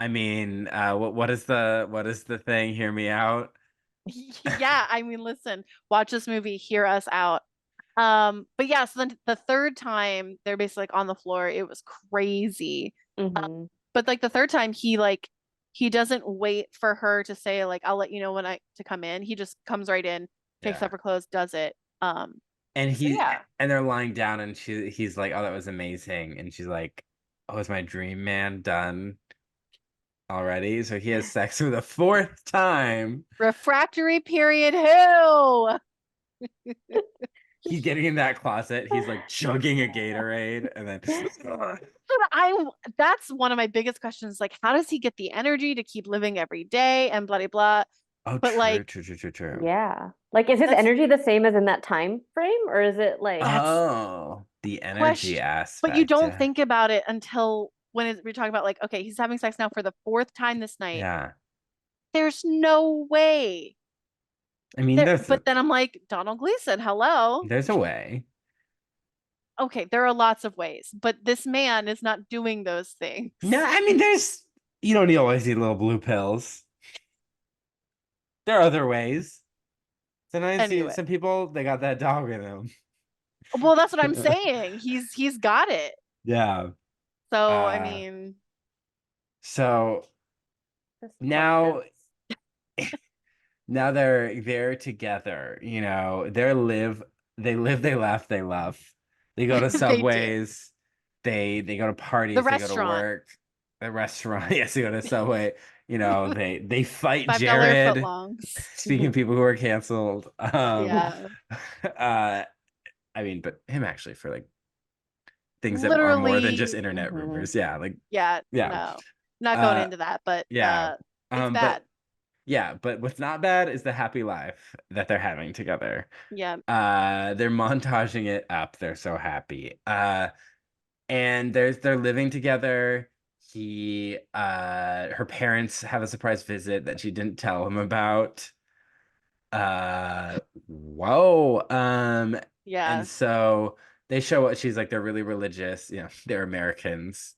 [SPEAKER 1] I mean, what is the thing? Hear me out.
[SPEAKER 2] Yeah, I mean, listen, watch this movie, hear us out. But yeah, so then the third time they're basically like on the floor, it was crazy.
[SPEAKER 3] Hmm.
[SPEAKER 2] But like the third time he doesn't wait for her to say like I'll let you know when I to come in. He just comes right in, takes
[SPEAKER 1] Yeah.
[SPEAKER 2] off her clothes, does it.
[SPEAKER 1] And
[SPEAKER 2] So yeah.
[SPEAKER 1] they're lying down and he's like, "Oh, that was amazing." And she's like, "Oh, is my dream man done already?" So he has sex for the fourth time.
[SPEAKER 2] Refractory period who?
[SPEAKER 1] He's getting in that closet. He's like chugging a Gatorade and then
[SPEAKER 2] I that's one of my biggest questions. Like, how does he get the energy to keep living every day and blah blah blah?
[SPEAKER 1] Oh,
[SPEAKER 2] But
[SPEAKER 1] true,
[SPEAKER 2] like
[SPEAKER 1] true, true, true, true.
[SPEAKER 3] Yeah. Like, is his
[SPEAKER 2] that's
[SPEAKER 3] energy the same as in that time frame, or is it like,
[SPEAKER 2] that's
[SPEAKER 1] Oh, the
[SPEAKER 2] the
[SPEAKER 1] energy
[SPEAKER 2] question. But you
[SPEAKER 1] aspect.
[SPEAKER 2] don't
[SPEAKER 1] Yeah.
[SPEAKER 2] think about it until we're talking about like, okay, he's having sex now for the fourth time this night.
[SPEAKER 1] Yeah.
[SPEAKER 2] There's no way.
[SPEAKER 1] I mean,
[SPEAKER 2] There, but then I'm like, Donald Gleason, hello.
[SPEAKER 1] there's a way.
[SPEAKER 2] Okay, there are lots of ways, but this man is not doing those things.
[SPEAKER 1] No, I mean, you don't always need little blue pills. There are other ways. Sometimes
[SPEAKER 2] Anyway.
[SPEAKER 1] some people, they got that dog in them.
[SPEAKER 2] Well, that's what I'm saying. He's got it.
[SPEAKER 1] Yeah.
[SPEAKER 2] So, I
[SPEAKER 1] Uh,
[SPEAKER 2] mean,
[SPEAKER 1] so
[SPEAKER 3] Just
[SPEAKER 1] now
[SPEAKER 3] questions.
[SPEAKER 1] now they're together, you know. They live, they laugh, they love. They go to
[SPEAKER 2] they do.
[SPEAKER 1] Subways, they go to
[SPEAKER 2] The
[SPEAKER 1] parties, they go to
[SPEAKER 2] restaurant,
[SPEAKER 1] work, the restaurant, yes, they go to Subway, you know, they fight
[SPEAKER 2] $5
[SPEAKER 1] Jared.
[SPEAKER 2] footlongs.
[SPEAKER 1] Speaking of people who are canceled,
[SPEAKER 2] Yeah.
[SPEAKER 1] uh I mean, but him actually for like things that are more than just
[SPEAKER 2] Literally,
[SPEAKER 1] internet
[SPEAKER 3] Mhm.
[SPEAKER 1] rumors. Yeah, like
[SPEAKER 2] yeah,
[SPEAKER 1] yeah.
[SPEAKER 2] no. Not going
[SPEAKER 1] Uh
[SPEAKER 2] into that, but
[SPEAKER 1] yeah.
[SPEAKER 2] it's
[SPEAKER 1] But
[SPEAKER 2] bad.
[SPEAKER 1] yeah, but what's not bad is the happy life that they're having together.
[SPEAKER 2] Yeah.
[SPEAKER 1] They're montaging it up. They're so happy. And they're living together. Her parents have a surprise visit that she didn't tell him about. Whoa. And
[SPEAKER 2] Yeah.
[SPEAKER 1] so they show what she's like, they're really religious, you know, they're Americans,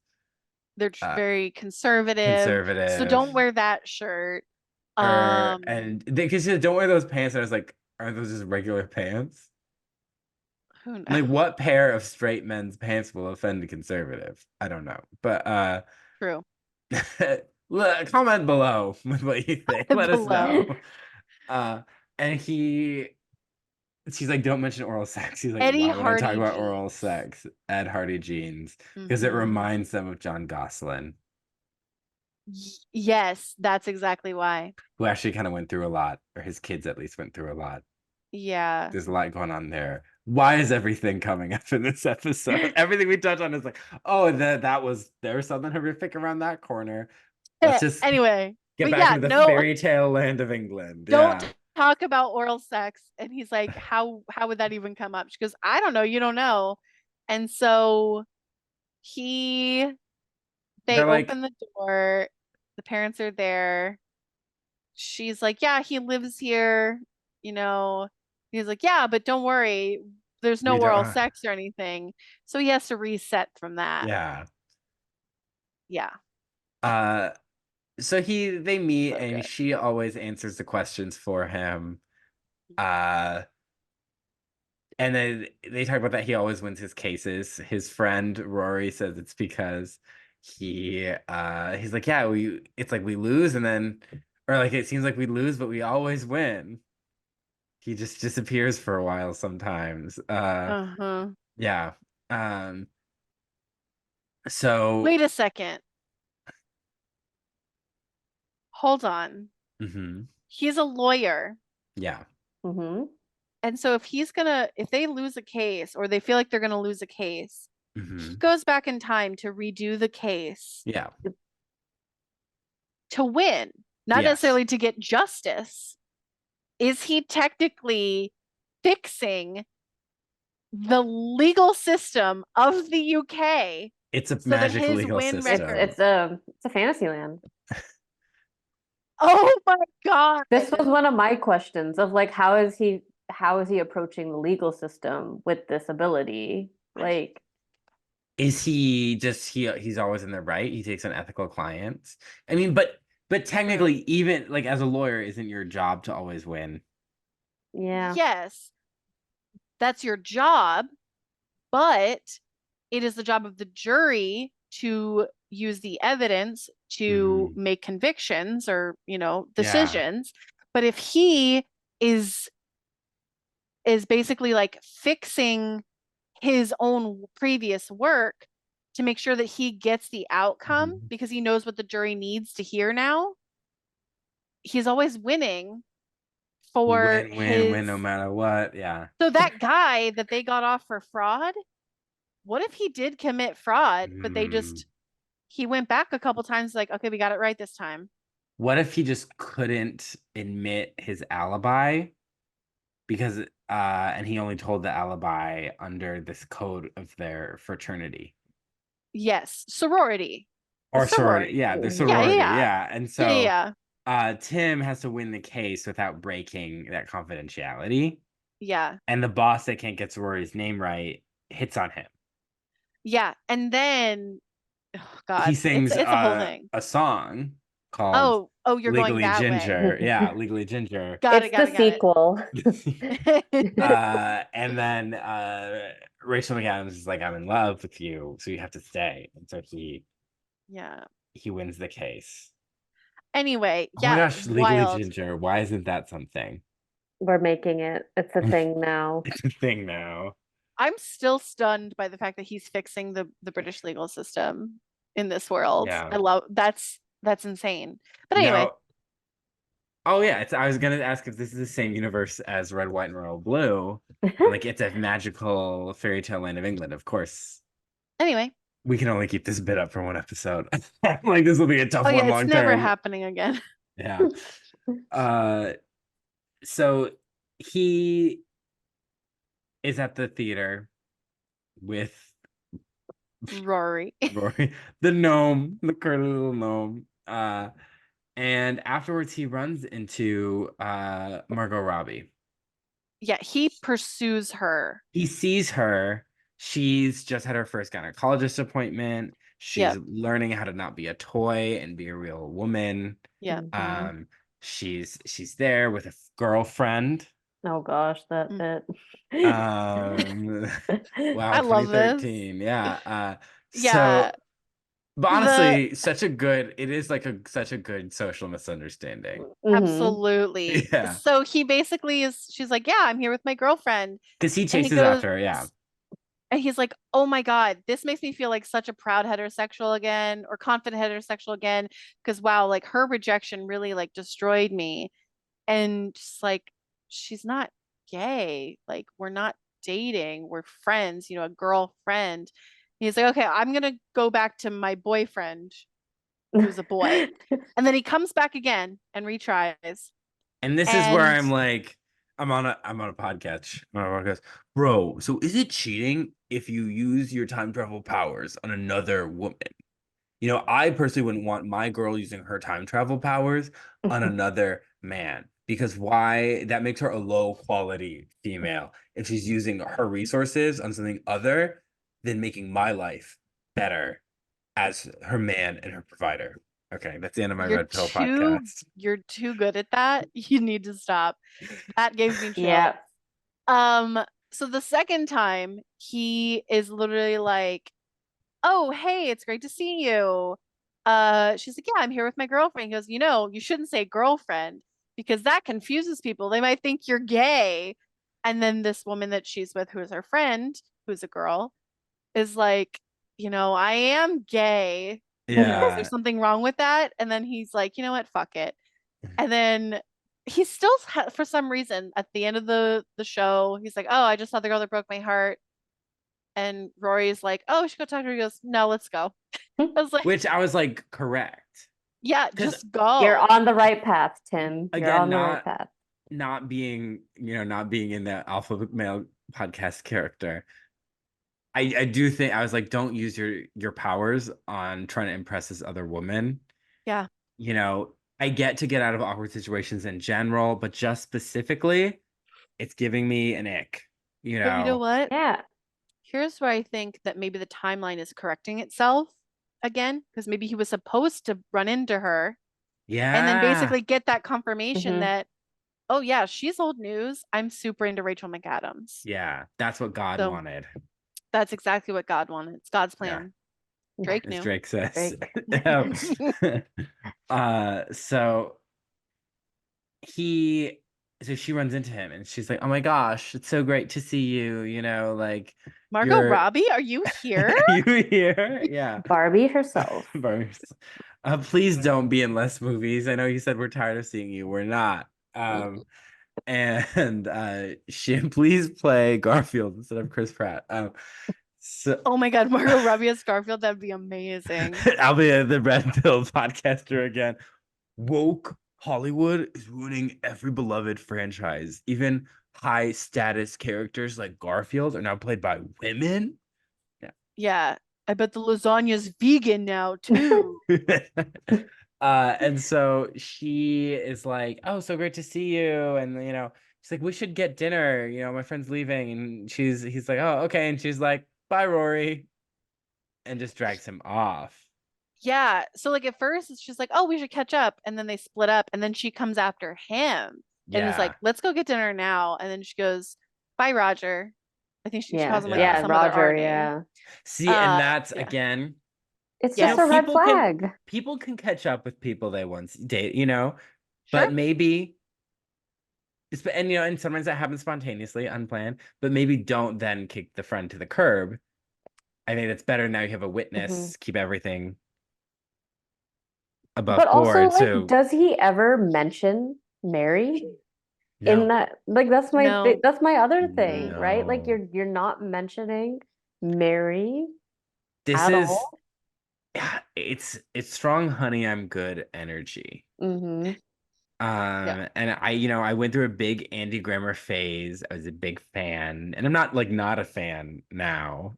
[SPEAKER 2] They're
[SPEAKER 1] uh,
[SPEAKER 2] very conservative. So
[SPEAKER 1] conservative.
[SPEAKER 2] don't wear that shirt.
[SPEAKER 1] And they, because she don't wear those pants. And I was like, are those just regular pants?
[SPEAKER 2] Who knows?
[SPEAKER 1] Like, what pair of straight men's pants will offend a conservative? I don't know. But
[SPEAKER 2] True.
[SPEAKER 1] comment below with what you think. Let us
[SPEAKER 2] Below.
[SPEAKER 1] know. Uh and she's like, don't mention oral sex. He's like,
[SPEAKER 2] Eddie
[SPEAKER 1] why would I talk
[SPEAKER 2] Hardy
[SPEAKER 1] about oral
[SPEAKER 2] jeans.
[SPEAKER 1] sex? Ed Hardy jeans. Because it
[SPEAKER 2] Hmm.
[SPEAKER 1] reminds them of John Gosselin,
[SPEAKER 2] Yes, that's exactly why.
[SPEAKER 1] who actually kind of went through a lot, or his kids at least went through a lot.
[SPEAKER 2] Yeah.
[SPEAKER 1] There's a lot going on there. Why is everything coming up in this episode? Everything we touch on is like, oh, that was there was something horrific around that corner. Let's just
[SPEAKER 2] Anyway,
[SPEAKER 1] get
[SPEAKER 2] but
[SPEAKER 1] back
[SPEAKER 2] yeah,
[SPEAKER 1] into the
[SPEAKER 2] no,
[SPEAKER 1] fairy tale land of England.
[SPEAKER 2] don't
[SPEAKER 1] Yeah.
[SPEAKER 2] talk about oral sex. And he's like, how would that even come up? She goes, I don't know, you don't know. And so he they
[SPEAKER 1] They're like,
[SPEAKER 2] open the door, the parents are there. She's like, yeah, he lives here, you know. He's like, yeah, but don't worry, there's
[SPEAKER 1] we
[SPEAKER 2] no
[SPEAKER 1] don't
[SPEAKER 2] oral sex or anything. So he has to reset from that.
[SPEAKER 1] yeah.
[SPEAKER 2] Yeah.
[SPEAKER 1] Uh so they meet
[SPEAKER 2] So
[SPEAKER 1] and
[SPEAKER 2] good.
[SPEAKER 1] she always answers the questions for him. Uh and then they talk about that he always wins his cases. His friend Rory says it's because he's like, yeah, it's like we lose and then or like it seems like we lose, but we always win. He just disappears for a while sometimes.
[SPEAKER 2] Uh-huh.
[SPEAKER 1] Yeah. Um so
[SPEAKER 2] Wait a second. Hold on.
[SPEAKER 1] mhm,
[SPEAKER 2] He's a lawyer.
[SPEAKER 1] yeah.
[SPEAKER 3] Mhm.
[SPEAKER 2] And so if they lose a case or they feel like they're gonna lose a case, he
[SPEAKER 1] Mhm.
[SPEAKER 2] goes back in time to redo the case
[SPEAKER 1] Yeah.
[SPEAKER 2] to win, not
[SPEAKER 1] Yes.
[SPEAKER 2] necessarily to get justice. Is he technically fixing the legal system of the UK
[SPEAKER 1] It's a
[SPEAKER 2] so that
[SPEAKER 1] magic
[SPEAKER 2] his
[SPEAKER 1] legal
[SPEAKER 2] win
[SPEAKER 3] It's
[SPEAKER 2] record?
[SPEAKER 1] system.
[SPEAKER 3] it's a it's a fantasy land.
[SPEAKER 2] Oh my God.
[SPEAKER 3] This was one of my questions of like how is he approaching the legal system with this ability? Like,
[SPEAKER 1] Is he just he's always in the right? He takes on ethical clients. I mean, but
[SPEAKER 2] True.
[SPEAKER 1] technically, even like as a lawyer, isn't your job to always win?
[SPEAKER 3] yeah.
[SPEAKER 2] Yes, that's your job, but it is the job of the jury to use the evidence to
[SPEAKER 1] Hmm.
[SPEAKER 2] make convictions or,
[SPEAKER 1] Yeah.
[SPEAKER 2] decisions. But if he is basically like fixing his own previous work to make sure that he gets the outcome
[SPEAKER 1] Mhm.
[SPEAKER 2] because he knows what the jury needs to hear now, he's always winning
[SPEAKER 1] We
[SPEAKER 2] for
[SPEAKER 1] win, win, win,
[SPEAKER 2] his.
[SPEAKER 1] no matter what. Yeah.
[SPEAKER 2] So that guy that they got off for fraud, what if he did commit fraud, but
[SPEAKER 1] Hmm.
[SPEAKER 2] he went back a couple times like, okay, we got it right this time.
[SPEAKER 1] What if he just couldn't admit his alibi because and he only told the alibi under this code of their fraternity
[SPEAKER 2] Yes, sorority. The
[SPEAKER 1] or sorority.
[SPEAKER 2] sorority.
[SPEAKER 1] Yeah, their
[SPEAKER 2] Yeah, yeah,
[SPEAKER 3] Mhm.
[SPEAKER 1] sorority.
[SPEAKER 2] yeah.
[SPEAKER 1] Yeah. And
[SPEAKER 2] Yeah, yeah,
[SPEAKER 1] so
[SPEAKER 2] yeah.
[SPEAKER 1] Tim has to win the case without breaking that confidentiality.
[SPEAKER 2] Yeah.
[SPEAKER 1] And the boss that can't get sorority's name right hits on him.
[SPEAKER 2] Yeah. And then, oh
[SPEAKER 1] He
[SPEAKER 2] God,
[SPEAKER 1] sings
[SPEAKER 2] it's a whole thing.
[SPEAKER 1] a song called
[SPEAKER 2] Oh, Oh, you're going
[SPEAKER 1] Legally
[SPEAKER 2] that way.
[SPEAKER 1] Ginger. Yeah, Legally Ginger.
[SPEAKER 2] Got
[SPEAKER 3] It's
[SPEAKER 2] it, got
[SPEAKER 3] the
[SPEAKER 2] it, got
[SPEAKER 3] sequel.
[SPEAKER 2] it.
[SPEAKER 1] And then Rachel McAdams is like, I'm in love with you, so you have to stay. And so
[SPEAKER 2] Yeah.
[SPEAKER 1] he wins the case.
[SPEAKER 2] Anyway,
[SPEAKER 1] Oh my
[SPEAKER 2] yeah,
[SPEAKER 1] gosh, Legally
[SPEAKER 2] wild.
[SPEAKER 1] Ginger. Why isn't that something?
[SPEAKER 3] We're making it. It's a thing now.
[SPEAKER 1] It's a thing now.
[SPEAKER 2] I'm still stunned by the fact that he's fixing the British legal system in this world.
[SPEAKER 1] Yeah.
[SPEAKER 2] I love that's insane. But anyway,
[SPEAKER 1] Now, oh yeah, I was gonna ask if this is the same universe as Red, White, and Royal Blue. And like it's a magical fairy tale land of England, of course.
[SPEAKER 2] anyway.
[SPEAKER 1] We can only keep this bit up for one episode. Like this will be a tough
[SPEAKER 2] Oh yeah,
[SPEAKER 1] one
[SPEAKER 2] it's
[SPEAKER 1] long
[SPEAKER 2] never
[SPEAKER 1] term.
[SPEAKER 2] happening again.
[SPEAKER 1] Yeah. So he is at the theater with
[SPEAKER 2] Rory.
[SPEAKER 1] Rory, the gnome, the curly little gnome. And afterwards he runs into Margot Robbie.
[SPEAKER 2] Yeah, he pursues her.
[SPEAKER 1] He sees her. She's just had her first gynecologist appointment. She's
[SPEAKER 2] Yeah.
[SPEAKER 1] learning how to not be a toy and be a real woman.
[SPEAKER 2] Yeah.
[SPEAKER 3] Mhm.
[SPEAKER 1] She's there with a girlfriend.
[SPEAKER 3] Oh gosh, that
[SPEAKER 2] Mm.
[SPEAKER 3] bit.
[SPEAKER 1] Wow,
[SPEAKER 2] I love this.
[SPEAKER 1] 2013. Yeah.
[SPEAKER 2] Yeah.
[SPEAKER 1] But
[SPEAKER 2] The
[SPEAKER 1] honestly, it is like such a good social misunderstanding.
[SPEAKER 3] Mhm.
[SPEAKER 2] absolutely.
[SPEAKER 1] Yeah.
[SPEAKER 2] So he basically she's like, yeah, I'm here with my girlfriend.
[SPEAKER 1] Because he
[SPEAKER 2] And he
[SPEAKER 1] chases
[SPEAKER 2] goes,
[SPEAKER 1] after her, yeah.
[SPEAKER 2] and he's like, oh my God, this makes me feel like such a proud heterosexual again, or confident heterosexual again. Because wow, like her rejection really like destroyed me. And just like, she's not gay. Like, we're not dating. We're friends, a girlfriend. He's like, okay, I'm gonna go back to my boyfriend, who's a boy. And then he comes back again and retries.
[SPEAKER 1] And this is where
[SPEAKER 2] And
[SPEAKER 1] I'm like, I'm on a podcast. Bro, so is it cheating if you use your time travel powers on another woman? I personally wouldn't want my girl using her time travel powers on another man because why? That makes her a low quality female if she's using her resources on something other than making my life better as her man and her provider. Okay, that's the end of my
[SPEAKER 2] you're
[SPEAKER 1] Red Pill
[SPEAKER 2] too
[SPEAKER 1] podcast.
[SPEAKER 2] you're too good at that. You need to stop. That gave me chills.
[SPEAKER 3] Yeah.
[SPEAKER 2] So the second time he is literally like, oh, hey, it's great to see you. She's like, yeah, I'm here with my girlfriend. He goes, you shouldn't say girlfriend because that confuses people. They might think you're gay. And then this woman that she's with, who is her friend, who's a girl, is like, I am gay. Is there
[SPEAKER 1] Yeah.
[SPEAKER 2] something wrong with that? And then he's like, you know what? Fuck it. And then he still, for some reason, at the end of the show, he's like, oh, I just saw the girl that broke my heart. And Rory's like, oh, we should go talk to her. He goes, no, let's go. I was like,
[SPEAKER 1] Which I was like, correct.
[SPEAKER 2] yeah,
[SPEAKER 1] Because
[SPEAKER 2] just
[SPEAKER 3] You're
[SPEAKER 2] go.
[SPEAKER 3] on the right path, Tim. You're
[SPEAKER 1] again,
[SPEAKER 3] on the right path.
[SPEAKER 1] not being, not being in the alpha male podcast character. I do think I was like, don't use your powers on trying to impress this other woman.
[SPEAKER 2] Yeah.
[SPEAKER 1] I get to get out of awkward situations in general, but just specifically, it's giving me an ick.
[SPEAKER 2] But you know what?
[SPEAKER 3] Yeah.
[SPEAKER 2] Here's where I think that maybe the timeline is correcting itself again, because maybe he was supposed to run into her and then
[SPEAKER 1] Yeah.
[SPEAKER 2] basically get that confirmation
[SPEAKER 3] Mhm.
[SPEAKER 2] that, oh, yeah, she's old news. I'm super into Rachel McAdams.
[SPEAKER 1] Yeah. That's what God
[SPEAKER 2] So
[SPEAKER 1] wanted.
[SPEAKER 2] that's exactly what God wanted. It's God's
[SPEAKER 1] Yeah.
[SPEAKER 2] plan. Drake
[SPEAKER 1] As
[SPEAKER 2] knew.
[SPEAKER 1] Drake says.
[SPEAKER 3] Drake.
[SPEAKER 1] So he so she runs into him and she's like, oh my gosh, it's so great to see you, like
[SPEAKER 2] Margot
[SPEAKER 1] you're
[SPEAKER 2] Robbie, are you here?
[SPEAKER 1] you here? Yeah.
[SPEAKER 3] Barbie herself.
[SPEAKER 1] Please don't be in less movies. I know you said we're tired of seeing you. We're not. And she please play Garfield instead of Chris Pratt. So
[SPEAKER 2] Oh my God, Margot Robbie as Garfield, that'd be amazing.
[SPEAKER 1] I'll be the Red Pill podcaster again. Woke Hollywood is ruining every beloved franchise. Even high status characters like Garfield are now played by women.
[SPEAKER 2] Yeah, I bet the lasagna's vegan now too.
[SPEAKER 1] And so she is like, oh, so great to see you. And she's like, we should get dinner. My friend's leaving. And he's like, oh, okay. And she's like, bye, Rory. And just drags him off.
[SPEAKER 2] Yeah. So like at first it's just like, oh, we should catch up. And then they split up and then she comes after him and is
[SPEAKER 1] Yeah.
[SPEAKER 2] like, let's go get dinner now. And then she goes, bye, Roger. I think she calls
[SPEAKER 3] Yeah.
[SPEAKER 2] him like
[SPEAKER 1] Yeah.
[SPEAKER 3] Yeah,
[SPEAKER 2] some other R
[SPEAKER 3] Roger,
[SPEAKER 2] name.
[SPEAKER 3] yeah.
[SPEAKER 1] See, and that's
[SPEAKER 2] Yeah.
[SPEAKER 1] again,
[SPEAKER 3] It's
[SPEAKER 1] you
[SPEAKER 3] just
[SPEAKER 1] know,
[SPEAKER 3] a
[SPEAKER 2] Yes.
[SPEAKER 3] red flag.
[SPEAKER 1] people can catch up with people they once date,
[SPEAKER 2] Sure.
[SPEAKER 1] but maybe and and sometimes that happens spontaneously, unplanned, but maybe don't then kick the friend to the curb. I think it's better now you have a
[SPEAKER 3] Hmm.
[SPEAKER 1] witness, keep everything
[SPEAKER 3] But
[SPEAKER 1] above
[SPEAKER 3] also,
[SPEAKER 1] board.
[SPEAKER 3] like,
[SPEAKER 1] So
[SPEAKER 3] does he ever mention Mary in
[SPEAKER 1] no,
[SPEAKER 3] that? Like,
[SPEAKER 2] No.
[SPEAKER 3] that's my other thing, right? Like,
[SPEAKER 1] no.
[SPEAKER 3] you're not mentioning Mary
[SPEAKER 1] This
[SPEAKER 3] at
[SPEAKER 1] is
[SPEAKER 3] all.
[SPEAKER 1] yeah, it's strong honey, I'm good energy.
[SPEAKER 3] Mm-hmm.
[SPEAKER 2] Yeah.
[SPEAKER 1] And I went through a big Andy Grammer phase. I was a big fan, and I'm not like not a fan now.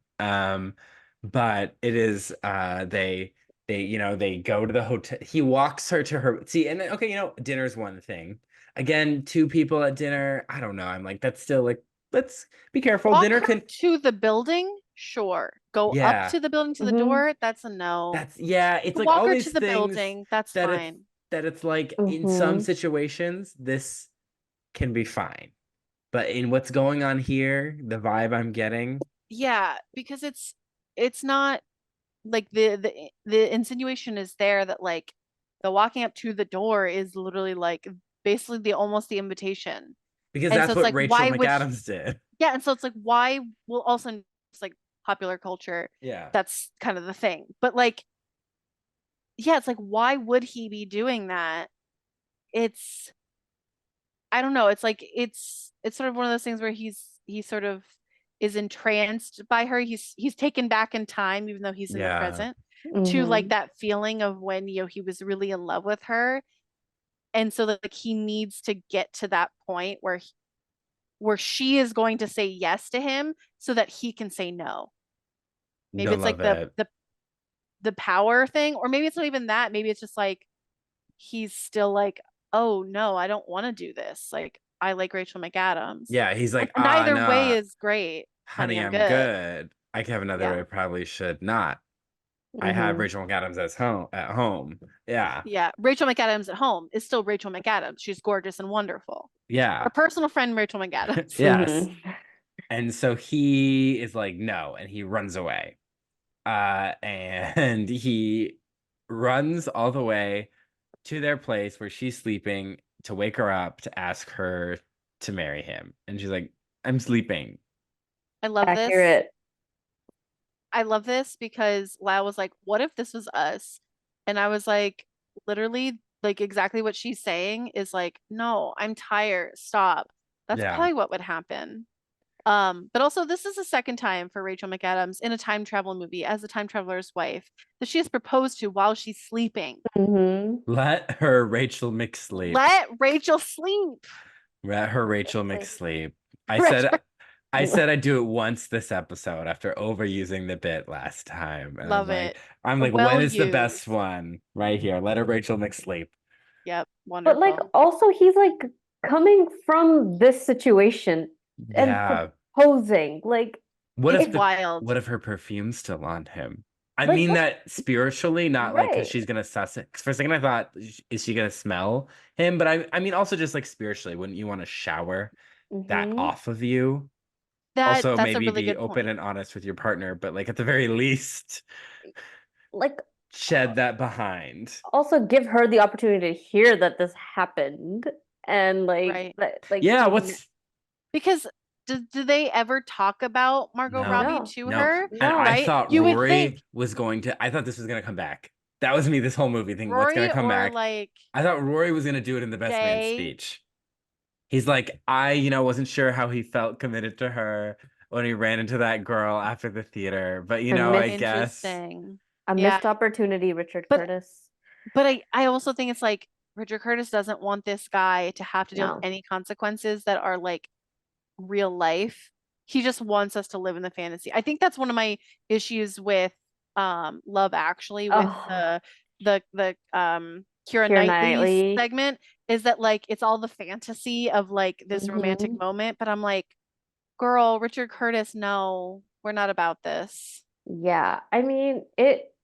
[SPEAKER 1] But it is they go to the hotel. He walks her to her see, and okay, dinner's one thing. Again, two people at dinner. I don't know. I'm like, that's still like, let's be careful.
[SPEAKER 2] Walk
[SPEAKER 1] Dinner
[SPEAKER 2] her
[SPEAKER 1] can,
[SPEAKER 2] to the building. Sure. Go up
[SPEAKER 1] yeah.
[SPEAKER 2] to the building to the
[SPEAKER 3] Mm-hmm.
[SPEAKER 2] door. That's a no.
[SPEAKER 1] That's yeah, it's like
[SPEAKER 2] Walk
[SPEAKER 1] all
[SPEAKER 2] her to
[SPEAKER 1] these
[SPEAKER 2] the
[SPEAKER 1] things
[SPEAKER 2] building. That's
[SPEAKER 1] that it's
[SPEAKER 2] fine.
[SPEAKER 1] that it's like in some
[SPEAKER 3] Mm-hmm.
[SPEAKER 1] situations this can be fine. But in what's going on here, the vibe I'm getting,
[SPEAKER 2] Yeah, because it's not like the insinuation is there that like the walking up to the door is literally like basically the almost the invitation.
[SPEAKER 1] because
[SPEAKER 2] And so
[SPEAKER 1] that's
[SPEAKER 2] it's
[SPEAKER 1] what
[SPEAKER 2] like
[SPEAKER 1] Rachel
[SPEAKER 2] why would
[SPEAKER 1] McAdams did.
[SPEAKER 2] yeah, and so it's like why well also it's like popular culture
[SPEAKER 1] Yeah.
[SPEAKER 2] that's kind of the thing. But like yeah, it's like why would he be doing that? It's I don't know. It's like it's sort of one of those things where he sort of is entranced by her. He's taken back in time, even though he's in the
[SPEAKER 1] Yeah.
[SPEAKER 2] present, to like
[SPEAKER 3] Mm-hmm.
[SPEAKER 2] that feeling of when he was really in love with her, and so like he needs to get to that point where where she is going to say yes to him, so that he can say no. Maybe
[SPEAKER 1] Don't
[SPEAKER 2] it's
[SPEAKER 1] love
[SPEAKER 2] like
[SPEAKER 1] it.
[SPEAKER 2] the power thing, or maybe it's not even that. Maybe it's just like he's still like, oh no, I don't want to do this. Like I like Rachel McAdams.
[SPEAKER 1] Yeah, he's like,
[SPEAKER 2] And either way
[SPEAKER 1] nah,
[SPEAKER 2] is great. Honey,
[SPEAKER 1] honey,
[SPEAKER 2] I'm
[SPEAKER 1] I'm
[SPEAKER 2] good.
[SPEAKER 1] good. I could have another way,
[SPEAKER 2] Yeah.
[SPEAKER 1] probably should not. I have
[SPEAKER 3] Mm-hmm.
[SPEAKER 1] Rachel McAdams at home. Yeah.
[SPEAKER 2] Yeah. Rachel McAdams at home is still Rachel McAdams. She's gorgeous and wonderful.
[SPEAKER 1] Yeah.
[SPEAKER 2] Our personal friend, Rachel McAdams.
[SPEAKER 1] Yes.
[SPEAKER 3] Mm-hmm.
[SPEAKER 1] And so he is like, no, and he runs away. And he runs all the way to their place where she's sleeping to wake her up to ask her to marry him. And she's like, I'm sleeping.
[SPEAKER 2] I love this.
[SPEAKER 3] Accurate.
[SPEAKER 2] I love this because Lau was like, what if this was us? And I was like, literally, like exactly what she's saying is like, no, I'm tired. Stop. That's
[SPEAKER 1] Yeah.
[SPEAKER 2] probably what would happen. But also this is the second time for Rachel McAdams in a time travel movie as a time traveler's wife that she is proposed to while she's sleeping.
[SPEAKER 3] Mm-hmm.
[SPEAKER 1] Let her Rachel McSleep.
[SPEAKER 2] Let Rachel sleep.
[SPEAKER 1] Let her Rachel
[SPEAKER 3] Like,
[SPEAKER 1] McSleep. I said
[SPEAKER 2] Rachel,
[SPEAKER 1] I said I'd do it once this episode after overusing the bit last time. And
[SPEAKER 2] love it.
[SPEAKER 1] I'm like, when
[SPEAKER 2] Well
[SPEAKER 1] is the best
[SPEAKER 2] used.
[SPEAKER 1] one? Right here. Let her Rachel McSleep.
[SPEAKER 2] Yep,
[SPEAKER 3] but like
[SPEAKER 2] wonderful.
[SPEAKER 3] also he's like coming from this situation and
[SPEAKER 1] Yeah.
[SPEAKER 3] proposing. Like
[SPEAKER 1] What
[SPEAKER 2] It's
[SPEAKER 1] if
[SPEAKER 3] it's
[SPEAKER 2] wild.
[SPEAKER 1] what if her perfume's still on him? I
[SPEAKER 3] like
[SPEAKER 1] mean
[SPEAKER 3] what
[SPEAKER 1] that spiritually, not like because
[SPEAKER 3] right.
[SPEAKER 1] she's gonna suss it. 'Cause for a second I thought, is she gonna smell him? But I mean also just like spiritually, wouldn't you want to shower that
[SPEAKER 3] Mm-hmm.
[SPEAKER 1] off of you?
[SPEAKER 2] That
[SPEAKER 1] Also,
[SPEAKER 2] that's a
[SPEAKER 1] maybe
[SPEAKER 2] really
[SPEAKER 1] be
[SPEAKER 2] good
[SPEAKER 1] open
[SPEAKER 2] point.
[SPEAKER 1] and honest with your partner, but like at the very least,
[SPEAKER 3] Like
[SPEAKER 1] shed that behind.
[SPEAKER 3] also give her the opportunity to hear that this happened and like
[SPEAKER 2] Right.
[SPEAKER 3] that like
[SPEAKER 1] Yeah,
[SPEAKER 3] to
[SPEAKER 2] Because do they ever talk about Margot
[SPEAKER 1] no,
[SPEAKER 2] Robbie
[SPEAKER 3] no
[SPEAKER 2] to
[SPEAKER 1] no.
[SPEAKER 2] her?
[SPEAKER 1] And I
[SPEAKER 3] no
[SPEAKER 2] Right?
[SPEAKER 1] thought
[SPEAKER 2] You would think
[SPEAKER 1] Rory was going to, I thought this was gonna come back. That was me this whole movie thinking, what's gonna
[SPEAKER 2] Rory
[SPEAKER 1] come
[SPEAKER 2] or
[SPEAKER 1] back?
[SPEAKER 2] like
[SPEAKER 1] I thought Rory was gonna do it in the best man
[SPEAKER 2] Jay.
[SPEAKER 1] speech. He's like, wasn't sure how he felt committed to her when he ran into that girl after the theater. But
[SPEAKER 3] a
[SPEAKER 1] I
[SPEAKER 3] missed
[SPEAKER 1] guess,
[SPEAKER 2] Interesting.
[SPEAKER 3] a
[SPEAKER 2] Yeah.
[SPEAKER 3] missed opportunity, Richard
[SPEAKER 2] But
[SPEAKER 3] Curtis.
[SPEAKER 2] but I also think it's like Richard Curtis doesn't want this guy to have to deal with
[SPEAKER 3] No.
[SPEAKER 2] any consequences that are like real life. He just wants us to live in the fantasy. I think that's one of my issues with Love Actually with
[SPEAKER 3] Oh,
[SPEAKER 2] the Keira
[SPEAKER 3] Keira
[SPEAKER 2] Knightley
[SPEAKER 3] Knightley.
[SPEAKER 2] segment is that like it's all the fantasy of like this romantic
[SPEAKER 3] Hmm.
[SPEAKER 2] moment, but I'm like, girl, Richard Curtis, no, we're not about this.
[SPEAKER 3] Yeah, I mean it.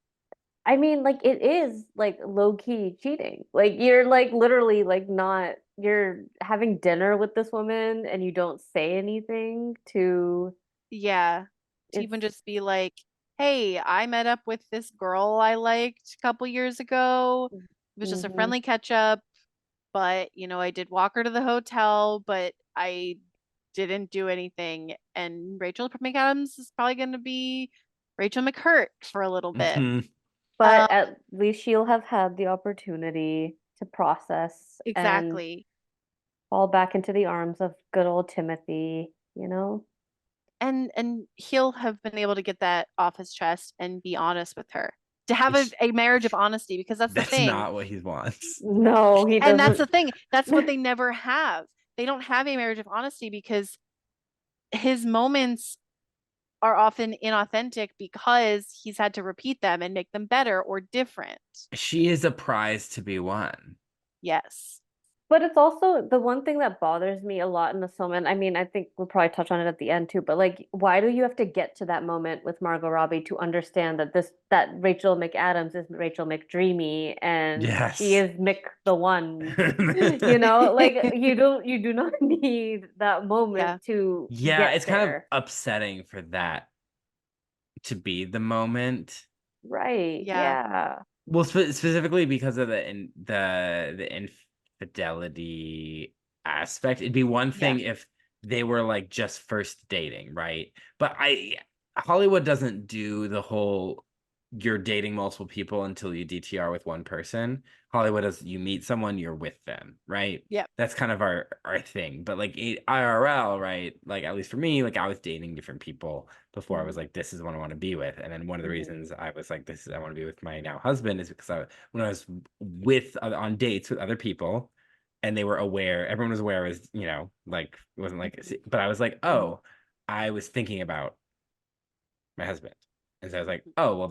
[SPEAKER 3] I mean, like it is like low key cheating. Like you're like literally like not you're having dinner with this woman and you don't say anything to
[SPEAKER 2] Yeah. To even
[SPEAKER 3] it's
[SPEAKER 2] just be like, hey, I met up with this girl I liked a couple years ago. It was just a
[SPEAKER 3] hmm
[SPEAKER 2] friendly catch up, but I did walk her to the hotel, but I didn't do anything. And Rachel McAdams is probably going to be Rachel McHurt for a little bit.
[SPEAKER 1] Mhm.
[SPEAKER 3] but
[SPEAKER 2] Um,
[SPEAKER 3] at least she'll have had the opportunity to process and
[SPEAKER 2] exactly.
[SPEAKER 3] fall back into the arms of good old Timothy, you know?
[SPEAKER 2] And he'll have been able to get that off his chest and be honest with her. To have
[SPEAKER 1] Which
[SPEAKER 2] a marriage of honesty, because that's the
[SPEAKER 1] that's
[SPEAKER 2] thing.
[SPEAKER 1] not what he wants.
[SPEAKER 3] No, he
[SPEAKER 2] And that's the
[SPEAKER 3] doesn't.
[SPEAKER 2] thing. That's what they never have. They don't have a marriage of honesty because his moments are often inauthentic because he's had to repeat them and make them better or different.
[SPEAKER 1] She is a prize to be won.
[SPEAKER 2] Yes.
[SPEAKER 3] But it's also the one thing that bothers me a lot in this film, and I mean, I think we'll probably touch on it at the end too, but like, why do you have to get to that moment with Margot Robbie to understand that Rachel McAdams is Rachel McDreamy and she
[SPEAKER 1] Yes.
[SPEAKER 3] is Mick the one? You know, like you do not need that
[SPEAKER 2] Yeah.
[SPEAKER 3] moment to
[SPEAKER 1] Yeah,
[SPEAKER 3] get
[SPEAKER 1] it's kind of
[SPEAKER 3] there.
[SPEAKER 1] upsetting for that to be the moment.
[SPEAKER 3] Right.
[SPEAKER 2] Yeah.
[SPEAKER 3] Yeah.
[SPEAKER 1] Well, specifically because of the infidelity aspect. It'd be one
[SPEAKER 2] Yeah.
[SPEAKER 1] thing if they were like just first dating, right? But Hollywood doesn't do the whole you're dating multiple people until you DTR with one person. Hollywood is you meet someone, you're with them, right?
[SPEAKER 2] Yep.
[SPEAKER 1] That's kind of our thing. But like IRL, right? Like at least for me, like I was dating different people before I was
[SPEAKER 3] Mhm.
[SPEAKER 1] like, this is what I want to be with. And then one of the
[SPEAKER 3] Mhm.
[SPEAKER 1] reasons I was like, this is I want to be with my now husband is because when I was with on dates with other people and they were aware, everyone was aware I was, like it wasn't like,
[SPEAKER 3] Mhm.
[SPEAKER 1] but I was like,
[SPEAKER 3] Mhm.
[SPEAKER 1] oh, I was thinking about my husband. And so I was like, oh, well,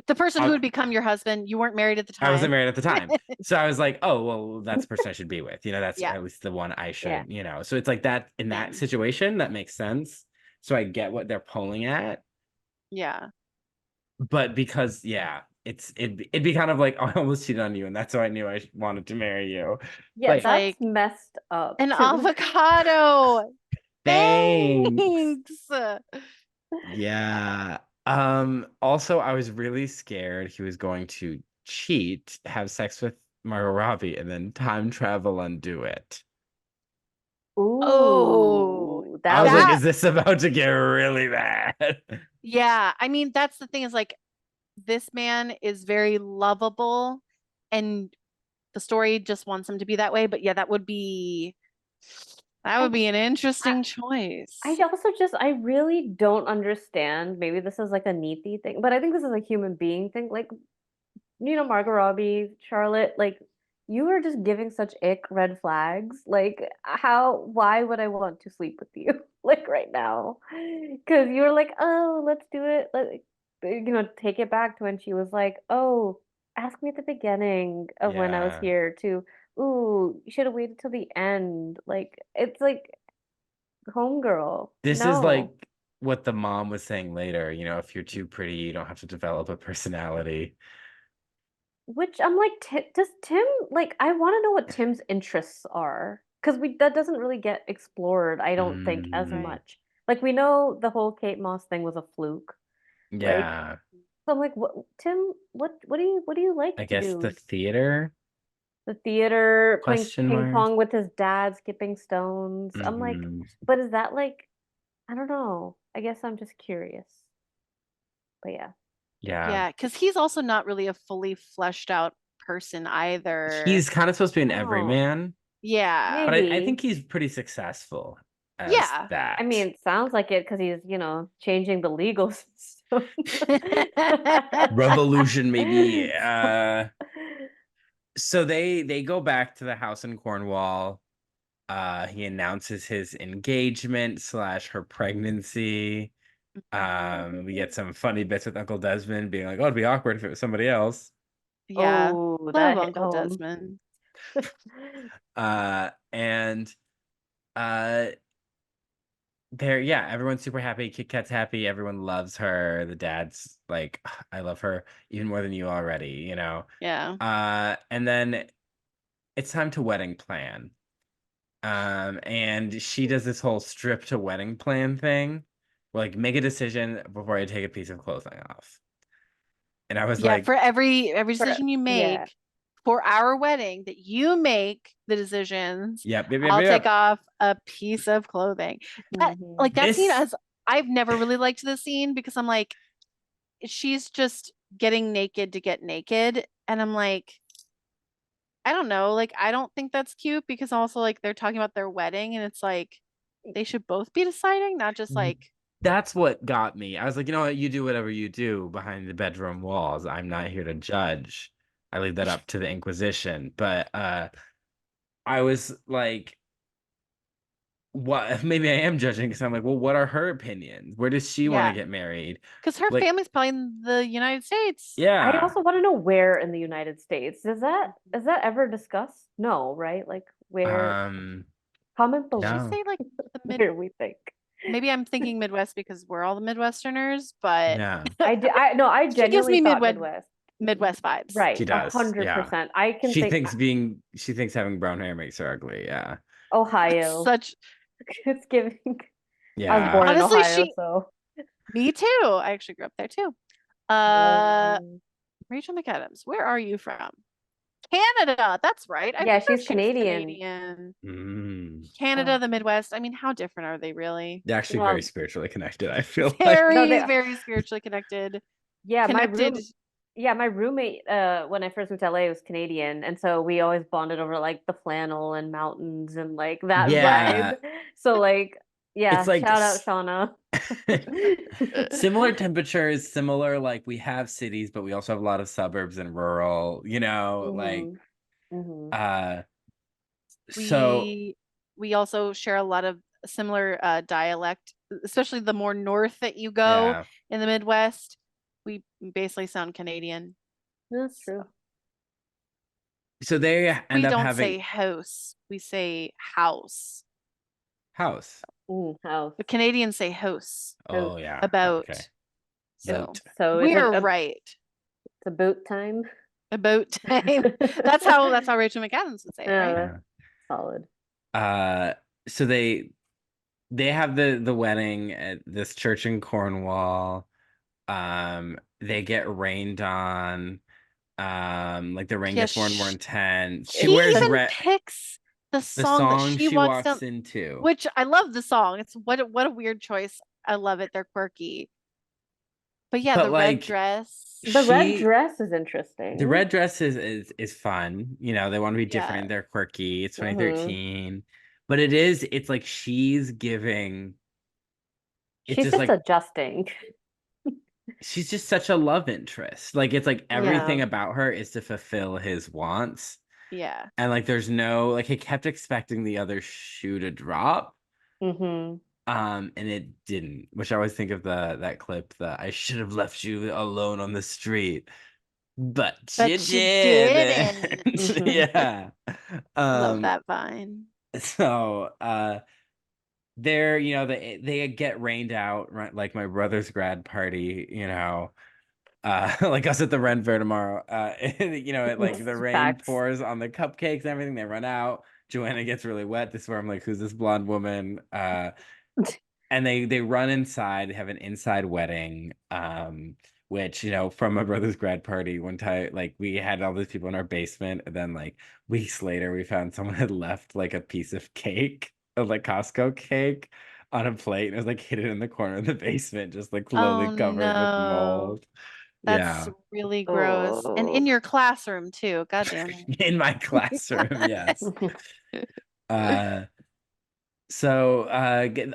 [SPEAKER 2] The person who
[SPEAKER 1] I,
[SPEAKER 2] would become your husband, you weren't married at the
[SPEAKER 1] I wasn't
[SPEAKER 2] time.
[SPEAKER 1] married at the time. So I was like, oh, well, that's the person I should be with. That's
[SPEAKER 2] Yeah.
[SPEAKER 1] at least the one I
[SPEAKER 3] Yeah.
[SPEAKER 1] should, So it's like that in that
[SPEAKER 2] Same.
[SPEAKER 1] situation, that makes sense. So I get what they're pulling at.
[SPEAKER 2] Yeah.
[SPEAKER 1] But because, yeah, it'd be kind of like, oh, I almost cheated on you, and that's why I knew I wanted to marry you.
[SPEAKER 3] Yeah,
[SPEAKER 2] It's
[SPEAKER 1] Like,
[SPEAKER 3] that's
[SPEAKER 2] like
[SPEAKER 3] messed up
[SPEAKER 2] an
[SPEAKER 3] to
[SPEAKER 2] avocado.
[SPEAKER 1] thanks.
[SPEAKER 2] Thanks.
[SPEAKER 1] Yeah. Also, I was really scared he was going to cheat, have sex with Margot Robbie, and then time travel undo it.
[SPEAKER 2] Oh,
[SPEAKER 3] Ooh,
[SPEAKER 1] I
[SPEAKER 3] that
[SPEAKER 1] was like,
[SPEAKER 3] would
[SPEAKER 2] that,
[SPEAKER 1] is this about to get really bad?
[SPEAKER 2] yeah. I mean, that's the thing is like this man is very lovable and the story just wants him to be that way. But yeah, that
[SPEAKER 3] I
[SPEAKER 2] would be an
[SPEAKER 3] I
[SPEAKER 2] interesting
[SPEAKER 3] I
[SPEAKER 2] choice.
[SPEAKER 3] also just I really don't understand. Maybe this is like a Neethi thing, but I think this is a human being thing. Like, Margot Robbie, Charlotte, like you are just giving such ick red flags. Like, why would I want to sleep with you like right now? Because you were like, oh, let's do it. Take it back to when she was like, oh, ask me at the beginning of when I was
[SPEAKER 1] Yeah.
[SPEAKER 3] here to, ooh, you should have waited till the end. Like, it's like, homegirl,
[SPEAKER 1] This is like
[SPEAKER 3] no.
[SPEAKER 1] what the mom was saying later, if you're too pretty, you don't have to develop a personality.
[SPEAKER 3] Which I'm like, does Tim like? I want to know what Tim's interests are because we that doesn't really get explored. I don't think as
[SPEAKER 1] Mm,
[SPEAKER 2] Right.
[SPEAKER 3] much. Like we know the whole Kate Moss thing was a fluke. Like
[SPEAKER 1] yeah.
[SPEAKER 3] so, I'm like, what Tim? What do you like
[SPEAKER 1] I
[SPEAKER 3] to
[SPEAKER 1] guess the
[SPEAKER 3] do?
[SPEAKER 1] theater
[SPEAKER 3] The theater, playing
[SPEAKER 1] question
[SPEAKER 3] ping
[SPEAKER 1] mark.
[SPEAKER 3] pong with his dad, skipping stones. I'm like,
[SPEAKER 1] Hmm.
[SPEAKER 3] but is that like? I don't know. I guess I'm just curious. But yeah.
[SPEAKER 1] Yeah.
[SPEAKER 2] Yeah, because he's also not really a fully fleshed out person either.
[SPEAKER 1] He's kind of supposed to be an
[SPEAKER 3] No,
[SPEAKER 1] everyman,
[SPEAKER 2] Yeah.
[SPEAKER 1] but I
[SPEAKER 3] maybe.
[SPEAKER 1] think he's pretty successful as
[SPEAKER 2] Yeah.
[SPEAKER 3] I
[SPEAKER 1] that.
[SPEAKER 3] mean, sounds like it because he's, changing the legal system.
[SPEAKER 1] Revolution, maybe. So they go back to the house in Cornwall. He announces his engagement slash her pregnancy. We get some funny bits with Uncle Desmond being like, "Oh, it'd be awkward if it was somebody else."
[SPEAKER 2] Yeah.
[SPEAKER 3] Oh,
[SPEAKER 2] Love
[SPEAKER 3] that hit
[SPEAKER 2] Uncle
[SPEAKER 3] home.
[SPEAKER 2] Desmond.
[SPEAKER 1] And uh everyone's super happy. Kit Kat's happy. Everyone loves her. The dad's like, I love her even more than you already, you know.
[SPEAKER 2] Yeah.
[SPEAKER 1] And then it's time to wedding plan. And she does this whole strip to wedding plan thing, where, like, make a decision before I take a piece of clothing off. And I was
[SPEAKER 2] Yeah,
[SPEAKER 1] like,
[SPEAKER 2] for every
[SPEAKER 3] For,
[SPEAKER 2] decision you
[SPEAKER 3] yeah.
[SPEAKER 2] make for our wedding, that you make the decisions,
[SPEAKER 1] yep, yep, yep,
[SPEAKER 2] I'll take
[SPEAKER 1] yep.
[SPEAKER 2] off a piece of clothing. That
[SPEAKER 3] Mhm.
[SPEAKER 2] like that scene,
[SPEAKER 1] This
[SPEAKER 2] as I've never really liked the scene because I'm like, she's just getting naked to get naked, and I'm like, I don't know, like I don't think that's cute because also like they're talking about their wedding and it's like they should both be deciding, not just like
[SPEAKER 1] that's what got me. I was like, you know what, you do whatever you do behind the bedroom walls. I'm not here to judge. I leave that up to the Inquisition. But I was like, what? Maybe I am judging because I'm like, well, what are her opinions? Where does she want to
[SPEAKER 2] yeah,
[SPEAKER 1] get married?
[SPEAKER 2] because her
[SPEAKER 1] Like,
[SPEAKER 2] family's probably in the United States.
[SPEAKER 3] I
[SPEAKER 1] yeah.
[SPEAKER 3] also want to know where in the United States. Is that ever discussed? No, right? Like where
[SPEAKER 1] Um,
[SPEAKER 3] comment
[SPEAKER 2] Did she
[SPEAKER 3] below
[SPEAKER 1] no,
[SPEAKER 2] say like the mid?
[SPEAKER 3] where we think.
[SPEAKER 2] Maybe I'm thinking Midwest because we're all the Midwesterners, but
[SPEAKER 1] no.
[SPEAKER 3] I no, I
[SPEAKER 2] she gives
[SPEAKER 3] genuinely
[SPEAKER 2] me
[SPEAKER 3] thought Midwest.
[SPEAKER 2] Midwest vibes.
[SPEAKER 3] Right,
[SPEAKER 1] She does. Yeah.
[SPEAKER 3] 100%. I can think
[SPEAKER 1] She thinks having brown hair makes her ugly. Yeah.
[SPEAKER 3] Ohio.
[SPEAKER 2] Such
[SPEAKER 3] It's giving. I was
[SPEAKER 1] Yeah.
[SPEAKER 3] born in
[SPEAKER 2] honestly,
[SPEAKER 3] Ohio,
[SPEAKER 2] she
[SPEAKER 3] so
[SPEAKER 2] me too. I actually grew up there too. Uh,
[SPEAKER 3] um,
[SPEAKER 2] Rachel McAdams, where are you from? Canada. That's right. I
[SPEAKER 3] yeah,
[SPEAKER 2] forgot
[SPEAKER 3] she's
[SPEAKER 2] she was
[SPEAKER 3] Canadian.
[SPEAKER 2] Canadian.
[SPEAKER 1] Mm.
[SPEAKER 2] Canada,
[SPEAKER 3] Oh,
[SPEAKER 2] the Midwest. I mean, how different are they really?
[SPEAKER 1] They're actually very
[SPEAKER 3] well,
[SPEAKER 1] spiritually connected, I feel like.
[SPEAKER 3] no,
[SPEAKER 2] Very,
[SPEAKER 3] they
[SPEAKER 2] very spiritually connected.
[SPEAKER 3] yeah,
[SPEAKER 2] Connected.
[SPEAKER 3] my roommate when I first moved to LA was Canadian, and so we always bonded over like the flannel and mountains and like that vibe.
[SPEAKER 1] Yeah.
[SPEAKER 3] So like,
[SPEAKER 1] It's
[SPEAKER 3] yeah,
[SPEAKER 1] like
[SPEAKER 3] shout out Shauna.
[SPEAKER 1] similar temperatures, similar, like, we have cities, but we also have a lot of suburbs and rural, like,
[SPEAKER 3] hmm hmm
[SPEAKER 1] uh so
[SPEAKER 2] we we also share a lot of similar dialect, especially the more north that you go
[SPEAKER 1] yeah.
[SPEAKER 2] in the Midwest. We basically sound Canadian.
[SPEAKER 3] That's
[SPEAKER 2] So
[SPEAKER 3] true.
[SPEAKER 1] So they end
[SPEAKER 2] we
[SPEAKER 1] up
[SPEAKER 2] don't say
[SPEAKER 1] having
[SPEAKER 2] house, we say house.
[SPEAKER 1] house.
[SPEAKER 3] House.
[SPEAKER 2] But Canadians say house
[SPEAKER 3] So,
[SPEAKER 1] Oh yeah. Okay.
[SPEAKER 2] about.
[SPEAKER 3] so,
[SPEAKER 1] Boat.
[SPEAKER 3] so
[SPEAKER 2] We're right.
[SPEAKER 3] it's a boat time.
[SPEAKER 2] About time. That's how Rachel McAdams would say it,
[SPEAKER 3] Yeah,
[SPEAKER 2] right?
[SPEAKER 3] that's
[SPEAKER 1] Yeah.
[SPEAKER 3] solid.
[SPEAKER 1] So they have the wedding at this church in Cornwall. They get rained on. Like, the rain
[SPEAKER 2] Yeah,
[SPEAKER 1] gets more and more intense. She
[SPEAKER 2] she
[SPEAKER 1] wears
[SPEAKER 2] even
[SPEAKER 1] red.
[SPEAKER 2] picks the
[SPEAKER 1] The
[SPEAKER 2] song that
[SPEAKER 1] song
[SPEAKER 2] she
[SPEAKER 1] she
[SPEAKER 2] walks down,
[SPEAKER 1] walks into.
[SPEAKER 2] which I love the song. It's what a weird choice. I love it. They're quirky. But yeah,
[SPEAKER 1] But,
[SPEAKER 2] the red
[SPEAKER 1] like,
[SPEAKER 2] dress.
[SPEAKER 3] The red
[SPEAKER 1] she
[SPEAKER 3] dress is
[SPEAKER 1] the
[SPEAKER 3] interesting.
[SPEAKER 1] red dress is fun. They want to be
[SPEAKER 2] Yeah.
[SPEAKER 1] different. They're quirky. It's
[SPEAKER 3] hmm
[SPEAKER 1] 2013. But it's like she's giving. It's
[SPEAKER 3] She's
[SPEAKER 1] just
[SPEAKER 3] just
[SPEAKER 1] like
[SPEAKER 3] adjusting.
[SPEAKER 1] she's just such a love interest. Like, it's like
[SPEAKER 3] Yeah.
[SPEAKER 1] everything about her is to fulfill his wants.
[SPEAKER 2] Yeah.
[SPEAKER 1] And, like, there's no, like, he kept expecting the other shoe to drop.
[SPEAKER 3] hmm
[SPEAKER 1] And it didn't, which I always think of that clip, that I should have left you alone on the street, but you
[SPEAKER 2] But you didn't.
[SPEAKER 1] didn't.
[SPEAKER 3] hmm
[SPEAKER 1] Yeah.
[SPEAKER 2] Love
[SPEAKER 1] Um,
[SPEAKER 2] that vine.
[SPEAKER 1] so they're, they get rained out, right? Like my brother's grad party, like us at the Ren Fair tomorrow. Like, the rain
[SPEAKER 3] Facts.
[SPEAKER 1] pours on the cupcakes and everything, they run out. Joanna gets really wet. This is where I'm like, who's this blonde woman? And they run inside. They have an inside wedding, which, from my brother's grad party one time, like, we had all these people in our basement, and then, like, weeks later we found someone had left, like, a piece of cake, like Costco cake, on a plate, and it was, like, hidden in the corner of the basement, just, like, slowly
[SPEAKER 2] Oh
[SPEAKER 1] covered with
[SPEAKER 2] no.
[SPEAKER 1] mold.
[SPEAKER 2] That's
[SPEAKER 1] Yeah.
[SPEAKER 2] really gross. And
[SPEAKER 3] Oh.
[SPEAKER 2] in your classroom too. God damn
[SPEAKER 1] In my classroom, yes.
[SPEAKER 3] Mhm.
[SPEAKER 2] it.
[SPEAKER 1] uh So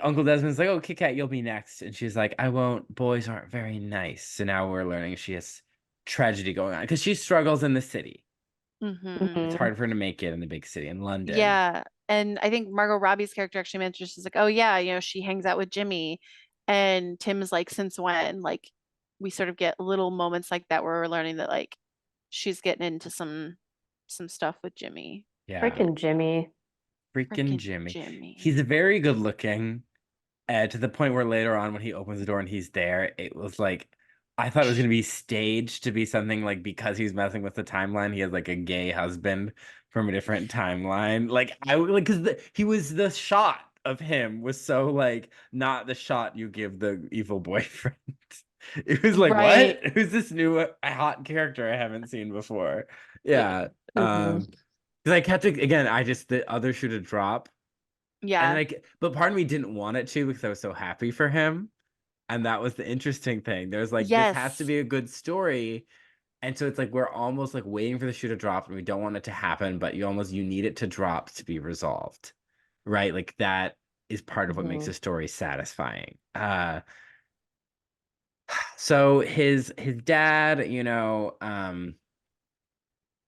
[SPEAKER 1] Uncle Desmond's like, "Oh, Kit Kat, you'll be next," and she's like, "I won't. Boys aren't very nice." So now we're learning she has tragedy going on because she struggles in the city. It's
[SPEAKER 2] Hmm.
[SPEAKER 1] hard for her to make it in the big city in London.
[SPEAKER 2] Yeah. And I think Margot Robbie's character actually mentions, she's like, oh yeah, she hangs out with Jimmy. And Tim is like, since when? Like we sort of get little moments like that where we're learning that like she's getting into some stuff with Jimmy.
[SPEAKER 1] Yeah,
[SPEAKER 3] Freaking Jimmy.
[SPEAKER 1] freaking
[SPEAKER 2] Freaking
[SPEAKER 1] Jimmy.
[SPEAKER 2] Jimmy.
[SPEAKER 1] He's very good looking. To the point where later on when he opens the door and he's there, it was like I thought it was gonna be staged to be something like because he's messing with the timeline, he has like a gay husband from a different timeline. Like I would like because he was the shot of him was so like not the shot you give the evil boyfriend. It was like,
[SPEAKER 2] Right.
[SPEAKER 1] what? Who's this new hot character I haven't seen before? Yeah.
[SPEAKER 3] Mhm.
[SPEAKER 1] Because I kept it again, I just the other shoe to drop. And
[SPEAKER 2] Yeah.
[SPEAKER 1] like, but part of me didn't want it to because I was so happy for him. And that was the interesting thing. There's like, this has to
[SPEAKER 2] Yes.
[SPEAKER 1] be a good story. And so it's like we're almost like waiting for the shoe to drop and we don't want it to happen, but you need it to drop to be resolved. Right? Like that is part of what makes a
[SPEAKER 3] Mhm.
[SPEAKER 1] story satisfying. So his dad,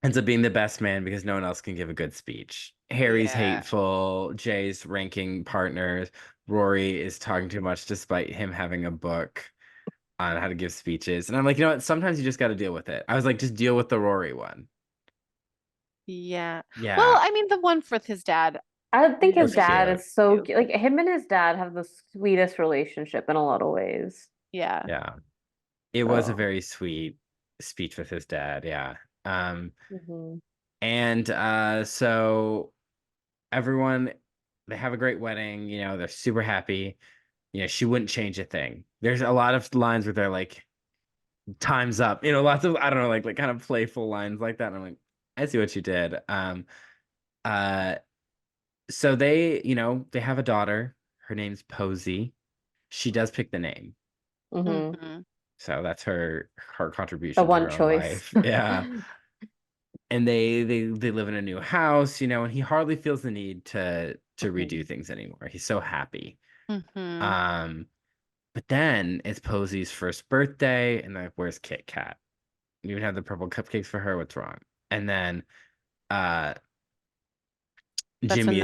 [SPEAKER 1] ends up being the best man because no one else can give a good speech. Harry's
[SPEAKER 2] Yeah.
[SPEAKER 1] hateful, Jay's ranking partners, Rory is talking too much despite him having a book on how to give speeches. And I'm like, you know what? Sometimes you just got to deal with it. I was like, just deal with the Rory one.
[SPEAKER 2] Yeah. Well,
[SPEAKER 1] Yeah,
[SPEAKER 2] I mean, the one with his dad
[SPEAKER 3] I think his
[SPEAKER 1] was
[SPEAKER 2] is
[SPEAKER 3] dad
[SPEAKER 1] cute.
[SPEAKER 3] is so
[SPEAKER 2] cute.
[SPEAKER 3] like him and his dad have the sweetest relationship in a lot of ways.
[SPEAKER 2] Yeah.
[SPEAKER 1] Yeah. It was a
[SPEAKER 3] So,
[SPEAKER 1] very sweet speech with his dad. Yeah. Um,
[SPEAKER 3] mhm.
[SPEAKER 1] and so everyone, they have a great wedding, they're super happy. She wouldn't change a thing. There's a lot of lines where they're like, time's up. Lots of I don't know, like kind of playful lines like that. And I'm like, I see what you did. Uh, so they have a daughter. Her name's Posey. She does pick the name,
[SPEAKER 3] Mhm.
[SPEAKER 2] Hmm.
[SPEAKER 1] so that's her
[SPEAKER 3] The
[SPEAKER 1] contribution to
[SPEAKER 3] one
[SPEAKER 1] her own
[SPEAKER 3] choice.
[SPEAKER 1] life. Yeah, and they live in a new house, and he hardly feels the need to redo
[SPEAKER 3] Mhm.
[SPEAKER 1] things anymore. He's so happy.
[SPEAKER 2] Hmm.
[SPEAKER 1] Um, but then it's Posey's first birthday, and like, where's Kit Kat? You even have the purple cupcakes for her. What's wrong? And then uh
[SPEAKER 2] That's when
[SPEAKER 1] Jimmy,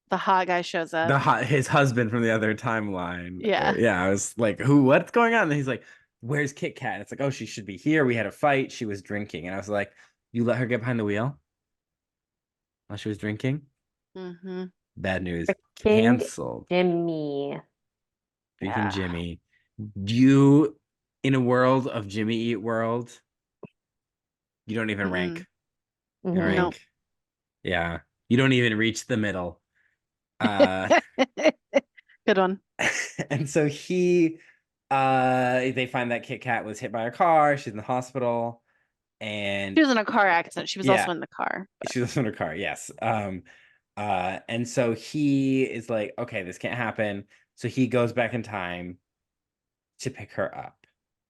[SPEAKER 2] the hot guy shows up.
[SPEAKER 1] his husband from the other timeline.
[SPEAKER 2] Yeah.
[SPEAKER 1] Yeah, I was like, who? What's going on? And he's like, where's Kit Kat? And it's like, oh, she should be here. We had a fight. She was drinking, and I was like, you let her get behind the wheel while she was drinking?
[SPEAKER 2] Hmm.
[SPEAKER 1] Bad news.
[SPEAKER 3] King
[SPEAKER 1] Canceled.
[SPEAKER 3] Jimmy.
[SPEAKER 1] Freaking
[SPEAKER 2] Yeah.
[SPEAKER 1] Jimmy. You in a world of Jimmy Eat World, you don't even
[SPEAKER 2] Mm-mm.
[SPEAKER 1] rank. You don't
[SPEAKER 3] Mhm.
[SPEAKER 2] Nope.
[SPEAKER 1] rank. Yeah. You don't even reach the middle. Uh
[SPEAKER 2] Good one.
[SPEAKER 1] and so they find that Kit Kat was hit by a car, she's in the hospital,
[SPEAKER 2] She
[SPEAKER 1] and
[SPEAKER 2] was in a car accident. She was
[SPEAKER 1] yeah,
[SPEAKER 2] also in the car, but
[SPEAKER 1] she was in her car, yes. And so he is like, okay, this can't happen. So he goes back in time to pick her up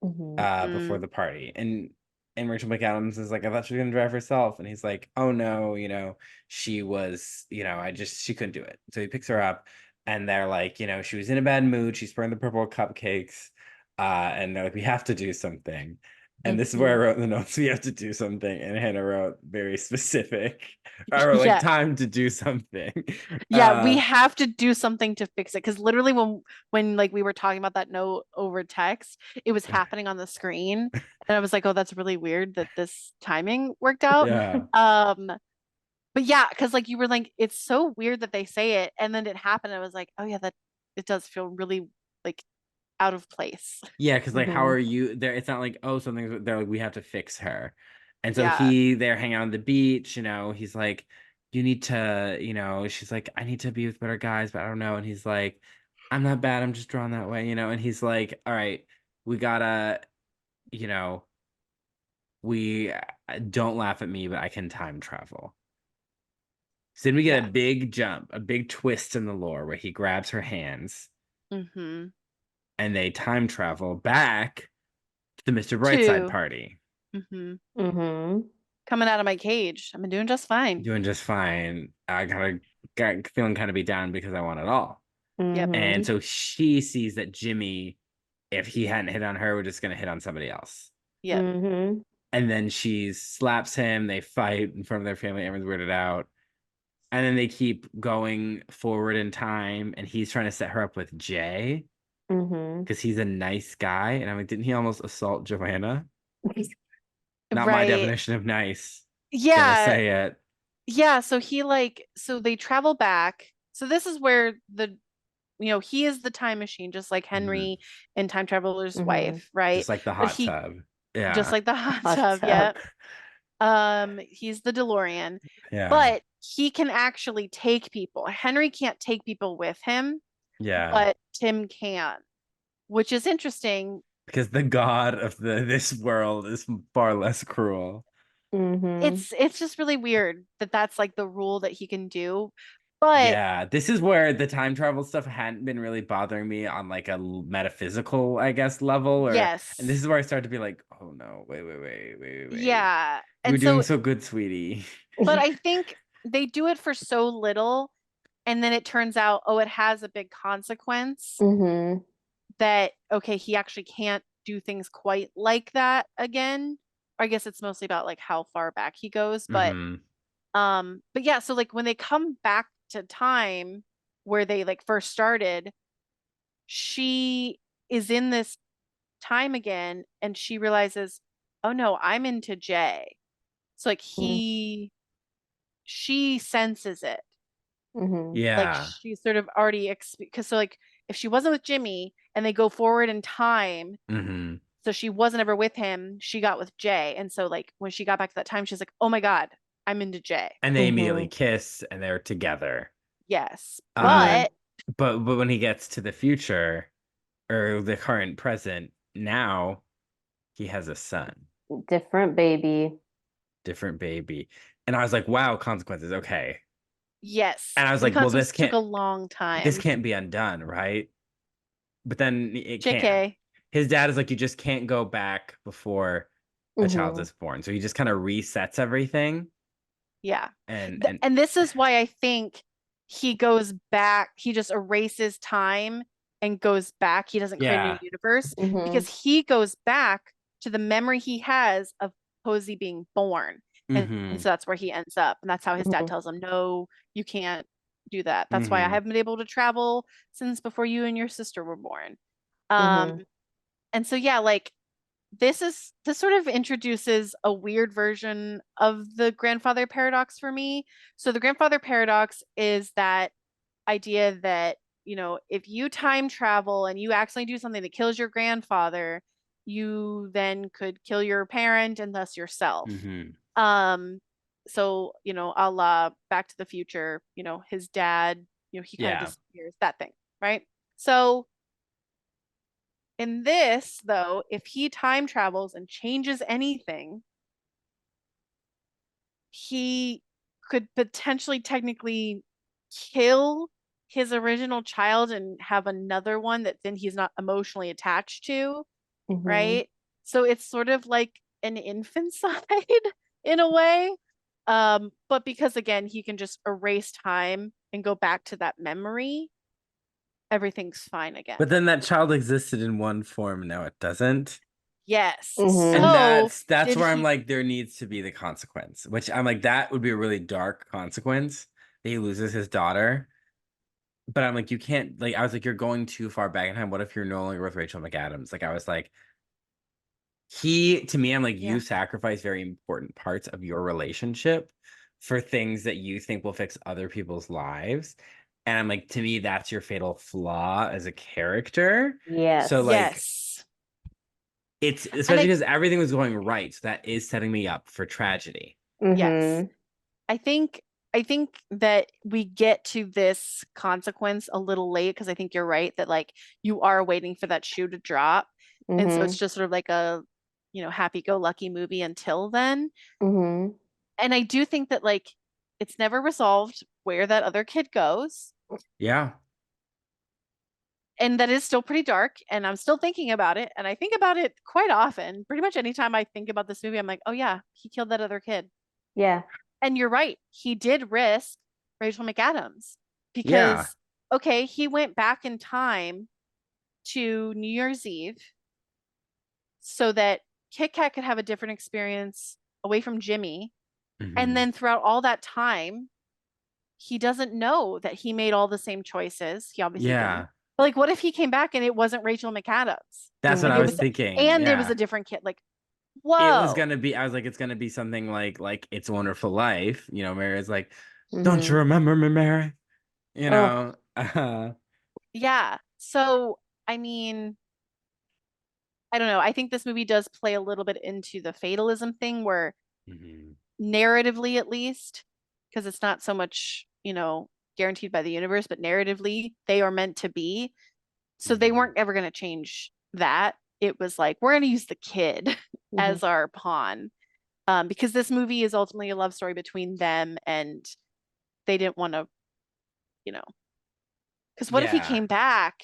[SPEAKER 3] Mhm.
[SPEAKER 1] before
[SPEAKER 2] mm,
[SPEAKER 1] the party. And Rachel McAdams is like, I thought she was gonna drive herself. And he's like, oh no, she was, she couldn't do it. So he picks her up and they're like, she was in a bad mood. She's burning the purple cupcakes. And they're like, we have to do something. And this is where
[SPEAKER 3] Mhm.
[SPEAKER 1] I wrote in the notes, we have to do something. And Hannah wrote very specific. I wrote like
[SPEAKER 2] yeah.
[SPEAKER 1] time to do something.
[SPEAKER 2] Yeah, we
[SPEAKER 1] Uh
[SPEAKER 2] have to do something to fix it because literally when like we were talking about that note over text, it was happening on the screen and I was like, "Oh, that's really weird that this timing worked out."
[SPEAKER 1] yeah.
[SPEAKER 2] Um but yeah, because like you were like, it's so weird that they say it and then it happened. I was like, "Oh yeah, that it does feel really like out of place."
[SPEAKER 1] Yeah, because like, how
[SPEAKER 3] Mhm.
[SPEAKER 1] are you there? It's not like, oh, something's they're like, we have to fix her. And so
[SPEAKER 2] Yeah.
[SPEAKER 1] they're hanging out on the beach, he's like, you need to, she's like, I need to be with better guys, but I don't know. And he's like, I'm not bad, I'm just drawn that way, and he's like, all right, we gotta, you know, we don't laugh at me, but I can time travel. So then we get
[SPEAKER 2] Yeah.
[SPEAKER 1] a big jump, a big twist in the lore where he grabs her hands
[SPEAKER 2] Mm-hmm.
[SPEAKER 1] and they time travel back to the Mr. Brightside
[SPEAKER 2] 2.
[SPEAKER 1] party.
[SPEAKER 2] Mm-hmm.
[SPEAKER 3] Mhm.
[SPEAKER 2] Coming out of my cage. I've been doing just fine.
[SPEAKER 1] Doing just fine. I kind of got feeling kind of beat down because I want it all.
[SPEAKER 2] Yep.
[SPEAKER 1] And
[SPEAKER 3] Mhm.
[SPEAKER 1] so she sees that Jimmy, if he hadn't hit on her, was just going to hit on somebody else.
[SPEAKER 2] Yep.
[SPEAKER 3] Mhm.
[SPEAKER 1] And then she slaps him. They fight in front of their family. Everyone's weirded out. And then they keep going forward in time. And he's trying to set her up with Jay
[SPEAKER 3] Mhm.
[SPEAKER 1] because he's a nice guy. And I'm like, didn't he almost assault Joanna? Not my
[SPEAKER 2] Right.
[SPEAKER 1] definition of nice. Gonna
[SPEAKER 2] Yeah.
[SPEAKER 1] say it.
[SPEAKER 2] Yeah. So he like, so they travel back. So this is where he is the time machine, just like Henry in Time Traveler's
[SPEAKER 3] Mhm.
[SPEAKER 2] Wife, right?
[SPEAKER 1] Just like the
[SPEAKER 2] But
[SPEAKER 1] hot
[SPEAKER 2] he
[SPEAKER 1] tub.
[SPEAKER 2] just
[SPEAKER 1] Yeah.
[SPEAKER 2] like the hot
[SPEAKER 3] Hot
[SPEAKER 2] tub, yeah.
[SPEAKER 3] tub.
[SPEAKER 2] He's the DeLorean,
[SPEAKER 1] Yeah.
[SPEAKER 2] but he can actually take people. Henry can't take people with him,
[SPEAKER 1] Yeah.
[SPEAKER 2] but Tim can, which is interesting.
[SPEAKER 1] Because the god of this world is far less cruel.
[SPEAKER 3] Mhm.
[SPEAKER 2] It's just really weird that that's like the rule that he can do. But
[SPEAKER 1] Yeah, this is where the time travel stuff hadn't been really bothering me on like a metaphysical, I guess, level, or and this
[SPEAKER 2] yes,
[SPEAKER 1] is where I start to be like, oh no, wait.
[SPEAKER 2] yeah.
[SPEAKER 1] You were
[SPEAKER 2] And
[SPEAKER 1] doing
[SPEAKER 2] so,
[SPEAKER 1] so good, sweetie.
[SPEAKER 2] but I think they do it for so little, and then it turns out, oh, it has a big consequence
[SPEAKER 3] Mhm.
[SPEAKER 2] that, okay, he actually can't do things quite like that again. I guess it's mostly about like how far back he goes, but yeah, so like when they come back to time where they like first started, she is in this time again and she realizes, oh no, I'm into Jay. So like she senses it.
[SPEAKER 3] Mhm.
[SPEAKER 2] Like
[SPEAKER 1] Yeah.
[SPEAKER 2] she's sort of already because so like if she wasn't with Jimmy and they go forward in time,
[SPEAKER 1] hmm
[SPEAKER 2] so she wasn't ever with him, she got with Jay. And so like when she got back to that time, she's like, oh my God, I'm into Jay.
[SPEAKER 1] And they immediately
[SPEAKER 3] Mhm.
[SPEAKER 1] kiss and they're together.
[SPEAKER 2] Yes.
[SPEAKER 1] Uh,
[SPEAKER 2] But
[SPEAKER 1] but when he gets to the future or the current present, now he has a son,
[SPEAKER 3] Different baby.
[SPEAKER 1] different baby. And I was like, wow, consequences, okay.
[SPEAKER 2] yes,
[SPEAKER 1] And I was
[SPEAKER 2] the
[SPEAKER 1] like, well,
[SPEAKER 2] consequences took a long
[SPEAKER 1] this
[SPEAKER 2] time.
[SPEAKER 1] can't be undone, right? But then it can.
[SPEAKER 2] JK.
[SPEAKER 1] His dad is like, you just can't go back before a child
[SPEAKER 3] Mhm.
[SPEAKER 1] is born. So he just kind of resets everything.
[SPEAKER 2] Yeah.
[SPEAKER 1] And
[SPEAKER 2] And this is why I think he goes back, he just erases time and goes back. He doesn't create a new
[SPEAKER 1] yeah.
[SPEAKER 2] universe because
[SPEAKER 3] Mhm.
[SPEAKER 2] he goes back to the memory he has of Posey being born. And
[SPEAKER 1] hmm
[SPEAKER 2] so that's where he ends up. And that's how his dad
[SPEAKER 3] Mhm.
[SPEAKER 2] tells him, no, you can't do that. That's why I
[SPEAKER 1] hmm
[SPEAKER 2] haven't been able to travel since before you and your sister were born. Um,
[SPEAKER 3] Mhm.
[SPEAKER 2] and so yeah, like this sort of introduces a weird version of the grandfather paradox for me. So the grandfather paradox is that idea that, if you time travel and you accidentally do something that kills your grandfather, you then could kill your parent and thus yourself.
[SPEAKER 1] hmm
[SPEAKER 2] Um, so, a la Back to the Future, his dad, he kind of
[SPEAKER 1] Yeah.
[SPEAKER 2] disappears, that thing, right? So in this, though, if he time travels and changes anything, he could potentially technically kill his original child and have another one that then he's not emotionally attached to,
[SPEAKER 3] Mhm.
[SPEAKER 2] right? So it's sort of like an infanticide in a way. But because again, he can just erase time and go back to that memory, everything's fine
[SPEAKER 1] But
[SPEAKER 2] again.
[SPEAKER 1] then that child existed in one form, now it doesn't.
[SPEAKER 2] Yes.
[SPEAKER 1] And
[SPEAKER 3] Mhm.
[SPEAKER 2] So
[SPEAKER 1] that's
[SPEAKER 2] did
[SPEAKER 1] where I'm
[SPEAKER 2] he?
[SPEAKER 1] like, there needs to be the consequence, which I'm like, that would be a really dark consequence that he loses his daughter. But I'm like, you can't like I was like, you're going too far back in time. What if you're no longer with Rachel McAdams? Like I was like, he to me, I'm like,
[SPEAKER 2] Yeah.
[SPEAKER 1] you sacrifice very important parts of your relationship for things that you think will fix other people's lives. And I'm like, to me, that's your fatal flaw as a character. So
[SPEAKER 3] Yes.
[SPEAKER 1] like
[SPEAKER 2] Yes.
[SPEAKER 1] it's
[SPEAKER 2] And
[SPEAKER 1] especially because everything was going right. So that is setting me up for tragedy.
[SPEAKER 2] yes.
[SPEAKER 3] Mhm.
[SPEAKER 2] I think that we get to this consequence a little late because I think you're right that like you are waiting for that shoe to drop. And so it's
[SPEAKER 3] Mhm.
[SPEAKER 2] just sort of like a, happy-go-lucky movie until then.
[SPEAKER 3] Mhm.
[SPEAKER 2] And I do think that like it's never resolved where that other kid goes.
[SPEAKER 1] Yeah.
[SPEAKER 2] And that is still pretty dark. And I'm still thinking about it. And I think about it quite often. Pretty much anytime I think about this movie, I'm like, oh yeah, he killed that other kid.
[SPEAKER 3] Yeah.
[SPEAKER 2] And you're right. He did risk Rachel McAdams
[SPEAKER 1] Yeah.
[SPEAKER 2] because, okay, he went back in time to New Year's Eve so that Kit Kat could have a different experience away from Jimmy. And
[SPEAKER 1] hmm
[SPEAKER 2] then throughout all that time, he doesn't know that he made all the same choices. He obviously didn't.
[SPEAKER 1] Yeah.
[SPEAKER 2] But like, what if he came back and it wasn't Rachel McAdams?
[SPEAKER 1] That's what
[SPEAKER 2] And
[SPEAKER 1] I
[SPEAKER 2] it
[SPEAKER 1] was
[SPEAKER 3] Mhm.
[SPEAKER 2] was,
[SPEAKER 1] thinking.
[SPEAKER 2] and it was
[SPEAKER 1] Yeah.
[SPEAKER 2] a different kid. Like,
[SPEAKER 1] It was
[SPEAKER 2] whoa.
[SPEAKER 1] gonna be, I was like, it's gonna be something like It's a Wonderful Life. Mary is like, don't you
[SPEAKER 3] Mhm.
[SPEAKER 1] remember me, Mary? You
[SPEAKER 3] Oh,
[SPEAKER 1] know, uh,
[SPEAKER 2] Yeah. So, I mean, I don't know. I think this movie does play a little bit into the fatalism thing where
[SPEAKER 1] Mhm.
[SPEAKER 2] narratively at least, because it's not so much, guaranteed by the universe, but narratively they are meant to be. So they
[SPEAKER 1] Mhm.
[SPEAKER 2] weren't ever going to change that. It was like, we're going to use the kid
[SPEAKER 3] Mhm.
[SPEAKER 2] as our pawn. Because this movie is ultimately a love story between them and they didn't want to, you know, because what if he
[SPEAKER 1] Yeah.
[SPEAKER 2] came back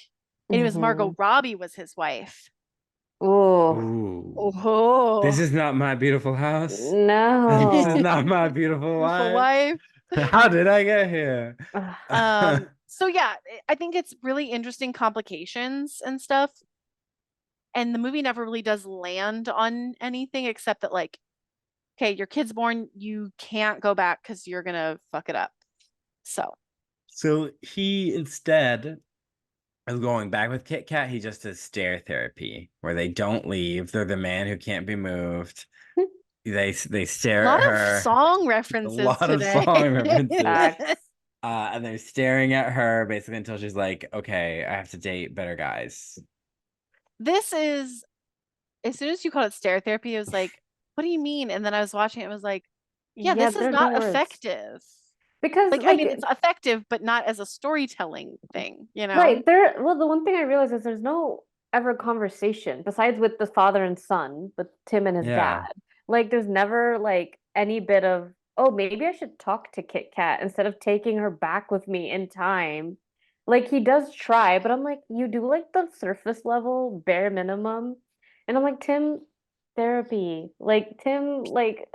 [SPEAKER 2] and it was Margot
[SPEAKER 3] Mhm.
[SPEAKER 2] Robbie was his wife?
[SPEAKER 3] Oh,
[SPEAKER 1] Ooh. This
[SPEAKER 2] Oh,
[SPEAKER 1] is not my beautiful house. This is
[SPEAKER 3] no.
[SPEAKER 1] not my beautiful
[SPEAKER 2] beautiful
[SPEAKER 1] wife.
[SPEAKER 2] wife.
[SPEAKER 1] How did I get here?
[SPEAKER 3] Ugh.
[SPEAKER 2] So yeah, I think it's really interesting complications and stuff. And the movie never really does land on anything except that, like, okay, your kid's born, you can't go back because you're gonna fuck it up. So
[SPEAKER 1] So he instead of going back with Kit Kat, he just does stare therapy where they don't leave. They're the man who can't be moved. They
[SPEAKER 2] a
[SPEAKER 1] stare
[SPEAKER 2] lot
[SPEAKER 1] at
[SPEAKER 2] of
[SPEAKER 1] her.
[SPEAKER 2] song
[SPEAKER 1] A
[SPEAKER 2] references
[SPEAKER 1] lot of
[SPEAKER 2] today.
[SPEAKER 1] song references.
[SPEAKER 3] Facts.
[SPEAKER 1] And they're staring at her basically until she's like, okay, I have to date better guys.
[SPEAKER 2] This is, as soon as you called it stare therapy, I was like, what do you mean? And then I was watching it and was like, yeah,
[SPEAKER 3] Yeah,
[SPEAKER 2] this is
[SPEAKER 3] there's no
[SPEAKER 2] not
[SPEAKER 3] words.
[SPEAKER 2] effective.
[SPEAKER 3] Because
[SPEAKER 2] Like, I
[SPEAKER 3] like
[SPEAKER 2] mean, it's effective, but not as a storytelling thing, you know?
[SPEAKER 3] right there, well, the one thing I realized is there's no ever conversation besides with the father and son, with Tim and his
[SPEAKER 1] Yeah.
[SPEAKER 3] dad. Like there's never like any bit of, oh, maybe I should talk to Kit Kat instead of taking her back with me in time. Like he does try, but I'm like, you do like the surface level bare minimum. And I'm like, Tim, therapy. Like Tim, like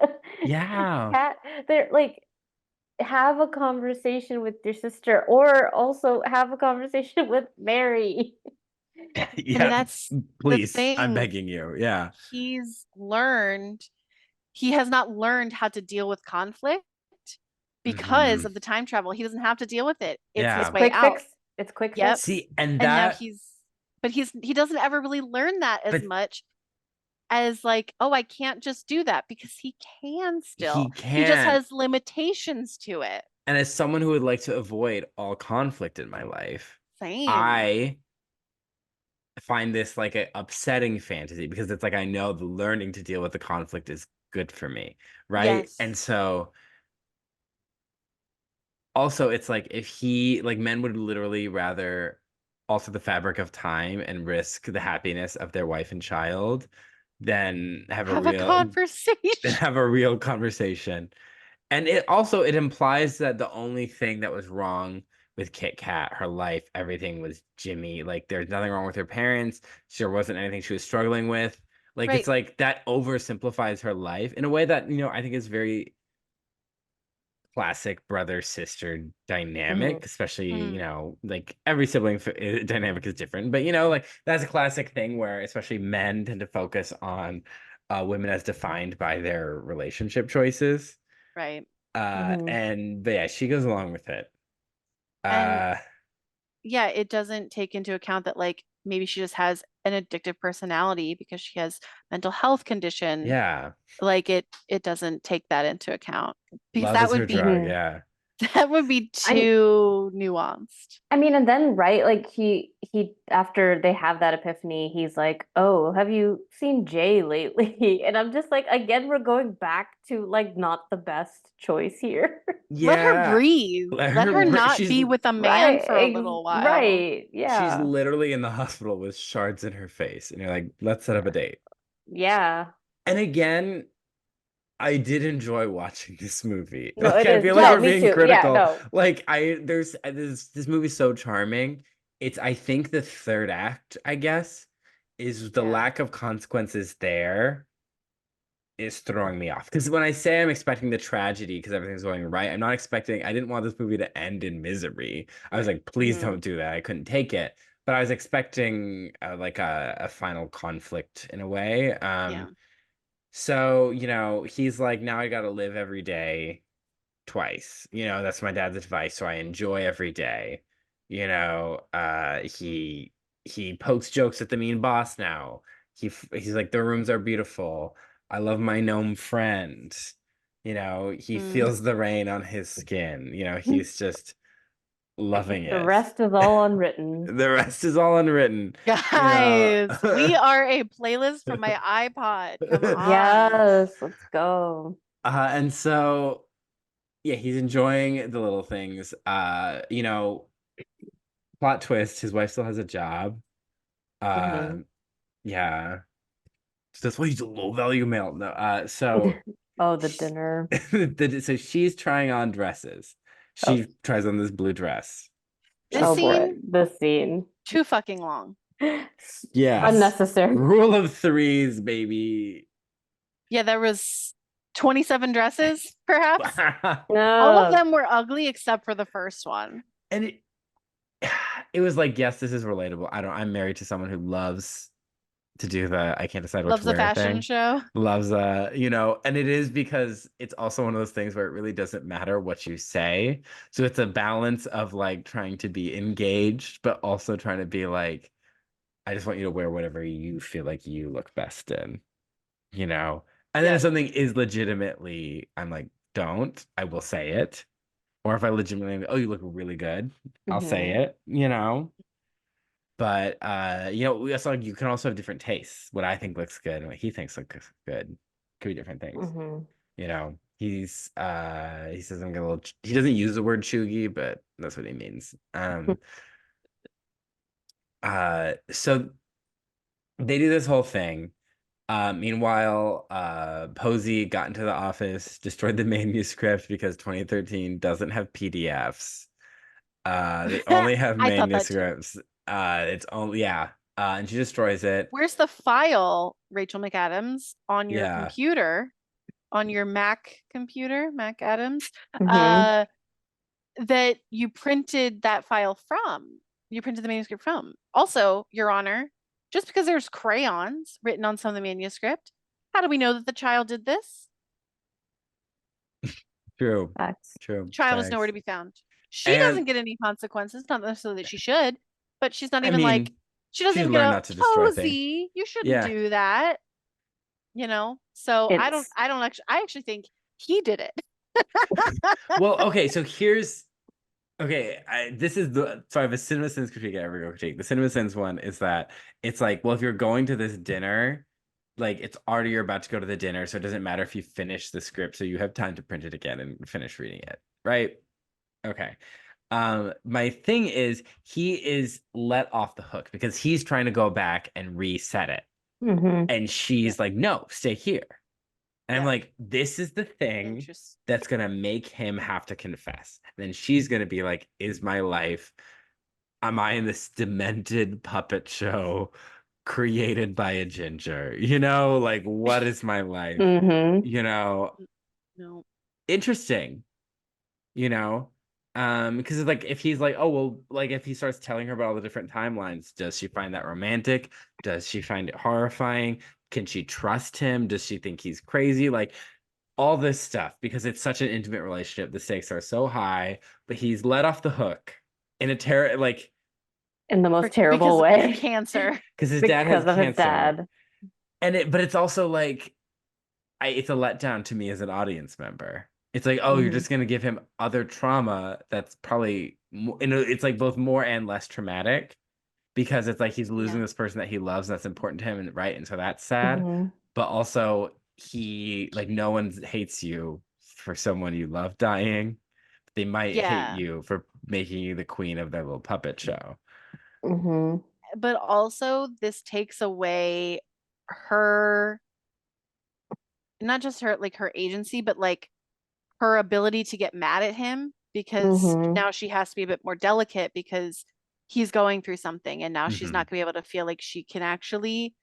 [SPEAKER 1] Yeah.
[SPEAKER 3] Cat, they're like have a conversation with your sister or also have a conversation with Mary.
[SPEAKER 2] And
[SPEAKER 1] Yeah.
[SPEAKER 2] that's the
[SPEAKER 1] Please. I'm
[SPEAKER 2] thing.
[SPEAKER 1] begging you. Yeah.
[SPEAKER 2] He's learned, he has not learned how to deal with conflict because
[SPEAKER 1] Hmm.
[SPEAKER 2] of the time travel. He doesn't have to deal with it. It's
[SPEAKER 3] It's
[SPEAKER 2] his
[SPEAKER 1] Yeah.
[SPEAKER 2] way
[SPEAKER 3] quick
[SPEAKER 2] out.
[SPEAKER 3] fix. It's quick
[SPEAKER 2] Yep.
[SPEAKER 3] fix.
[SPEAKER 1] See, and
[SPEAKER 2] And now
[SPEAKER 1] that,
[SPEAKER 2] but he doesn't ever really learn that as
[SPEAKER 1] but
[SPEAKER 2] much as like, oh, I can't just do that because he can
[SPEAKER 1] he
[SPEAKER 2] still. He just
[SPEAKER 1] can't.
[SPEAKER 2] has limitations to it.
[SPEAKER 1] And as someone who would like to avoid all conflict in my life,
[SPEAKER 2] Same.
[SPEAKER 1] I find this like a upsetting fantasy because it's like I know the learning to deal with the conflict is good for me, right?
[SPEAKER 2] Yes.
[SPEAKER 1] And so also it's like if he like men would literally rather alter the fabric of time and risk the happiness of their wife and child than have a
[SPEAKER 2] Have a
[SPEAKER 1] real than
[SPEAKER 2] conversation.
[SPEAKER 1] have a real conversation. And it also it implies that the only thing that was wrong with Kit Kat, her life, everything was Jimmy. Like there's nothing wrong with her parents. There wasn't anything she was struggling with. Like it's
[SPEAKER 2] Right.
[SPEAKER 1] like that oversimplifies her life in a way that, I think is very classic brother sister
[SPEAKER 3] Hmm.
[SPEAKER 1] dynamic, especially,
[SPEAKER 2] Mm,
[SPEAKER 1] like every sibling dynamic is different, but like that's a classic thing where especially men tend to focus on women as defined by their relationship choices.
[SPEAKER 2] right.
[SPEAKER 3] Hmm.
[SPEAKER 1] And but yeah, she goes along with it.
[SPEAKER 2] And
[SPEAKER 1] Uh,
[SPEAKER 2] yeah, it doesn't take into account that like maybe she just has an addictive personality because she has mental health condition.
[SPEAKER 1] yeah,
[SPEAKER 2] Like it doesn't take that into account because
[SPEAKER 1] love
[SPEAKER 2] that
[SPEAKER 1] is her
[SPEAKER 2] would be
[SPEAKER 1] drug.
[SPEAKER 3] Hmm.
[SPEAKER 1] Yeah,
[SPEAKER 2] that would be
[SPEAKER 3] I
[SPEAKER 2] too nuanced.
[SPEAKER 3] I mean, and then right, like he after they have that epiphany, he's like, "Oh, have you seen Jay lately?" And I'm just like, again, we're going back to like not the best choice here.
[SPEAKER 2] Let her
[SPEAKER 1] yeah.
[SPEAKER 2] breathe.
[SPEAKER 1] Let
[SPEAKER 2] Let her
[SPEAKER 1] her.
[SPEAKER 2] not be with a man
[SPEAKER 3] Right,
[SPEAKER 2] for a little while.
[SPEAKER 3] right,
[SPEAKER 1] She's
[SPEAKER 3] yeah,
[SPEAKER 1] literally in the hospital with shards in her face, and you're like, let's set up a date.
[SPEAKER 3] yeah.
[SPEAKER 1] And again, I did enjoy watching this movie.
[SPEAKER 3] No,
[SPEAKER 1] Like
[SPEAKER 3] it
[SPEAKER 1] I
[SPEAKER 3] is.
[SPEAKER 1] feel like
[SPEAKER 3] No,
[SPEAKER 1] we're
[SPEAKER 3] me
[SPEAKER 1] being
[SPEAKER 3] too. Yeah,
[SPEAKER 1] critical.
[SPEAKER 3] no.
[SPEAKER 1] Like this movie's so charming. It's I think the third act, I guess, is the
[SPEAKER 3] Yeah.
[SPEAKER 1] lack of consequences there is throwing me off. Because when I say I'm expecting the tragedy because everything's going right, I'm not expecting I didn't want this movie to end in misery. I was like, please
[SPEAKER 2] Hmm.
[SPEAKER 1] don't do that. I couldn't take it. But I was expecting like a final conflict in a way.
[SPEAKER 2] Yeah.
[SPEAKER 1] So, he's like, now I gotta live every day twice. That's my dad's advice. So I enjoy every day. He pokes jokes at the mean boss now. He's like, the rooms are beautiful. I love my gnome friend. He
[SPEAKER 2] Mm.
[SPEAKER 1] feels the rain on his skin. He's just loving
[SPEAKER 3] The
[SPEAKER 1] it.
[SPEAKER 3] rest is all unwritten.
[SPEAKER 1] The rest is all unwritten.
[SPEAKER 2] Guys, we are a playlist from my iPod. Come on.
[SPEAKER 3] Yes, let's go.
[SPEAKER 1] And so, yeah, he's enjoying the little things. Plot twist: his wife still has a job.
[SPEAKER 3] Mhm.
[SPEAKER 1] Yeah, so that's why he's a low value male. No, so
[SPEAKER 3] Oh, the dinner.
[SPEAKER 1] so she's trying on dresses.
[SPEAKER 3] Oh,
[SPEAKER 1] She tries on this blue dress.
[SPEAKER 2] This
[SPEAKER 3] oh boy,
[SPEAKER 2] scene,
[SPEAKER 3] this scene.
[SPEAKER 2] too fucking long.
[SPEAKER 1] Yes.
[SPEAKER 3] Unnecessary.
[SPEAKER 1] Rule of threes, baby.
[SPEAKER 2] Yeah, there was 27 dresses, perhaps. All of
[SPEAKER 3] No.
[SPEAKER 2] them were ugly except for the first one.
[SPEAKER 1] And it was like, yes, this is relatable. I'm married to someone who loves to do the I can't decide what
[SPEAKER 2] Loves
[SPEAKER 1] to
[SPEAKER 2] the
[SPEAKER 1] wear
[SPEAKER 2] fashion
[SPEAKER 1] thing.
[SPEAKER 2] show.
[SPEAKER 1] Loves and it is because it's also one of those things where it really doesn't matter what you say. So it's a balance of like trying to be engaged, but also trying to be like, I just want you to wear whatever you feel like you look best in, you know? And then if
[SPEAKER 2] Yes.
[SPEAKER 1] something is legitimately, I'm like, don't, I will say it. Or if I legitimately, oh, you look really good, I'll say
[SPEAKER 3] Mhm.
[SPEAKER 1] it, you know? But we also you can also have different tastes. What I think looks good and what he thinks looks good could be different things.
[SPEAKER 3] Mhm.
[SPEAKER 1] He says I'm gonna he doesn't use the word chuggy, but that's what he means. So they do this whole thing. Meanwhile, Posey got into the office, destroyed the manuscript because 2013 doesn't have PDFs. They only have
[SPEAKER 2] I thought that too.
[SPEAKER 1] manuscripts. It's only yeah. And she destroys it.
[SPEAKER 2] Where's the file, Rachel McAdams, on your
[SPEAKER 1] Yeah.
[SPEAKER 2] computer, on your Mac computer, Mac Adams,
[SPEAKER 3] Mhm.
[SPEAKER 2] that you printed that file from? You printed the manuscript from. Also, Your Honor, just because there's crayons written on some of the manuscript, how do we know that the child did this?
[SPEAKER 1] True.
[SPEAKER 3] Facts.
[SPEAKER 1] True.
[SPEAKER 2] The child is nowhere
[SPEAKER 1] Facts.
[SPEAKER 2] to be found. She doesn't
[SPEAKER 1] And
[SPEAKER 2] get any consequences, not necessarily that she should, but she's not
[SPEAKER 1] I
[SPEAKER 2] even like,
[SPEAKER 1] mean,
[SPEAKER 2] she doesn't
[SPEAKER 1] she's
[SPEAKER 2] even get
[SPEAKER 1] learned
[SPEAKER 2] a
[SPEAKER 1] not to destroy things.
[SPEAKER 2] Posey, you shouldn't
[SPEAKER 1] Yeah.
[SPEAKER 2] do that. So
[SPEAKER 3] It's
[SPEAKER 2] I actually think he did it.
[SPEAKER 1] Well, okay, so here's okay. So I have a cinema sins critique and every critique. The cinema sins one is that it's like, well, if you're going to this dinner, like it's already you're about to go to the dinner, so it doesn't matter if you finish the script, so you have time to print it again and finish reading it, right? Okay. My thing is he is let off the hook because he's trying to go back and reset it.
[SPEAKER 3] Mhm.
[SPEAKER 1] And
[SPEAKER 2] Yeah.
[SPEAKER 1] she's like, no, stay here. And I'm
[SPEAKER 2] Yeah.
[SPEAKER 1] like, this is the thing
[SPEAKER 2] Interest.
[SPEAKER 1] that's gonna make him have to confess. And then she's gonna be like, is my life, am I in this demented puppet show created by a ginger? Like what is my life?
[SPEAKER 3] Mhm.
[SPEAKER 1] You know,
[SPEAKER 2] No.
[SPEAKER 1] interesting, you know? Because it's like if he's like, oh well, like if he starts telling her about all the different timelines, does she find that romantic? Does she find it horrifying? Can she trust him? Does she think he's crazy? Like all this stuff, because it's such an intimate relationship. The stakes are so high, but he's let off the hook in a like
[SPEAKER 3] In the most terrible
[SPEAKER 2] Because
[SPEAKER 3] way.
[SPEAKER 2] cancer.
[SPEAKER 1] because his dad has
[SPEAKER 3] Because of his
[SPEAKER 1] cancer.
[SPEAKER 3] dad.
[SPEAKER 1] But it's also like it's a letdown to me as an audience member. It's like, oh, you're
[SPEAKER 3] Mhm.
[SPEAKER 1] just gonna give him other trauma that's probably it's like both more and less traumatic because it's like he's losing
[SPEAKER 2] Yeah.
[SPEAKER 1] this person that he loves that's important to him, and right, and so that's sad.
[SPEAKER 3] Mhm.
[SPEAKER 1] But also he like no one hates you for someone you love dying. They might hate
[SPEAKER 2] Yeah.
[SPEAKER 1] you for making you the queen of their little puppet show.
[SPEAKER 3] Mhm.
[SPEAKER 2] But also this takes away her, not just her, like her agency, but like her ability to get mad at him because
[SPEAKER 3] Mhm.
[SPEAKER 2] now she has to be a bit more delicate because he's going through something and now she's
[SPEAKER 1] Hmm.
[SPEAKER 2] not going to be able to feel like she can actually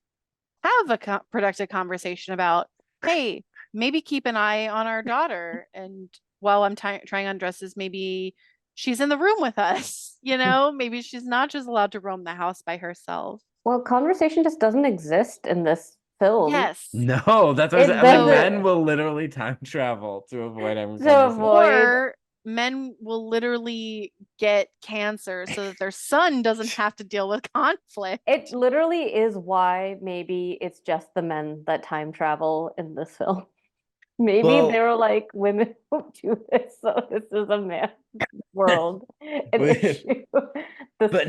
[SPEAKER 2] have a productive conversation about, hey, maybe keep an eye on our daughter. And while I'm trying on dresses, maybe she's in the room with us, maybe she's not just allowed to roam the house by herself.
[SPEAKER 3] Well, conversation just doesn't exist in this film.
[SPEAKER 2] Yes.
[SPEAKER 1] No, that's what
[SPEAKER 3] It
[SPEAKER 1] I'm like.
[SPEAKER 2] So,
[SPEAKER 1] Men
[SPEAKER 3] doesn't
[SPEAKER 1] will literally time travel to avoid having
[SPEAKER 3] to
[SPEAKER 1] conversation.
[SPEAKER 3] avoid.
[SPEAKER 2] or men will literally get cancer so that their son doesn't have to deal with conflict.
[SPEAKER 3] It literally is why maybe it's just the men that time travel in this film. Maybe they
[SPEAKER 1] Well,
[SPEAKER 3] were like, women don't do this, so this is a man's world, an
[SPEAKER 1] but
[SPEAKER 3] issue. This is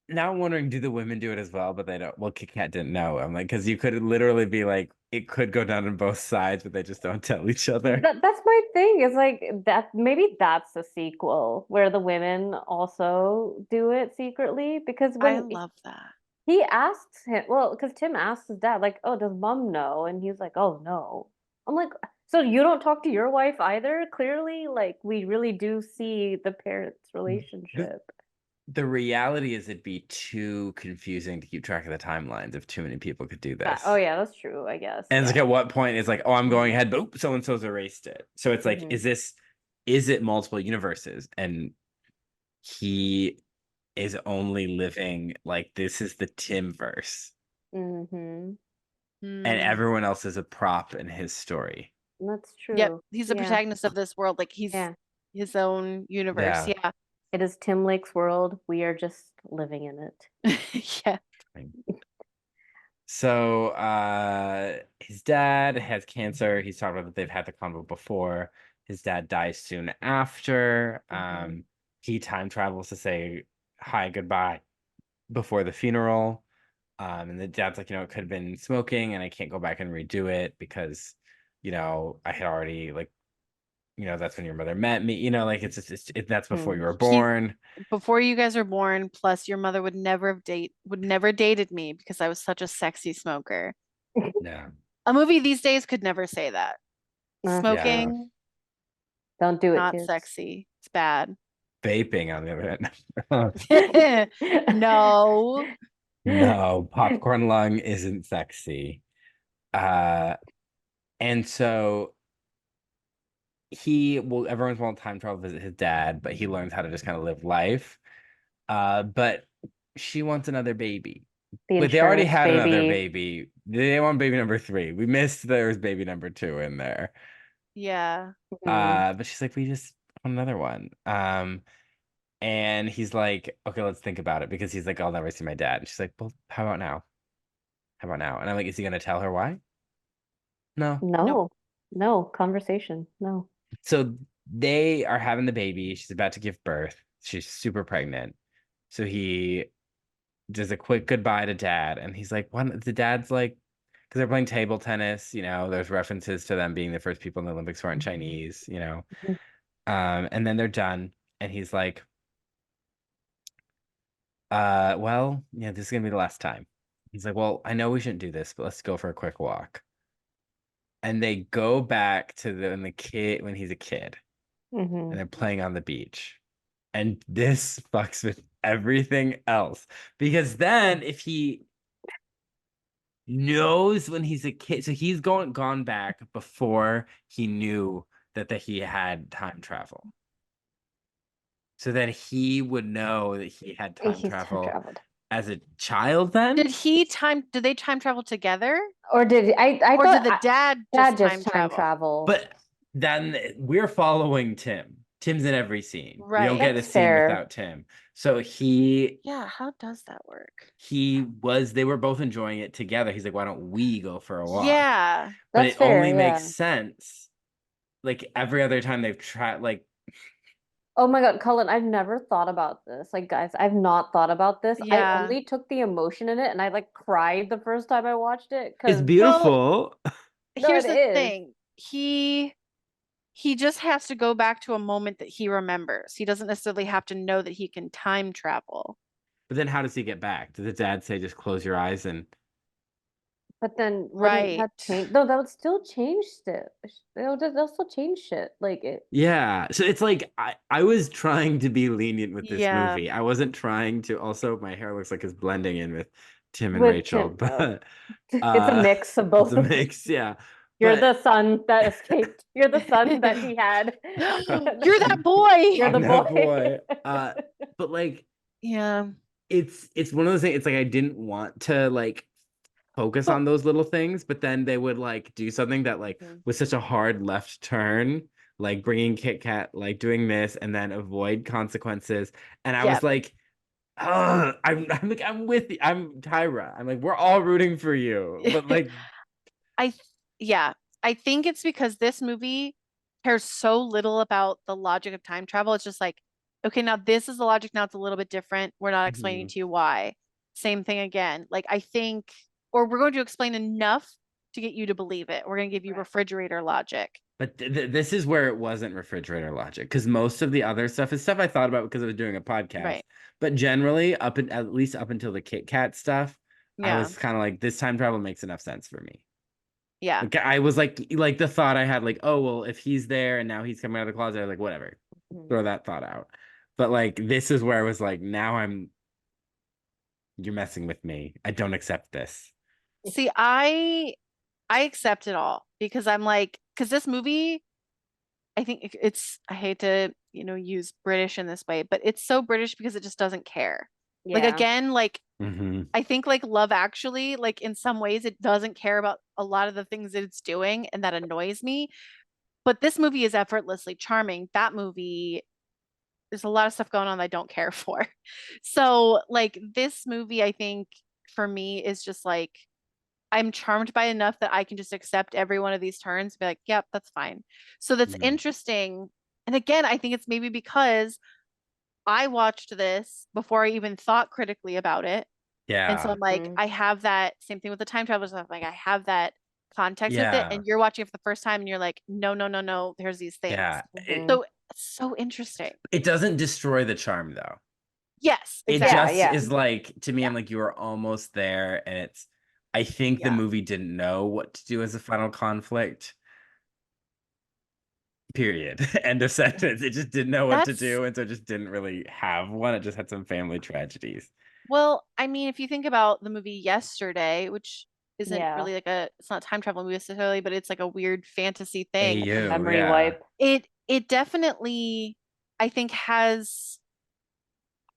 [SPEAKER 1] now I'm wondering, do the women do it as well? But they don't. Well, Kit Kat didn't know. I'm like, because you could literally be like, it could go down on both sides, but they just don't tell each other.
[SPEAKER 3] that's my thing. Is like that maybe that's a sequel where the women also do it secretly because
[SPEAKER 2] I
[SPEAKER 3] when
[SPEAKER 2] love that.
[SPEAKER 3] he asks him, well, because Tim asks his dad, like, "Oh, does mom know?" And he's like, "Oh, no." I'm like, "So you don't talk to your wife either?" Clearly, like we really do see the parents'
[SPEAKER 1] The
[SPEAKER 3] relationship.
[SPEAKER 1] the reality is it'd be too confusing to keep track of the timelines if too many people could do
[SPEAKER 3] Oh
[SPEAKER 1] this.
[SPEAKER 3] yeah, that's true, I guess.
[SPEAKER 1] And it's like
[SPEAKER 3] Yeah.
[SPEAKER 1] at what point it's like, oh, I'm going
[SPEAKER 3] Hmm.
[SPEAKER 1] ahead, but oop, so and so's erased it. So it's like,
[SPEAKER 3] Hmm.
[SPEAKER 1] is it multiple universes? And he is only living like this is the Tim verse,
[SPEAKER 3] Hmm.
[SPEAKER 1] and
[SPEAKER 2] Hmm.
[SPEAKER 1] everyone else is a prop in his story.
[SPEAKER 3] That's
[SPEAKER 2] Yep,
[SPEAKER 3] true.
[SPEAKER 2] he's the
[SPEAKER 3] Yeah.
[SPEAKER 2] protagonist of this world. Like he's
[SPEAKER 3] Yeah.
[SPEAKER 2] his own universe.
[SPEAKER 1] Yeah.
[SPEAKER 2] Yeah.
[SPEAKER 3] It is Tim Lake's world. We are just living in it.
[SPEAKER 2] Yeah.
[SPEAKER 1] So his dad has cancer. He's talked about that they've had the convo before. His dad dies soon after.
[SPEAKER 3] Hmm.
[SPEAKER 1] He time travels to say hi, goodbye before the funeral. And the dad's like, it could have been smoking, and I can't go back and redo it because, I had already like, that's when your mother met me. Like it's just that's before you
[SPEAKER 3] Hmm.
[SPEAKER 1] were
[SPEAKER 2] He
[SPEAKER 1] born.
[SPEAKER 2] before you guys were born, plus your mother would never dated me because I was such a sexy smoker.
[SPEAKER 1] Yeah,
[SPEAKER 2] A movie these days could never say that.
[SPEAKER 1] yeah.
[SPEAKER 2] Smoking,
[SPEAKER 3] Don't do it,
[SPEAKER 2] not
[SPEAKER 3] kids.
[SPEAKER 2] sexy. It's bad.
[SPEAKER 1] Vaping on the other hand.
[SPEAKER 2] No.
[SPEAKER 1] No, popcorn lung isn't sexy. Uh, and so everyone's want time travel visit his dad, but he learns how to just kind of live life. But she wants another baby.
[SPEAKER 3] The
[SPEAKER 1] But they already
[SPEAKER 3] insurance
[SPEAKER 1] had another
[SPEAKER 3] baby.
[SPEAKER 1] baby. They want baby number 3. We missed there was baby number 2 in there.
[SPEAKER 2] Yeah.
[SPEAKER 3] Hmm.
[SPEAKER 1] But she's like, we just want another one. And he's like, okay, let's think about it because he's like, I'll never see my dad. And she's like, well, how about now? How about now? And I'm like, is he gonna tell her why? No.
[SPEAKER 2] Nope.
[SPEAKER 3] No, no conversation. No.
[SPEAKER 1] So they are having the baby. She's about to give birth. She's super pregnant. So he does a quick goodbye to dad. And he's like, what? The dad's like, because they're playing table tennis, there's references to them being the first people in the Olympics who aren't Chinese. And then they're done. And he's like, well, yeah, this is gonna be the last time. He's like, well, I know we shouldn't do this, but let's go for a quick walk. And they go back to when he's a kid
[SPEAKER 3] Hmm.
[SPEAKER 1] and they're playing on the beach. And this fucks with everything else. Because then if he knows when he's a kid, so he's gone back before he knew that he had time travel. So then he would know that he had time
[SPEAKER 3] He's time
[SPEAKER 1] travel
[SPEAKER 3] traveled.
[SPEAKER 1] as a child then.
[SPEAKER 2] Did they time travel together?
[SPEAKER 3] Or did I
[SPEAKER 2] Or did
[SPEAKER 3] thought
[SPEAKER 2] the dad
[SPEAKER 3] dad
[SPEAKER 2] just
[SPEAKER 3] just
[SPEAKER 2] time
[SPEAKER 3] time
[SPEAKER 2] travel?
[SPEAKER 3] travel.
[SPEAKER 1] But then we're following Tim. Tim's in every scene. We don't get
[SPEAKER 2] Right.
[SPEAKER 1] a
[SPEAKER 3] That's
[SPEAKER 1] scene
[SPEAKER 3] fair.
[SPEAKER 1] without Tim. So he
[SPEAKER 2] Yeah, how does that work?
[SPEAKER 1] they were both enjoying it together. He's like, why don't we go for a walk?
[SPEAKER 2] Yeah.
[SPEAKER 1] But
[SPEAKER 3] That's
[SPEAKER 1] it
[SPEAKER 3] fair,
[SPEAKER 1] only makes
[SPEAKER 3] yeah.
[SPEAKER 1] sense like every other time they've tried like
[SPEAKER 3] Oh my God, Cullen, I've never thought about this. Like, guys, I've not thought about this. I
[SPEAKER 2] Yeah.
[SPEAKER 3] only took the emotion in it and I like cried the first time I watched it
[SPEAKER 1] it's
[SPEAKER 3] because
[SPEAKER 2] Well,
[SPEAKER 1] beautiful.
[SPEAKER 3] no,
[SPEAKER 2] here's
[SPEAKER 3] it
[SPEAKER 2] the
[SPEAKER 3] is.
[SPEAKER 2] thing. He just has to go back to a moment that he remembers. He doesn't necessarily have to know that he can time travel.
[SPEAKER 1] But then how does he get back? Did the dad say just close your eyes and
[SPEAKER 3] But then wouldn't
[SPEAKER 2] Right.
[SPEAKER 3] that change? No, that would still change it. They'll still change shit. Like it.
[SPEAKER 1] yeah. So it's like I was trying to be lenient with this
[SPEAKER 2] Yeah.
[SPEAKER 1] movie. I wasn't trying to also my hair looks like it's blending in with Tim and
[SPEAKER 3] With
[SPEAKER 1] Rachel,
[SPEAKER 3] Tim,
[SPEAKER 1] but
[SPEAKER 3] it's a mix of
[SPEAKER 1] it's
[SPEAKER 3] both
[SPEAKER 1] a
[SPEAKER 3] of them.
[SPEAKER 1] mix, yeah.
[SPEAKER 3] You're
[SPEAKER 1] But
[SPEAKER 3] the son that escaped. You're the son that he had.
[SPEAKER 2] You're that boy.
[SPEAKER 3] You're
[SPEAKER 1] I'm
[SPEAKER 3] the
[SPEAKER 1] that
[SPEAKER 3] boy.
[SPEAKER 1] boy. But like
[SPEAKER 2] Yeah.
[SPEAKER 1] it's one of those things. It's like I didn't want to like focus
[SPEAKER 2] But
[SPEAKER 1] on those little things, but then they would like do something that like
[SPEAKER 3] Mhm.
[SPEAKER 1] was such a hard left turn, like bringing Kit Kat, like doing this and then avoid consequences. And I
[SPEAKER 2] yeah,
[SPEAKER 1] was like, I'm like I'm with you. I'm Tyra. I'm like we're all rooting for you, but like
[SPEAKER 2] I th- yeah. I think it's because this movie cares so little about the logic of time travel. It's just like, okay, now this is the logic. Now it's a little bit different. We're not explaining
[SPEAKER 1] Mhm.
[SPEAKER 2] to you why. Same thing again. Like, I think, or we're going to explain enough to get you to believe it. We're going to give you
[SPEAKER 3] Right.
[SPEAKER 2] refrigerator logic.
[SPEAKER 1] But this is where it wasn't refrigerator logic, because most of the other stuff is stuff I thought about because I was doing a podcast.
[SPEAKER 2] Right.
[SPEAKER 1] But generally, at least up until the Kit Kat stuff, I
[SPEAKER 2] Yeah.
[SPEAKER 1] was kind of like, this time travel makes enough sense for me.
[SPEAKER 2] Yeah.
[SPEAKER 1] Like I was like the thought I had, like, oh well, if he's there and now he's coming out of the closet, I was like, whatever,
[SPEAKER 3] Mhm.
[SPEAKER 1] throw that thought out. But like this is where I was like, now you're messing with me. I don't accept this.
[SPEAKER 2] See, I accept it all because I'm like, because this movie, I think it's, I hate to, use British in this way, but it's so British because it just doesn't care. Like,
[SPEAKER 3] Yeah.
[SPEAKER 2] again, like,
[SPEAKER 1] Hmm.
[SPEAKER 2] I think like Love Actually, like in some ways it doesn't care about a lot of the things that it's doing, and that annoys me. But this movie is effortlessly charming. That movie, there's a lot of stuff going on that I don't care for. So, like, this movie, I think for me is just like, I'm charmed by enough that I can just accept every one of these turns and be like, yep, that's fine. So that's
[SPEAKER 1] Hmm.
[SPEAKER 2] interesting. And again, I think it's maybe because I watched this before I even thought critically about it. And so
[SPEAKER 1] Yeah.
[SPEAKER 2] I'm like,
[SPEAKER 3] Mhm.
[SPEAKER 2] I have that same thing with the time travel stuff. Like, I have that context with it.
[SPEAKER 1] Yeah.
[SPEAKER 2] And you're watching it for the first time and you're like, no, no, no, no, there's these things.
[SPEAKER 1] Yeah.
[SPEAKER 3] Mhm.
[SPEAKER 2] So it's so interesting.
[SPEAKER 1] It doesn't destroy the charm though.
[SPEAKER 2] Yes,
[SPEAKER 1] It
[SPEAKER 3] Yeah,
[SPEAKER 2] exactly.
[SPEAKER 1] just
[SPEAKER 3] yeah.
[SPEAKER 1] is like, to me,
[SPEAKER 2] Yeah,
[SPEAKER 1] I'm like, you were almost there, and I think the
[SPEAKER 2] yeah.
[SPEAKER 1] movie didn't know what to do as a final conflict. Period. End of sentence. It just didn't know what to
[SPEAKER 2] That's,
[SPEAKER 1] do, and so it just didn't really have one. It just had some family tragedies.
[SPEAKER 2] well, I mean, if you think about the movie Yesterday, which isn't
[SPEAKER 3] Yeah.
[SPEAKER 2] really like it's not a time travel movie necessarily, but it's like a weird fantasy thing.
[SPEAKER 3] Like a
[SPEAKER 1] AU,
[SPEAKER 3] memory
[SPEAKER 1] yeah.
[SPEAKER 3] wipe.
[SPEAKER 2] It definitely, I think, has,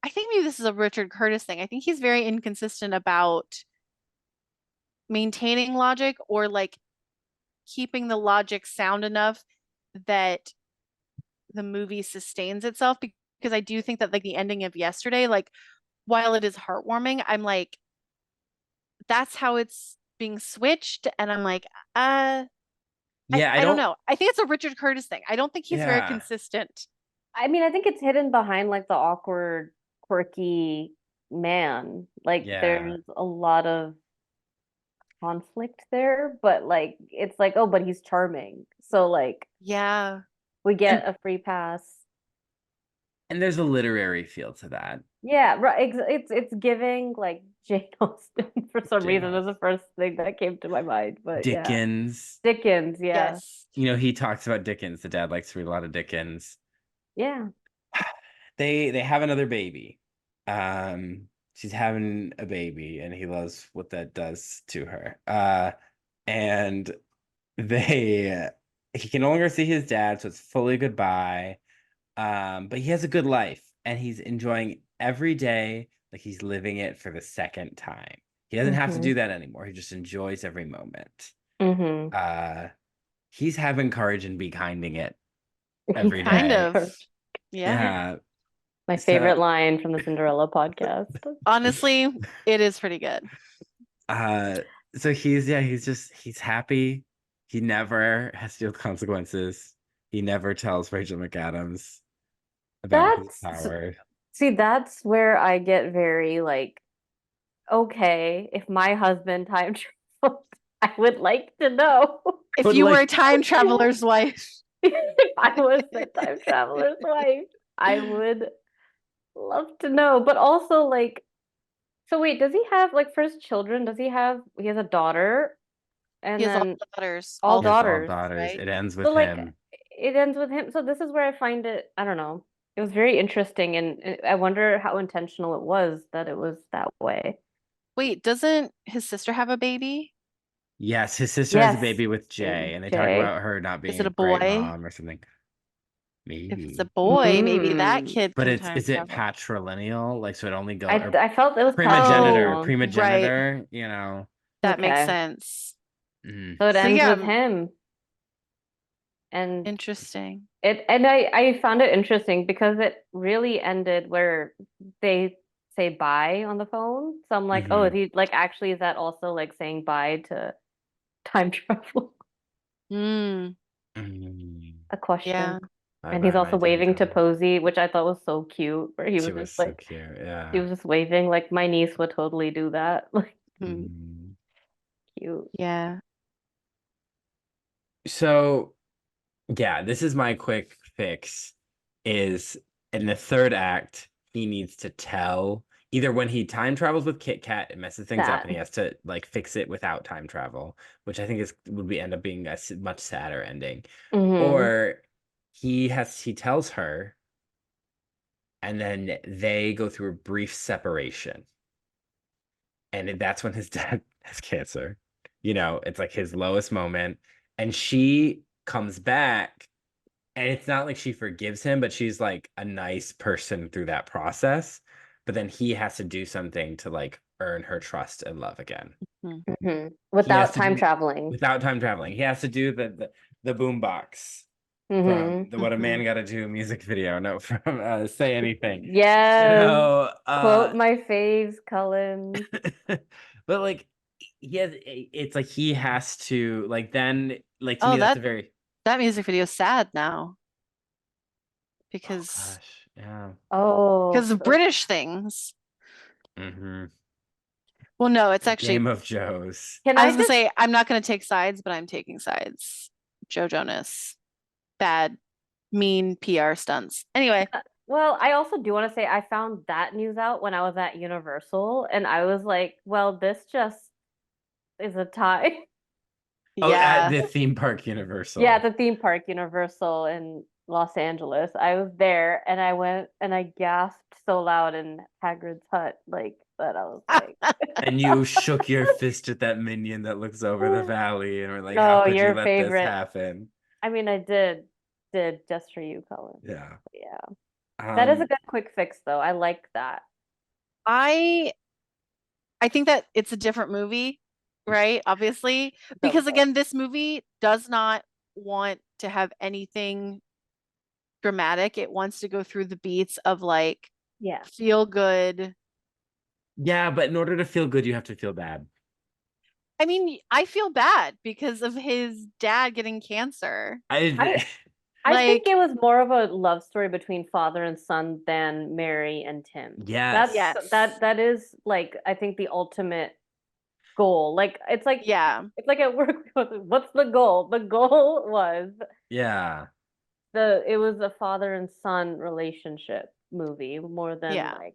[SPEAKER 2] I think maybe this is a Richard Curtis thing. I think he's very inconsistent about maintaining logic or like keeping the logic sound enough that the movie sustains itself, because I do think that like the ending of Yesterday, like while it is heartwarming, I'm like, that's how it's being switched. And I'm like, uh,
[SPEAKER 1] Yeah, I
[SPEAKER 2] I don't
[SPEAKER 1] don't,
[SPEAKER 2] know. I think it's a Richard Curtis thing. I don't think he's very
[SPEAKER 1] yeah.
[SPEAKER 2] consistent.
[SPEAKER 3] I mean, I think it's hidden behind like the awkward, quirky man. Like
[SPEAKER 1] Yeah.
[SPEAKER 3] there's a lot of conflict there, but like it's like, oh, but he's charming. So like
[SPEAKER 2] Yeah.
[SPEAKER 3] we
[SPEAKER 1] And
[SPEAKER 3] get a free pass.
[SPEAKER 1] there's a literary feel to that.
[SPEAKER 3] Yeah, right. It's giving like Jane Austen for some
[SPEAKER 1] Jane
[SPEAKER 3] reason is the
[SPEAKER 1] Austen.
[SPEAKER 3] first thing that came to my mind. But yeah,
[SPEAKER 1] Dickens.
[SPEAKER 3] Dickens. Yeah,
[SPEAKER 2] Yes.
[SPEAKER 1] He talks about Dickens. The dad likes to read a lot of Dickens.
[SPEAKER 3] yeah.
[SPEAKER 1] They have another baby. She's having a baby, and he loves what that does to her. And they he can no longer see his dad, so it's fully goodbye. But he has a good life, and he's enjoying every day like he's living it for the second time. He doesn't have to
[SPEAKER 3] Mm-hmm.
[SPEAKER 1] do that anymore. He just enjoys every moment.
[SPEAKER 3] Mm-hmm.
[SPEAKER 1] Uh, he's having courage and be kinding it every
[SPEAKER 2] Kind
[SPEAKER 1] day.
[SPEAKER 2] of. Yeah.
[SPEAKER 1] Yeah.
[SPEAKER 3] My
[SPEAKER 1] So,
[SPEAKER 3] favorite line from the Cinderella podcast.
[SPEAKER 2] Honestly, it is pretty good.
[SPEAKER 1] uh, so he's happy. He never has to deal with consequences. He never tells Rachel McAdams about his
[SPEAKER 3] That's
[SPEAKER 1] power.
[SPEAKER 3] see, that's where I get very like, okay, if my husband time traveled, I would like to know.
[SPEAKER 2] If
[SPEAKER 1] But
[SPEAKER 2] you were a
[SPEAKER 1] like,
[SPEAKER 2] time traveler's wife,
[SPEAKER 3] If I was the time traveler's wife, I would love to know. But also, like, so wait, does he have like for his children? He has a daughter
[SPEAKER 2] he
[SPEAKER 3] and
[SPEAKER 2] has all
[SPEAKER 3] then
[SPEAKER 2] daughters,
[SPEAKER 3] all
[SPEAKER 2] all
[SPEAKER 1] he has all
[SPEAKER 3] daughters?
[SPEAKER 2] daughters,
[SPEAKER 1] daughters.
[SPEAKER 2] right?
[SPEAKER 1] It ends
[SPEAKER 3] So
[SPEAKER 1] with
[SPEAKER 3] like
[SPEAKER 1] him.
[SPEAKER 3] it ends with him. So this is where I find it, I don't know. It was very interesting and I wonder how intentional it was that it was that way.
[SPEAKER 2] Wait, doesn't his sister have a baby?
[SPEAKER 1] Yes, his sister has a
[SPEAKER 3] Yes,
[SPEAKER 1] baby with
[SPEAKER 3] with
[SPEAKER 1] Jay, and they talk
[SPEAKER 3] Jay.
[SPEAKER 1] about her not
[SPEAKER 2] Is
[SPEAKER 1] being
[SPEAKER 2] it
[SPEAKER 1] a
[SPEAKER 2] a
[SPEAKER 1] great
[SPEAKER 2] boy?
[SPEAKER 1] mom or something.
[SPEAKER 2] If it's a
[SPEAKER 1] Maybe.
[SPEAKER 2] boy, maybe that
[SPEAKER 3] Hmm.
[SPEAKER 2] kid
[SPEAKER 1] But
[SPEAKER 2] can
[SPEAKER 1] it's
[SPEAKER 2] time
[SPEAKER 1] is it
[SPEAKER 2] travel.
[SPEAKER 1] patrilineal? Like, so it only go,
[SPEAKER 3] I
[SPEAKER 1] or
[SPEAKER 3] I felt it was
[SPEAKER 1] primogenitor,
[SPEAKER 3] patrilineal.
[SPEAKER 2] Right.
[SPEAKER 1] primogenitor.
[SPEAKER 2] That makes
[SPEAKER 3] Okay.
[SPEAKER 2] sense.
[SPEAKER 1] Mm.
[SPEAKER 3] So it
[SPEAKER 2] So
[SPEAKER 3] ends
[SPEAKER 2] yeah,
[SPEAKER 3] with him. And
[SPEAKER 2] interesting.
[SPEAKER 3] I found it interesting because it really ended where they say bye on the phone. So I'm like, oh, is
[SPEAKER 1] Hmm.
[SPEAKER 3] he like actually is that also like saying bye to time travel?
[SPEAKER 2] Mm,
[SPEAKER 1] Mm,
[SPEAKER 3] A question.
[SPEAKER 2] yeah.
[SPEAKER 3] And he's
[SPEAKER 1] bye-bye, my
[SPEAKER 3] also
[SPEAKER 1] time
[SPEAKER 3] waving to
[SPEAKER 1] travel.
[SPEAKER 3] Posey, which I thought was so cute, where he
[SPEAKER 1] She
[SPEAKER 3] was
[SPEAKER 1] was
[SPEAKER 3] just
[SPEAKER 1] so
[SPEAKER 3] like,
[SPEAKER 1] cute.
[SPEAKER 3] he
[SPEAKER 1] Yeah.
[SPEAKER 3] was just waving. Like, my niece would totally do that. Like,
[SPEAKER 2] Mm,
[SPEAKER 1] Mm.
[SPEAKER 3] cute.
[SPEAKER 2] yeah.
[SPEAKER 1] So yeah, this is my quick fix is in the third act, he needs to tell either when he time travels with Kit Kat, it messes things up
[SPEAKER 3] That.
[SPEAKER 1] and he has to like fix it without time travel, which I think is would be end up being a much sadder ending.
[SPEAKER 3] Hmm.
[SPEAKER 1] Or he tells her and then they go through a brief separation. And that's when his dad has cancer. You know, it's like his lowest moment. And she comes back and it's not like she forgives him, but she's like a nice person through that process. But then he has to do something to like earn her trust and love again.
[SPEAKER 2] Mm.
[SPEAKER 3] Hmm.
[SPEAKER 1] He has
[SPEAKER 3] Without
[SPEAKER 1] to
[SPEAKER 3] time
[SPEAKER 1] do
[SPEAKER 3] traveling.
[SPEAKER 1] without time traveling. He has to do the boombox from
[SPEAKER 3] Hmm.
[SPEAKER 1] the What a
[SPEAKER 2] Mhm.
[SPEAKER 1] Man Gotta Do music video. No, from Say Anything. You
[SPEAKER 3] Yes.
[SPEAKER 1] know,
[SPEAKER 3] Quote my faves, Cullen.
[SPEAKER 1] but like he has it's like he has to like then like to
[SPEAKER 2] Oh,
[SPEAKER 1] me that's a very
[SPEAKER 2] that music video is sad now
[SPEAKER 1] oh
[SPEAKER 2] because
[SPEAKER 1] gosh, yeah.
[SPEAKER 3] Oh,
[SPEAKER 2] of British things.
[SPEAKER 1] Hmm.
[SPEAKER 2] Well, no, it's actually,
[SPEAKER 1] Game of Joe's.
[SPEAKER 3] can
[SPEAKER 2] I
[SPEAKER 3] I
[SPEAKER 2] was gonna
[SPEAKER 3] just
[SPEAKER 2] say I'm not gonna take sides, but I'm taking sides. Joe Jonas. Bad, mean PR stunts. Anyway,
[SPEAKER 3] well, I also do want to say I found that news out when I was at Universal, and I was like, well, this just is a tie.
[SPEAKER 1] Oh, at
[SPEAKER 2] yeah.
[SPEAKER 1] the theme park
[SPEAKER 3] Yeah,
[SPEAKER 1] Universal.
[SPEAKER 3] at the theme park Universal in Los Angeles. I was there and I went and I gasped so loud in Hagrid's hut, like that I was like,
[SPEAKER 1] And you shook your fist at that minion that looks over the valley and were like, how
[SPEAKER 3] no,
[SPEAKER 1] could you
[SPEAKER 3] your
[SPEAKER 1] let this
[SPEAKER 3] favorite.
[SPEAKER 1] happen?
[SPEAKER 3] I mean, I did just for you, Cullen.
[SPEAKER 1] Yeah.
[SPEAKER 3] But yeah. That is a
[SPEAKER 1] Um,
[SPEAKER 3] good quick fix though. I like that.
[SPEAKER 2] I I think that it's a different movie, right? Obviously,
[SPEAKER 3] Of
[SPEAKER 2] because
[SPEAKER 3] course.
[SPEAKER 2] again, this movie does not want to have anything dramatic. It wants to go through the beats of like
[SPEAKER 3] Yeah.
[SPEAKER 2] feel good.
[SPEAKER 1] yeah, but in order to feel good, you have to feel bad.
[SPEAKER 2] I mean, I feel bad because of his dad getting cancer.
[SPEAKER 3] I
[SPEAKER 1] I
[SPEAKER 3] I think
[SPEAKER 2] Like,
[SPEAKER 3] it was more of a love story between father and son than Mary and Tim. That's
[SPEAKER 1] yes.
[SPEAKER 3] that is like I think the ultimate goal. Like
[SPEAKER 2] yeah,
[SPEAKER 3] it's like at work. What's the goal? The goal was
[SPEAKER 1] Yeah.
[SPEAKER 3] it was a father and son relationship movie more than
[SPEAKER 2] yeah.
[SPEAKER 3] like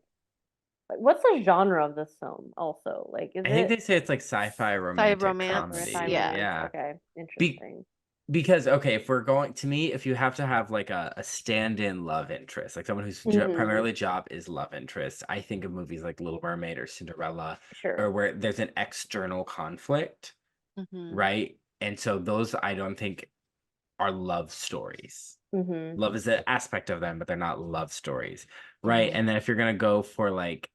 [SPEAKER 3] what's the genre of this film also? Like is
[SPEAKER 1] I think
[SPEAKER 3] it
[SPEAKER 1] they say it's like sci-fi
[SPEAKER 2] Side
[SPEAKER 1] romantic
[SPEAKER 2] romance.
[SPEAKER 3] sci-fi
[SPEAKER 1] comedy.
[SPEAKER 2] Yeah.
[SPEAKER 3] romance?
[SPEAKER 1] Yeah.
[SPEAKER 3] Okay,
[SPEAKER 1] Be
[SPEAKER 3] interesting.
[SPEAKER 1] because okay, if we're going to me, if you have to have like a stand-in love interest, like someone whose
[SPEAKER 3] Hmm.
[SPEAKER 1] primarily job is love interest, I think of movies like Little Mermaid or Cinderella, or
[SPEAKER 3] Sure.
[SPEAKER 1] where there's an external conflict,
[SPEAKER 2] Hmm.
[SPEAKER 1] right? And so those I don't think are love stories.
[SPEAKER 3] Hmm.
[SPEAKER 1] Love is an aspect of them, but they're not love stories, right?
[SPEAKER 3] Hmm.
[SPEAKER 1] And then if you're gonna go for like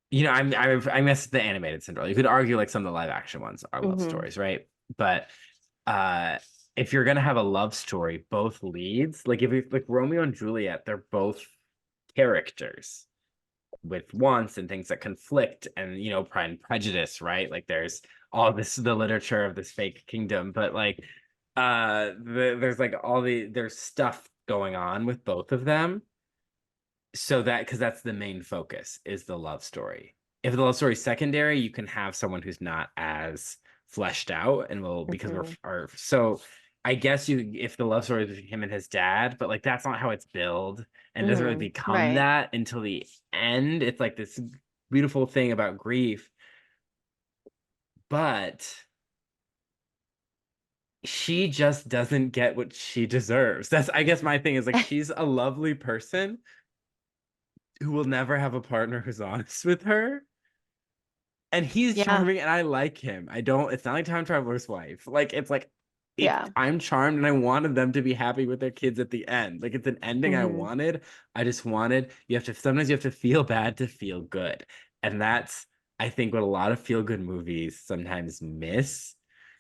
[SPEAKER 1] you know, I miss the animated Cinderella. You could argue like some of the live action ones are love
[SPEAKER 3] Hmm.
[SPEAKER 1] stories, right? But uh if you're gonna have a love story, both leads, like if you like Romeo and Juliet, they're both characters with wants and things that conflict and you know, Pride and Prejudice, right? Like there's all this the literature of this fake kingdom, but like there's like there's stuff going on with both of them so that because that's the main focus is the love story. If the love story is secondary, you can have someone who's not as fleshed out and will because we're
[SPEAKER 3] Hmm.
[SPEAKER 1] are so I guess you if the love story is between him and his dad, but like that's not how it's billed and it doesn't really
[SPEAKER 3] Hmm.
[SPEAKER 1] become
[SPEAKER 2] Right.
[SPEAKER 1] that until the end. It's like this beautiful thing about grief, but she just doesn't get what she deserves. That's I guess my thing is like she's a lovely person who will never have a partner who's honest with her. And he's
[SPEAKER 2] Yeah.
[SPEAKER 1] charming and I like him. I don't it's not like Time Traveler's Wife. Like it's like
[SPEAKER 2] Yeah.
[SPEAKER 1] I'm charmed and I wanted them to be happy with their kids at the end. Like it's an ending I
[SPEAKER 3] Hmm.
[SPEAKER 1] wanted. I just wanted you have to sometimes you have to feel bad to feel good. And that's I think what a lot of feel good movies sometimes miss.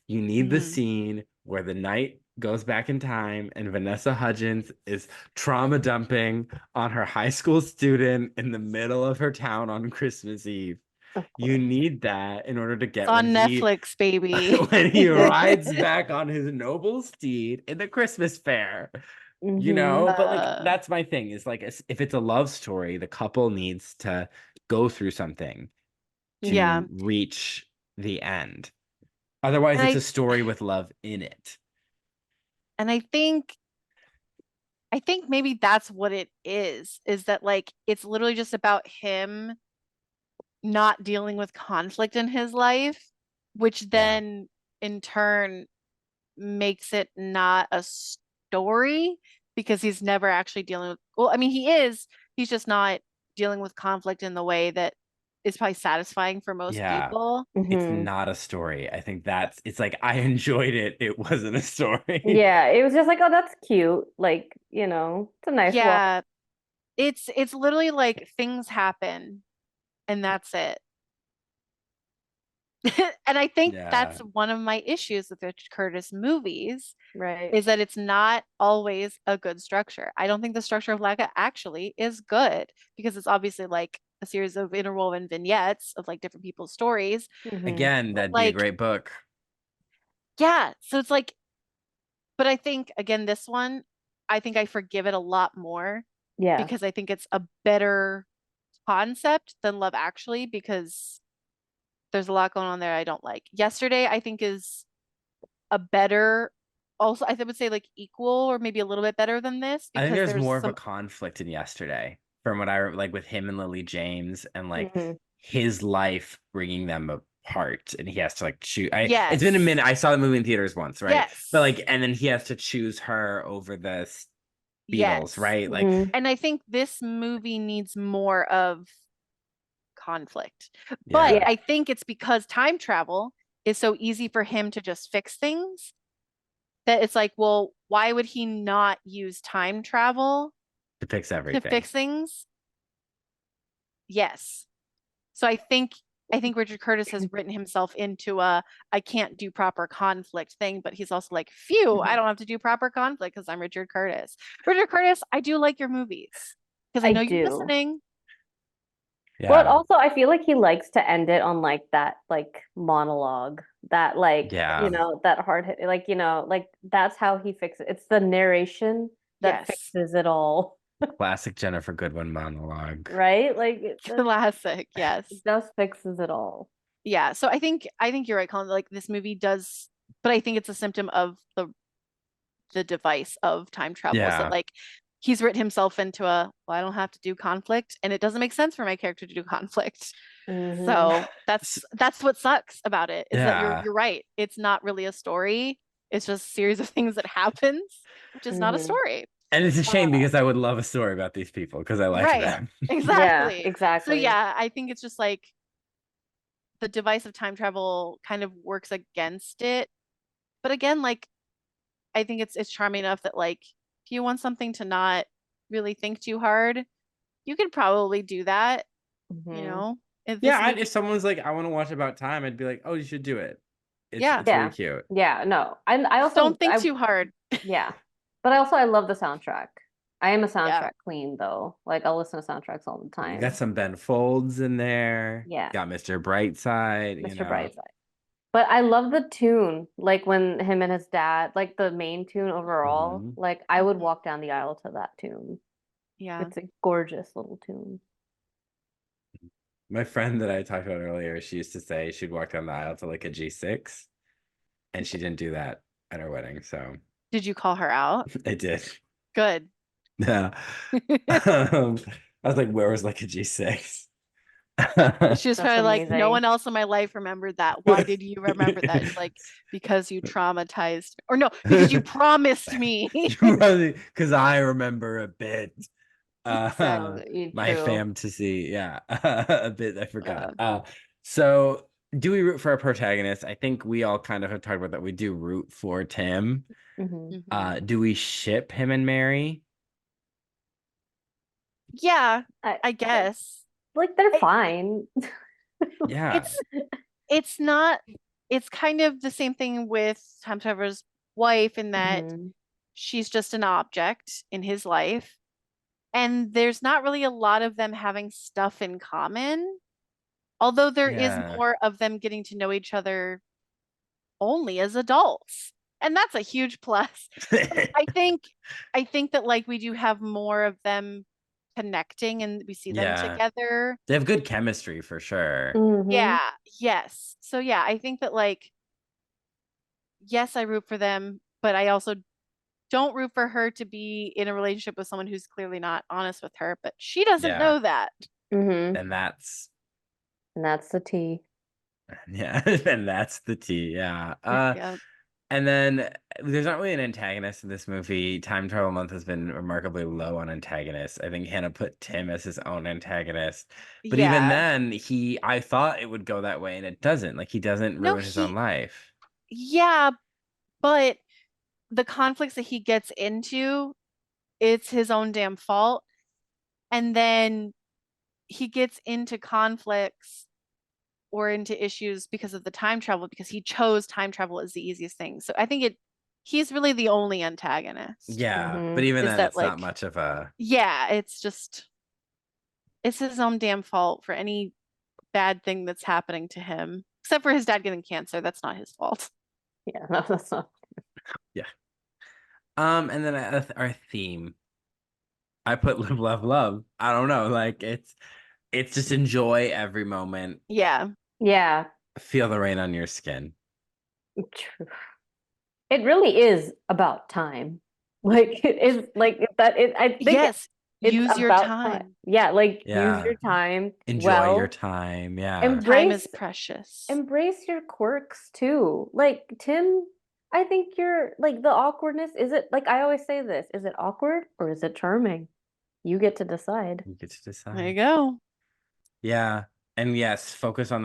[SPEAKER 1] You need the
[SPEAKER 2] Hmm.
[SPEAKER 1] scene where the knight goes back in time and Vanessa Hudgens is trauma dumping on her high school student in the middle of her town on Christmas Eve You need that in order to
[SPEAKER 2] It's
[SPEAKER 1] get
[SPEAKER 2] on Netflix, baby.
[SPEAKER 1] when he rides back on his noble steed in the Christmas fair. You know, but like that's my thing is like if it's a love story, the couple needs to go through something
[SPEAKER 2] Yeah.
[SPEAKER 1] to reach the end. Otherwise,
[SPEAKER 2] And
[SPEAKER 1] it's a story with love in it.
[SPEAKER 2] I think maybe that's what it is that like it's literally just about him not dealing with conflict in his life, which
[SPEAKER 1] Yeah.
[SPEAKER 2] then in turn makes it not a story because he's never actually dealing with, well, I mean, he's just not dealing with conflict in the way that is probably satisfying for most
[SPEAKER 1] Yeah.
[SPEAKER 2] people.
[SPEAKER 1] It's not a story. I think it's like I enjoyed it. It wasn't a story.
[SPEAKER 3] Yeah, it was just like, oh, that's cute. Like, you know, it's a nice walk.
[SPEAKER 2] Yeah, it's literally like things happen and that's it. And I think
[SPEAKER 1] Yeah.
[SPEAKER 2] that's one of my issues with the Curtis movies
[SPEAKER 3] Right.
[SPEAKER 2] is that it's not always a good structure. I don't think the structure of Laga actually is good because it's obviously like a series of interwoven vignettes of like different people's stories.
[SPEAKER 1] Again,
[SPEAKER 2] But
[SPEAKER 1] that'd be a
[SPEAKER 2] like,
[SPEAKER 1] great book.
[SPEAKER 2] yeah, so it's like, but I think again, this one, I think I forgive it a lot more
[SPEAKER 3] Yeah.
[SPEAKER 2] because I think it's a better concept than Love Actually because there's a lot going on there I don't like. Yesterday, I think is a better, also I would say like equal or maybe a little bit better than this
[SPEAKER 1] I think
[SPEAKER 2] because
[SPEAKER 1] there's
[SPEAKER 2] there's
[SPEAKER 1] more of a
[SPEAKER 2] some,
[SPEAKER 1] conflict in Yesterday from what like with him and Lily James and like
[SPEAKER 3] Mhm.
[SPEAKER 1] his life bringing them apart and he has to like choose. It's been a
[SPEAKER 2] yes,
[SPEAKER 1] minute. I saw the movie in theaters once, right? But
[SPEAKER 2] yes,
[SPEAKER 1] like, and then he has to choose her over the Beatles,
[SPEAKER 2] yes.
[SPEAKER 1] right? Like,
[SPEAKER 3] Mhm.
[SPEAKER 2] And I think this movie needs more of conflict. But
[SPEAKER 1] yeah,
[SPEAKER 3] Yeah.
[SPEAKER 2] I think it's because time travel is so easy for him to just fix things that it's like, well, why would he not use time travel
[SPEAKER 1] to fix
[SPEAKER 2] to
[SPEAKER 1] everything.
[SPEAKER 2] fix things? Yes. So I think Richard Curtis has written himself into a I can't do proper conflict thing, but he's also like, phew, I
[SPEAKER 3] Mhm.
[SPEAKER 2] don't have to do proper conflict because I'm Richard Curtis. Richard Curtis, I do like your movies because I
[SPEAKER 3] I
[SPEAKER 2] know you're
[SPEAKER 3] do.
[SPEAKER 2] listening.
[SPEAKER 3] But
[SPEAKER 1] Yeah,
[SPEAKER 3] also I feel like he likes to end it on like that like monologue, that like, you
[SPEAKER 1] yeah.
[SPEAKER 3] know, that hard hit, like, you know, like that's how he fixes it. It's the narration that
[SPEAKER 2] Yes.
[SPEAKER 3] fixes it all,
[SPEAKER 1] Classic Jennifer Goodwin monologue.
[SPEAKER 3] right? Like
[SPEAKER 2] Classic,
[SPEAKER 3] it
[SPEAKER 2] yes.
[SPEAKER 3] just fixes it all.
[SPEAKER 2] Yeah. So I think you're right, Colin. Like this movie does, but I think it's a symptom of the device of time travel is that
[SPEAKER 1] Yeah.
[SPEAKER 2] like he's written himself into a well, I don't have to do conflict and it doesn't make sense for my character to do conflict.
[SPEAKER 3] Hmm.
[SPEAKER 2] So that's what sucks about it is that you're
[SPEAKER 1] Yeah.
[SPEAKER 2] you're right. It's not really a story. It's just a series of things that happens, which is not a
[SPEAKER 3] Hmm.
[SPEAKER 2] story.
[SPEAKER 1] And it's a shame
[SPEAKER 2] Uh,
[SPEAKER 1] because I would love a story about these people because I like
[SPEAKER 2] right.
[SPEAKER 1] them.
[SPEAKER 3] Yeah,
[SPEAKER 2] Exactly. So
[SPEAKER 3] exactly.
[SPEAKER 2] yeah, I think it's just like the device of time travel kind of works against it. But again, like I think it's charming enough that like if you want something to not really think too hard, you could probably do that, you
[SPEAKER 3] Hmm.
[SPEAKER 2] know. If this
[SPEAKER 1] Yeah,
[SPEAKER 2] movie,
[SPEAKER 1] if someone's like, I want to watch About Time, I'd be like, oh, you should do it.
[SPEAKER 2] yeah,
[SPEAKER 1] It's really
[SPEAKER 3] Yeah.
[SPEAKER 1] cute.
[SPEAKER 3] Yeah, no. I
[SPEAKER 2] just
[SPEAKER 3] also
[SPEAKER 2] don't think too hard.
[SPEAKER 3] yeah. But I love the soundtrack. I am a
[SPEAKER 2] Yeah.
[SPEAKER 3] soundtrack queen though. Like I'll listen to soundtracks all the
[SPEAKER 1] You got
[SPEAKER 3] time.
[SPEAKER 1] some Ben Folds in there.
[SPEAKER 3] Yeah,
[SPEAKER 1] Got Mr. Brightside, you
[SPEAKER 3] Mr.
[SPEAKER 1] know.
[SPEAKER 3] Brightside. But I love the tune, like when him and his dad, like the main tune overall.
[SPEAKER 1] Mhm.
[SPEAKER 3] Like I would
[SPEAKER 2] Mhm.
[SPEAKER 3] walk down the aisle to that tune.
[SPEAKER 2] Yeah.
[SPEAKER 3] It's a gorgeous little tune.
[SPEAKER 1] My friend that I talked about earlier, she used to say she'd walk down the aisle to like a G6, and she didn't do that at her wedding. So
[SPEAKER 2] Did you call her out?
[SPEAKER 1] I did.
[SPEAKER 2] Good.
[SPEAKER 1] Yeah. I was like, where was like a G6?
[SPEAKER 2] She was
[SPEAKER 3] That's
[SPEAKER 2] probably like, no
[SPEAKER 3] amazing.
[SPEAKER 2] one else in my life remembered that. Why did you remember that? She's like, because you traumatized me. Or no, because you promised me.
[SPEAKER 1] Because I remember a bit.
[SPEAKER 3] So
[SPEAKER 1] My
[SPEAKER 3] true.
[SPEAKER 1] fantasy, yeah, a bit I forgot.
[SPEAKER 2] Uh,
[SPEAKER 1] So do we root for our protagonist? I think we all kind of have talked about that. We do root for Tim.
[SPEAKER 3] Hmm.
[SPEAKER 2] mhm.
[SPEAKER 1] Do we ship him and Mary?
[SPEAKER 2] Yeah,
[SPEAKER 3] I,
[SPEAKER 2] I
[SPEAKER 3] I
[SPEAKER 2] guess.
[SPEAKER 3] like they're
[SPEAKER 2] It,
[SPEAKER 3] fine.
[SPEAKER 1] Yeah,
[SPEAKER 2] it's it's not it's kind of the same thing with Tom Trevor's wife in that
[SPEAKER 3] Hmm.
[SPEAKER 2] she's just an object in his life. And there's not really a lot of them having stuff in common. Although there is
[SPEAKER 1] Yeah.
[SPEAKER 2] more of them getting to know each other only as adults. And that's a huge plus. I think that like we do have more of them connecting and we see them
[SPEAKER 1] Yeah.
[SPEAKER 2] together.
[SPEAKER 1] They have good chemistry for sure.
[SPEAKER 3] Mm-hmm.
[SPEAKER 2] Yeah, yes. So yeah, I think that like yes, I root for them, but I also don't root for her to be in a relationship with someone who's clearly not honest with her, but she doesn't
[SPEAKER 1] Yeah.
[SPEAKER 2] know that.
[SPEAKER 3] Mm-hmm.
[SPEAKER 1] And that's
[SPEAKER 3] And that's the tea.
[SPEAKER 1] yeah, and that's the tea. Yeah.
[SPEAKER 2] Yeah.
[SPEAKER 1] And then there's not really an antagonist in this movie. Time Travel Month has been remarkably low on antagonists. I think Hannah put Tim as his own antagonist. But even
[SPEAKER 2] Yeah.
[SPEAKER 1] then, I thought it would go that way, and it doesn't. Like, he doesn't
[SPEAKER 2] No,
[SPEAKER 1] ruin his own life.
[SPEAKER 2] yeah, but the conflicts that he gets into, it's his own damn fault. And then he gets into conflicts or into issues because of the time travel, because he chose time travel as the easiest thing. So I think he's really the only antagonist.
[SPEAKER 1] Yeah, but
[SPEAKER 3] Mm-hmm.
[SPEAKER 1] even
[SPEAKER 2] Is
[SPEAKER 1] then,
[SPEAKER 2] that
[SPEAKER 1] it's not
[SPEAKER 2] like,
[SPEAKER 1] much of a.
[SPEAKER 2] yeah, it's his own damn fault for any bad thing that's happening to him. Except for his dad getting cancer. That's not his fault.
[SPEAKER 3] Yeah, no, that's not.
[SPEAKER 1] Yeah. And then our theme, I put live, love, love. I don't know, like it's just enjoy every moment,
[SPEAKER 2] Yeah.
[SPEAKER 3] Yeah,
[SPEAKER 1] feel the rain on your skin.
[SPEAKER 3] true. It really is about time. Like it is like that. I think
[SPEAKER 2] Yes.
[SPEAKER 3] it's
[SPEAKER 2] Use your
[SPEAKER 3] about time.
[SPEAKER 2] time.
[SPEAKER 3] Yeah, like use
[SPEAKER 1] Yeah,
[SPEAKER 3] your time
[SPEAKER 1] enjoy your
[SPEAKER 3] well.
[SPEAKER 1] time. Yeah.
[SPEAKER 2] Time is
[SPEAKER 3] Embrace
[SPEAKER 2] precious.
[SPEAKER 3] embrace your quirks too. Like Tim, I think you're like the awkwardness. Is it like I always say this? Is it awkward or is it charming? You get to decide.
[SPEAKER 1] You get to
[SPEAKER 2] There you
[SPEAKER 1] decide.
[SPEAKER 2] go.
[SPEAKER 1] Yeah. And yes, focus on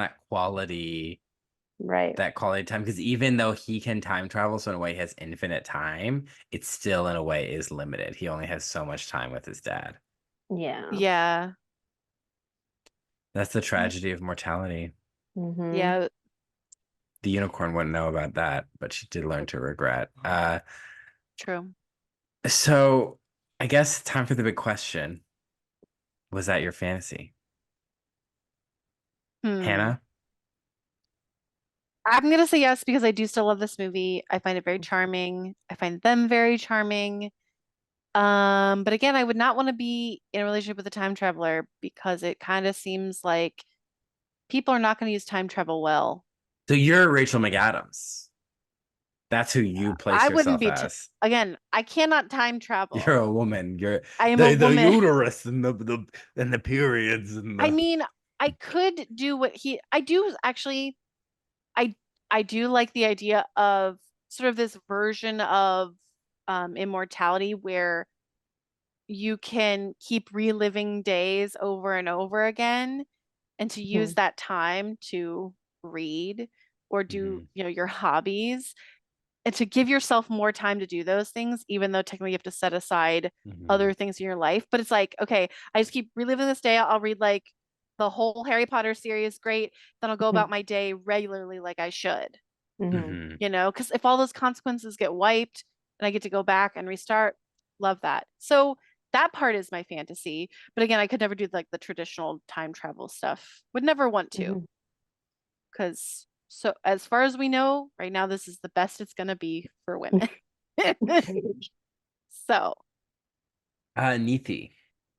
[SPEAKER 3] Right.
[SPEAKER 1] that quality time. Because even though he can time travel, so in a way he has infinite time, it still in a way is limited. He only has so much time with his dad.
[SPEAKER 3] Yeah.
[SPEAKER 2] Yeah.
[SPEAKER 1] That's the tragedy of mortality.
[SPEAKER 3] Mm-hmm.
[SPEAKER 2] Yeah.
[SPEAKER 1] The unicorn wouldn't know about that, but she did learn to regret.
[SPEAKER 2] True.
[SPEAKER 1] So I guess time for the big question. Was that your fantasy?
[SPEAKER 2] Hmm.
[SPEAKER 1] Hannah?
[SPEAKER 2] I'm gonna say yes because I do still love this movie. I find it very charming. I find them very charming. But again, I would not want to be in a relationship with a time traveler because it kind of seems like people are not going to use time travel well.
[SPEAKER 1] So you're Rachel McAdams. That's who you place
[SPEAKER 2] I wouldn't
[SPEAKER 1] yourself
[SPEAKER 2] be
[SPEAKER 1] as.
[SPEAKER 2] again, I cannot time
[SPEAKER 1] You're
[SPEAKER 2] travel.
[SPEAKER 1] a woman. You're
[SPEAKER 2] I am a
[SPEAKER 1] the
[SPEAKER 2] woman.
[SPEAKER 1] uterus and the periods and
[SPEAKER 2] I
[SPEAKER 1] the
[SPEAKER 2] mean, I could do what I do actually I I do like the idea of sort of this version of immortality where you can keep reliving days over and over again and to use that time to read or do,
[SPEAKER 1] Mhm,
[SPEAKER 2] your hobbies and to give yourself more time to do those things, even though technically you have to set aside
[SPEAKER 1] mhm,
[SPEAKER 2] other things in your life. But it's like, okay, I just keep reliving this day. I'll read like the whole Harry Potter series, great. Then I'll go about my day regularly like I should,
[SPEAKER 3] Mm-hmm.
[SPEAKER 1] mhm.
[SPEAKER 2] because if all those consequences get wiped and I get to go back and restart, love that. So that part is my fantasy. But again, I could never do like the traditional time travel stuff. Would never want to,
[SPEAKER 3] Mm-hmm.
[SPEAKER 2] because so as far as we know, right now this is the best it's gonna be for women. So
[SPEAKER 1] Neethi.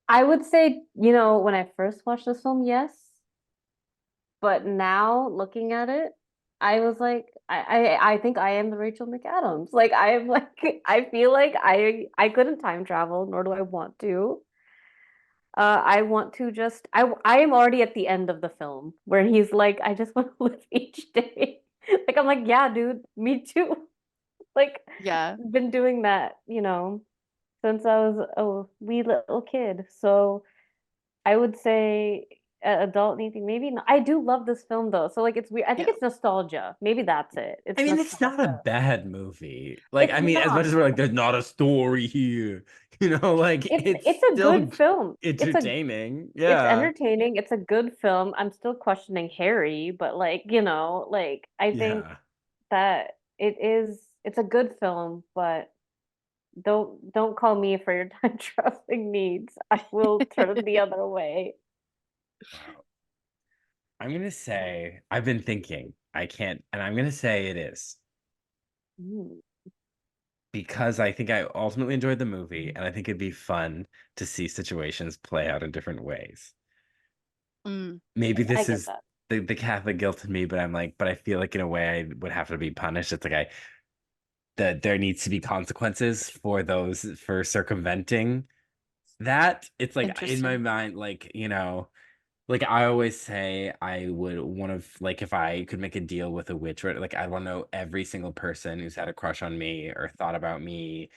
[SPEAKER 3] I would say, when I first watched this film, yes. But now looking at it, I was like, I think I am the Rachel McAdams. Like I am like I feel like I couldn't time travel, nor do I want to. I want to just I am already at the end of the film where he's like, I just want to live each day. Like I'm like, yeah, dude, me too. Like
[SPEAKER 2] yeah,
[SPEAKER 3] been doing that, since I was a wee little kid. So I would say adult anything. Maybe not. I do love this film though. So like it's weird. I think
[SPEAKER 2] yeah.
[SPEAKER 3] it's nostalgia. Maybe that's it.
[SPEAKER 1] I
[SPEAKER 3] It's
[SPEAKER 1] mean, it's not a
[SPEAKER 3] nostalgia.
[SPEAKER 1] bad movie. Like,
[SPEAKER 3] It's
[SPEAKER 1] I mean, as much
[SPEAKER 3] not.
[SPEAKER 1] as we're like, there's not a story here, like it's
[SPEAKER 3] It's a
[SPEAKER 1] still
[SPEAKER 3] good film.
[SPEAKER 1] entertaining.
[SPEAKER 3] It's
[SPEAKER 1] Yeah.
[SPEAKER 3] entertaining. It's a good film. I'm still questioning Harry, but like, like I think
[SPEAKER 1] Yeah.
[SPEAKER 3] that it's a good film, but don't call me for your time traveling needs. I will turn the other way.
[SPEAKER 1] Wow. I'm gonna say I've been thinking. I can't, and I'm gonna say it is
[SPEAKER 3] Ooh.
[SPEAKER 1] because I think I ultimately enjoyed the movie, and I think it'd be fun to see situations play out in different ways.
[SPEAKER 2] Mm,
[SPEAKER 1] Maybe
[SPEAKER 3] I
[SPEAKER 1] this
[SPEAKER 3] get
[SPEAKER 1] is
[SPEAKER 3] that.
[SPEAKER 1] the Catholic guilt in me, but I'm like, but I feel like in a way I would have to be punished. It's like that there needs to be consequences for those for circumventing that. It's like in my
[SPEAKER 2] interesting.
[SPEAKER 1] mind, like, like I always say I would want to like if I could make a deal with a witch, right? Like I want to know every single person who's had a crush on me or thought about me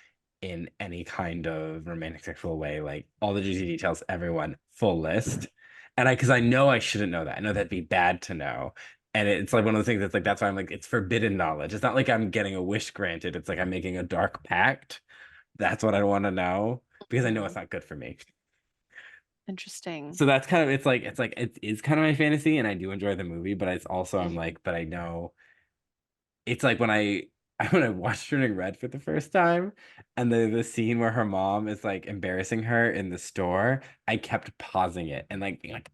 [SPEAKER 1] in any kind of romantic sexual way, like all the juicy details, everyone, full list. And because I know I shouldn't know that. I know that'd be bad to know. And it's like one of those things that's like that's why I'm like it's forbidden knowledge. It's not like I'm getting a wish granted. It's like I'm making a dark pact. That's what I want to know because I know it's
[SPEAKER 2] Mm,
[SPEAKER 1] not good for me.
[SPEAKER 2] interesting.
[SPEAKER 1] So that's kind of it's like it is kind of my fantasy and I do enjoy the movie, but it's also I'm like, but I know it's like when I when I watched Turning Red for the first time and the scene where her mom is like embarrassing her in the store, I kept pausing it and like being like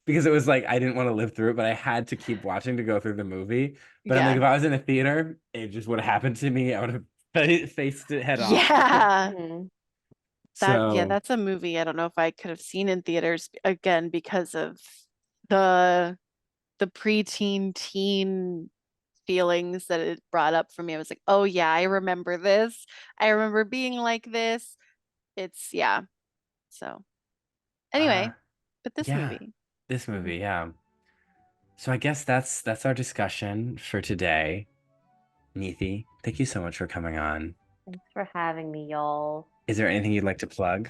[SPEAKER 1] because it was like I didn't want to live through it, but I had to keep watching to go through the movie. But I'm like,
[SPEAKER 2] Yeah.
[SPEAKER 1] if I was in a theater, it just would have happened to me. I would have faced it head on.
[SPEAKER 2] Yeah.
[SPEAKER 3] Mhm.
[SPEAKER 2] Yeah,
[SPEAKER 1] So,
[SPEAKER 2] that's a movie I don't know if I could have seen in theaters again because of the the preteen teen feelings that it brought up for me. I was like, "Oh yeah, I remember this. I remember being like this." It's yeah. So,
[SPEAKER 1] uh,
[SPEAKER 2] anyway, but this
[SPEAKER 1] yeah,
[SPEAKER 2] movie.
[SPEAKER 1] this movie, yeah. So I guess that's our discussion for today. Neethi, thank you so much for coming on.
[SPEAKER 3] Thanks for having me, y'all.
[SPEAKER 1] Is there anything you'd like to plug?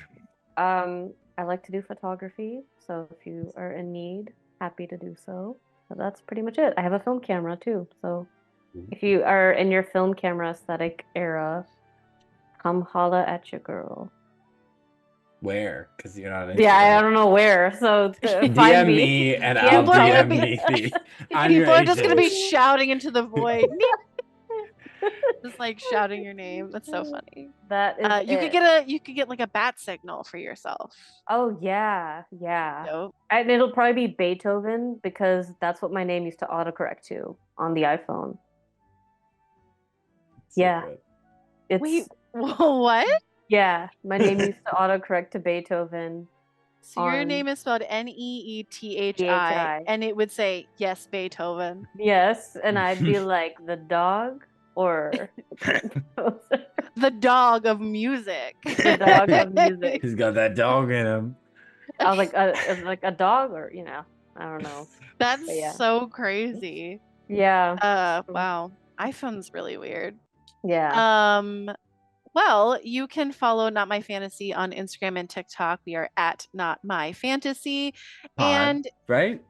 [SPEAKER 3] I like to do photography, so if you are in need, happy to do so. But that's pretty much it. I have a film camera too, so if you are in your film camera aesthetic era, come holla at your girl.
[SPEAKER 1] Where? Because you're not on
[SPEAKER 3] Yeah, I
[SPEAKER 1] Instagram.
[SPEAKER 3] don't know where, so find
[SPEAKER 1] DM
[SPEAKER 3] me.
[SPEAKER 1] me and I'll
[SPEAKER 3] DM
[SPEAKER 2] People are gonna
[SPEAKER 1] DM
[SPEAKER 3] Cullen.
[SPEAKER 2] be
[SPEAKER 1] Neethi. I'm your
[SPEAKER 2] people are just gonna be
[SPEAKER 1] agent.
[SPEAKER 2] shouting into the void. Just like shouting your name. That's so funny.
[SPEAKER 3] That is it.
[SPEAKER 2] You could get like a bat signal for yourself.
[SPEAKER 3] Oh yeah, yeah.
[SPEAKER 2] Dope.
[SPEAKER 3] And it'll probably be Beethoven because that's what my name used to autocorrect to on the iPhone.
[SPEAKER 1] So
[SPEAKER 3] Yeah,
[SPEAKER 1] good.
[SPEAKER 2] Wait,
[SPEAKER 3] it's
[SPEAKER 2] what?
[SPEAKER 3] yeah, my name used to autocorrect to Beethoven
[SPEAKER 2] So your
[SPEAKER 3] on
[SPEAKER 2] name is spelled Neethi,
[SPEAKER 3] PHI.
[SPEAKER 2] and it would say yes, Beethoven.
[SPEAKER 3] Yes, and I'd be like the dog or the composer,
[SPEAKER 2] The dog of music.
[SPEAKER 3] the dog of music.
[SPEAKER 1] He's got that dog in him.
[SPEAKER 3] I was like a dog or I don't know.
[SPEAKER 2] That's
[SPEAKER 3] But yeah.
[SPEAKER 2] so crazy.
[SPEAKER 3] Yeah.
[SPEAKER 2] Wow. iPhone's really weird.
[SPEAKER 3] Yeah.
[SPEAKER 2] Um, well, you can follow Not My Fantasy on Instagram and TikTok. We are at Not My Fantasy.
[SPEAKER 1] Pod,
[SPEAKER 2] And
[SPEAKER 1] right?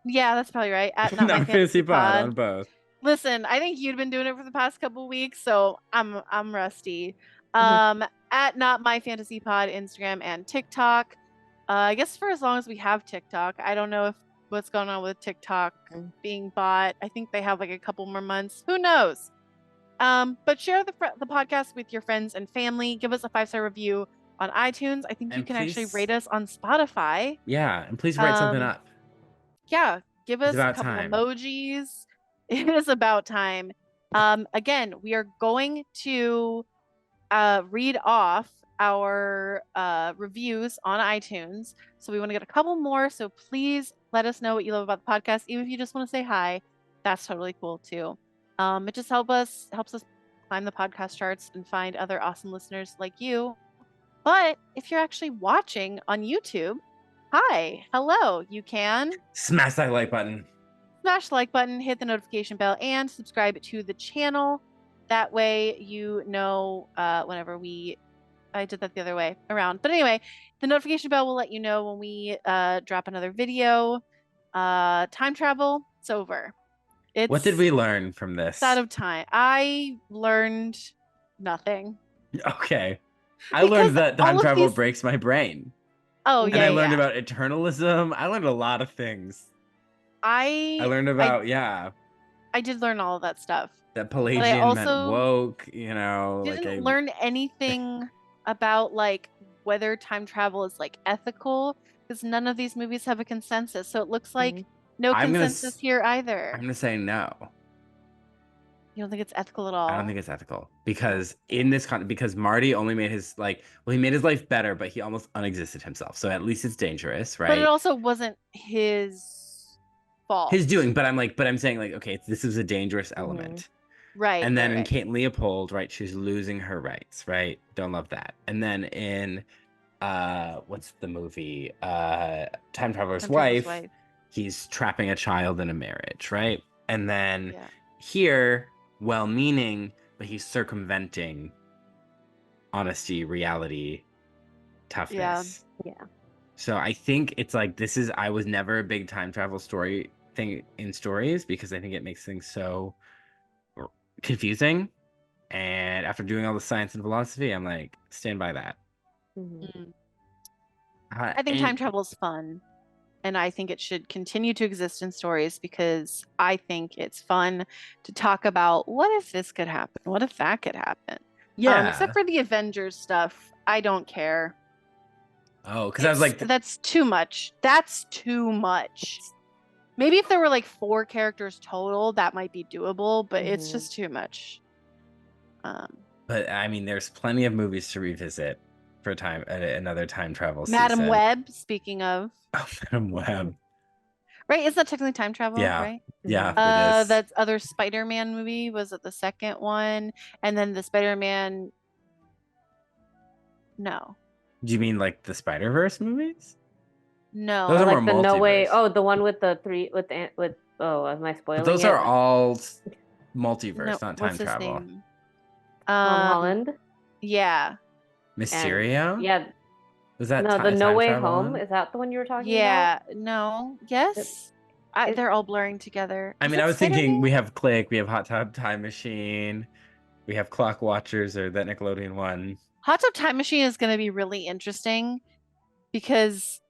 [SPEAKER 2] yeah, that's probably right. At Not My
[SPEAKER 1] Not fantasy
[SPEAKER 2] Fantasy
[SPEAKER 1] pod
[SPEAKER 2] Pod.
[SPEAKER 1] on both.
[SPEAKER 2] Listen, I think you'd been doing it for the past couple weeks, so I'm rusty.
[SPEAKER 3] Mhm.
[SPEAKER 2] Um, at Not My Fantasy Pod, Instagram and TikTok. I guess for as long as we have TikTok, I don't know if what's going on with TikTok being bought. I think they have like a couple more months. Who knows? But share the podcast with your friends and family. Give us a 5-star review on iTunes. I think you
[SPEAKER 1] And
[SPEAKER 2] can actually rate
[SPEAKER 1] please,
[SPEAKER 2] us on Spotify.
[SPEAKER 1] yeah, and please write something
[SPEAKER 2] Um,
[SPEAKER 1] up.
[SPEAKER 2] yeah, give
[SPEAKER 1] It's
[SPEAKER 2] us a
[SPEAKER 1] about
[SPEAKER 2] couple
[SPEAKER 1] time.
[SPEAKER 2] emojis. It is about time. Again, we are going to read off our reviews on iTunes. So we want to get a couple more. So please let us know what you love about the podcast. Even if you just want to say hi, that's totally cool too. It just helps us climb the podcast charts and find other awesome listeners like you. But if you're actually watching on YouTube, hi, hello. You can
[SPEAKER 1] Smash that like button.
[SPEAKER 2] smash the like button, hit the notification bell, and subscribe to the channel. That way, you know whenever I did that the other way around. But anyway, the notification bell will let you know when we drop another video. Time travel, it's over.
[SPEAKER 1] What did
[SPEAKER 2] It's
[SPEAKER 1] we learn from
[SPEAKER 2] out
[SPEAKER 1] this?
[SPEAKER 2] of time. I learned nothing
[SPEAKER 1] Okay. I
[SPEAKER 2] because
[SPEAKER 1] learned that time
[SPEAKER 2] all of
[SPEAKER 1] travel
[SPEAKER 2] these.
[SPEAKER 1] breaks my brain.
[SPEAKER 2] Oh
[SPEAKER 1] And
[SPEAKER 2] yeah,
[SPEAKER 1] I
[SPEAKER 2] yeah,
[SPEAKER 1] learned
[SPEAKER 2] yeah.
[SPEAKER 1] about eternalism. I learned a lot of things. I
[SPEAKER 2] I
[SPEAKER 1] learned
[SPEAKER 2] I
[SPEAKER 1] about, yeah,
[SPEAKER 2] I did learn all of that stuff,
[SPEAKER 1] that
[SPEAKER 2] but I
[SPEAKER 1] Pelagian meant
[SPEAKER 2] also
[SPEAKER 1] woke, like
[SPEAKER 2] didn't
[SPEAKER 1] I
[SPEAKER 2] learn anything about like whether time travel is like ethical. Because none of these movies have a consensus. So it looks like
[SPEAKER 3] Mhm.
[SPEAKER 2] no
[SPEAKER 1] I'm gonna
[SPEAKER 2] consensus
[SPEAKER 1] s-
[SPEAKER 2] here
[SPEAKER 1] I'm
[SPEAKER 2] either.
[SPEAKER 1] gonna say no.
[SPEAKER 2] You don't think it's ethical at all?
[SPEAKER 1] I don't think it's ethical because because Marty only made his he made his life better, but he almost unexisted himself. So at least it's dangerous,
[SPEAKER 2] But it
[SPEAKER 1] right?
[SPEAKER 2] also wasn't his fault.
[SPEAKER 1] His doing, but I'm saying like, okay, this is a dangerous element.
[SPEAKER 2] Right,
[SPEAKER 1] And then in
[SPEAKER 2] right.
[SPEAKER 1] Kate Leopold, right, she's losing her rights, right? Don't love that. And then in what's the movie? Time Traveler's
[SPEAKER 2] Time Traveler's
[SPEAKER 1] Wife,
[SPEAKER 2] Wife.
[SPEAKER 1] he's trapping a child in a marriage, right? And then
[SPEAKER 2] Yeah.
[SPEAKER 1] here, well-meaning, but he's circumventing honesty, reality, toughness.
[SPEAKER 3] Yeah.
[SPEAKER 1] So I think it's like I was never a big time travel story thing in stories because I think it makes things so confusing. And after doing all the science and philosophy, I'm like, stand by that.
[SPEAKER 3] Mhm.
[SPEAKER 2] Mm. I think time travel is fun. And I think it should continue to exist in stories because I think it's fun to talk about what if this could happen? What if that could happen? Except
[SPEAKER 1] Yeah.
[SPEAKER 2] for the Avengers stuff, I don't care.
[SPEAKER 1] Oh, because I was like,
[SPEAKER 2] That's too much. That's too much. Maybe if there were like 4 characters total, that might be doable, but it's just too much.
[SPEAKER 1] but I mean, there's plenty of movies to revisit for another time travel
[SPEAKER 2] Madam
[SPEAKER 1] season.
[SPEAKER 2] Web, speaking of,
[SPEAKER 1] Oh, Madam Web.
[SPEAKER 2] right? Is that technically time travel,
[SPEAKER 1] Yeah.
[SPEAKER 2] right?
[SPEAKER 1] Yeah, it is.
[SPEAKER 2] That other Spider-Man movie was it the second one, and then the Spider-Man. No,
[SPEAKER 1] Do you mean like the Spider-Verse movies?
[SPEAKER 2] no.
[SPEAKER 1] Those
[SPEAKER 3] Or
[SPEAKER 1] are more
[SPEAKER 3] like the No Way.
[SPEAKER 1] multiverse.
[SPEAKER 3] Oh, the one with the three with. Oh, am I
[SPEAKER 1] But
[SPEAKER 3] spoiling
[SPEAKER 1] those
[SPEAKER 3] it?
[SPEAKER 1] are all
[SPEAKER 2] No,
[SPEAKER 1] multiverse, not
[SPEAKER 2] what's
[SPEAKER 1] time
[SPEAKER 2] his
[SPEAKER 1] travel.
[SPEAKER 2] name?
[SPEAKER 3] Tom
[SPEAKER 2] Um,
[SPEAKER 3] Holland
[SPEAKER 2] yeah,
[SPEAKER 3] and
[SPEAKER 1] Mysterio?
[SPEAKER 3] yeah.
[SPEAKER 1] Was that
[SPEAKER 3] No, the No
[SPEAKER 1] time
[SPEAKER 3] Way
[SPEAKER 1] travel
[SPEAKER 3] Home.
[SPEAKER 1] one?
[SPEAKER 3] Is that the one you were talking about?
[SPEAKER 2] yeah, no,
[SPEAKER 3] It,
[SPEAKER 2] yes.
[SPEAKER 3] it,
[SPEAKER 2] They're all blurring together.
[SPEAKER 1] I
[SPEAKER 2] Is
[SPEAKER 1] mean, I
[SPEAKER 2] it
[SPEAKER 1] was thinking we
[SPEAKER 2] Spider-Man?
[SPEAKER 1] have Click, we have Hot Tub Time Machine, we have Clock Watchers or that Nickelodeon one.
[SPEAKER 2] Hot Tub Time Machine is going to be really interesting because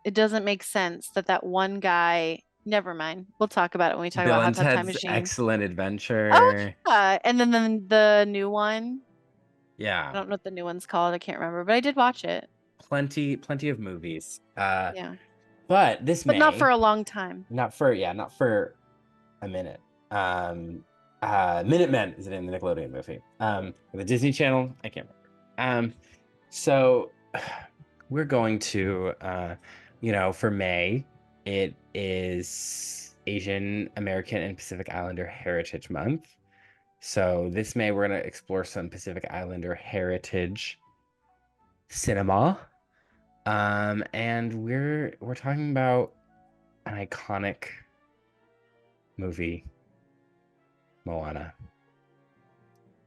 [SPEAKER 2] it doesn't make sense that that one guy. Never mind. We'll talk about it when we talk
[SPEAKER 1] Bill
[SPEAKER 2] about Hot
[SPEAKER 1] and
[SPEAKER 2] Tub Time
[SPEAKER 1] Ted's
[SPEAKER 2] Machine.
[SPEAKER 1] Excellent
[SPEAKER 2] Oh
[SPEAKER 1] Adventure.
[SPEAKER 2] yeah, and then the new one. I
[SPEAKER 1] Yeah,
[SPEAKER 2] don't know what the new one's called. I can't remember, but I did watch it.
[SPEAKER 1] plenty of movies.
[SPEAKER 2] Yeah,
[SPEAKER 1] But this
[SPEAKER 2] but not for
[SPEAKER 1] May,
[SPEAKER 2] a long time.
[SPEAKER 1] not for a minute. Minutemen is the name of the Nickelodeon movie. The Disney Channel, I can't remember. So we're going to, for May, it is Asian American and Pacific Islander Heritage Month. So this May, we're going to explore some Pacific Islander heritage cinema. And we're talking about an iconic movie, Moana.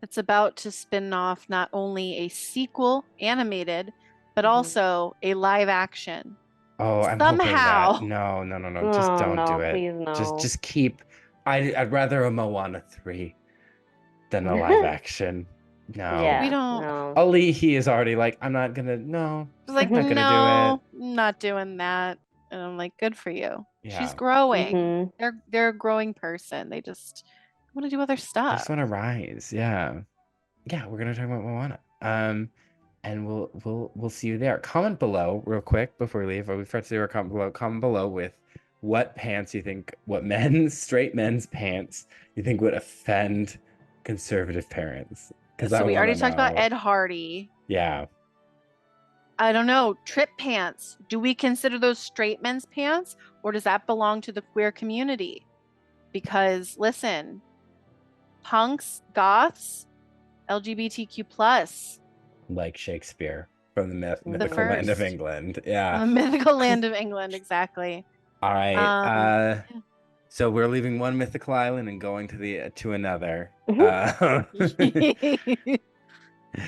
[SPEAKER 2] It's about to spin off not only a sequel animated, but
[SPEAKER 3] Mhm.
[SPEAKER 2] also a live action.
[SPEAKER 1] Oh, I'm hoping that.
[SPEAKER 2] Somehow.
[SPEAKER 1] No. Just
[SPEAKER 3] Oh
[SPEAKER 1] don't do
[SPEAKER 3] no,
[SPEAKER 1] it.
[SPEAKER 3] please no.
[SPEAKER 1] Just keep. I'd rather a Moana 3 than a live action. No.
[SPEAKER 2] We
[SPEAKER 3] Yeah,
[SPEAKER 2] don't.
[SPEAKER 3] no.
[SPEAKER 1] Ali, he is already like, I'm not gonna. No,
[SPEAKER 2] It's like,
[SPEAKER 1] not gonna do it.
[SPEAKER 2] no, not doing that. And I'm like, good for you. She's
[SPEAKER 1] Yeah.
[SPEAKER 2] growing.
[SPEAKER 3] Mhm.
[SPEAKER 2] They're a growing person. They just want to do other
[SPEAKER 1] I
[SPEAKER 2] stuff.
[SPEAKER 1] just want to rise. Yeah. Yeah, we're gonna talk about Moana. And we'll see you there. Comment below real quick before we leave. We forgot to do our comment below. Comment below with what pants you think, what straight men's pants you think would offend conservative parents. Because I
[SPEAKER 2] So we
[SPEAKER 1] want
[SPEAKER 2] already
[SPEAKER 1] to
[SPEAKER 2] talked about
[SPEAKER 1] know.
[SPEAKER 2] Ed Hardy.
[SPEAKER 1] Yeah.
[SPEAKER 2] I don't know. Trip pants. Do we consider those straight men's pants, or does that belong to the queer community? Because listen, punks, goths, LGBTQ plus,
[SPEAKER 1] Like Shakespeare from the
[SPEAKER 3] The
[SPEAKER 1] mythical land of
[SPEAKER 2] first.
[SPEAKER 1] England. Yeah.
[SPEAKER 2] The mythical land of England, exactly.
[SPEAKER 1] All right.
[SPEAKER 2] Yeah.
[SPEAKER 1] So we're leaving one mythical island and going to another.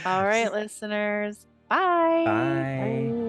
[SPEAKER 2] All right, listeners. Bye.
[SPEAKER 1] Bye.
[SPEAKER 3] Bye.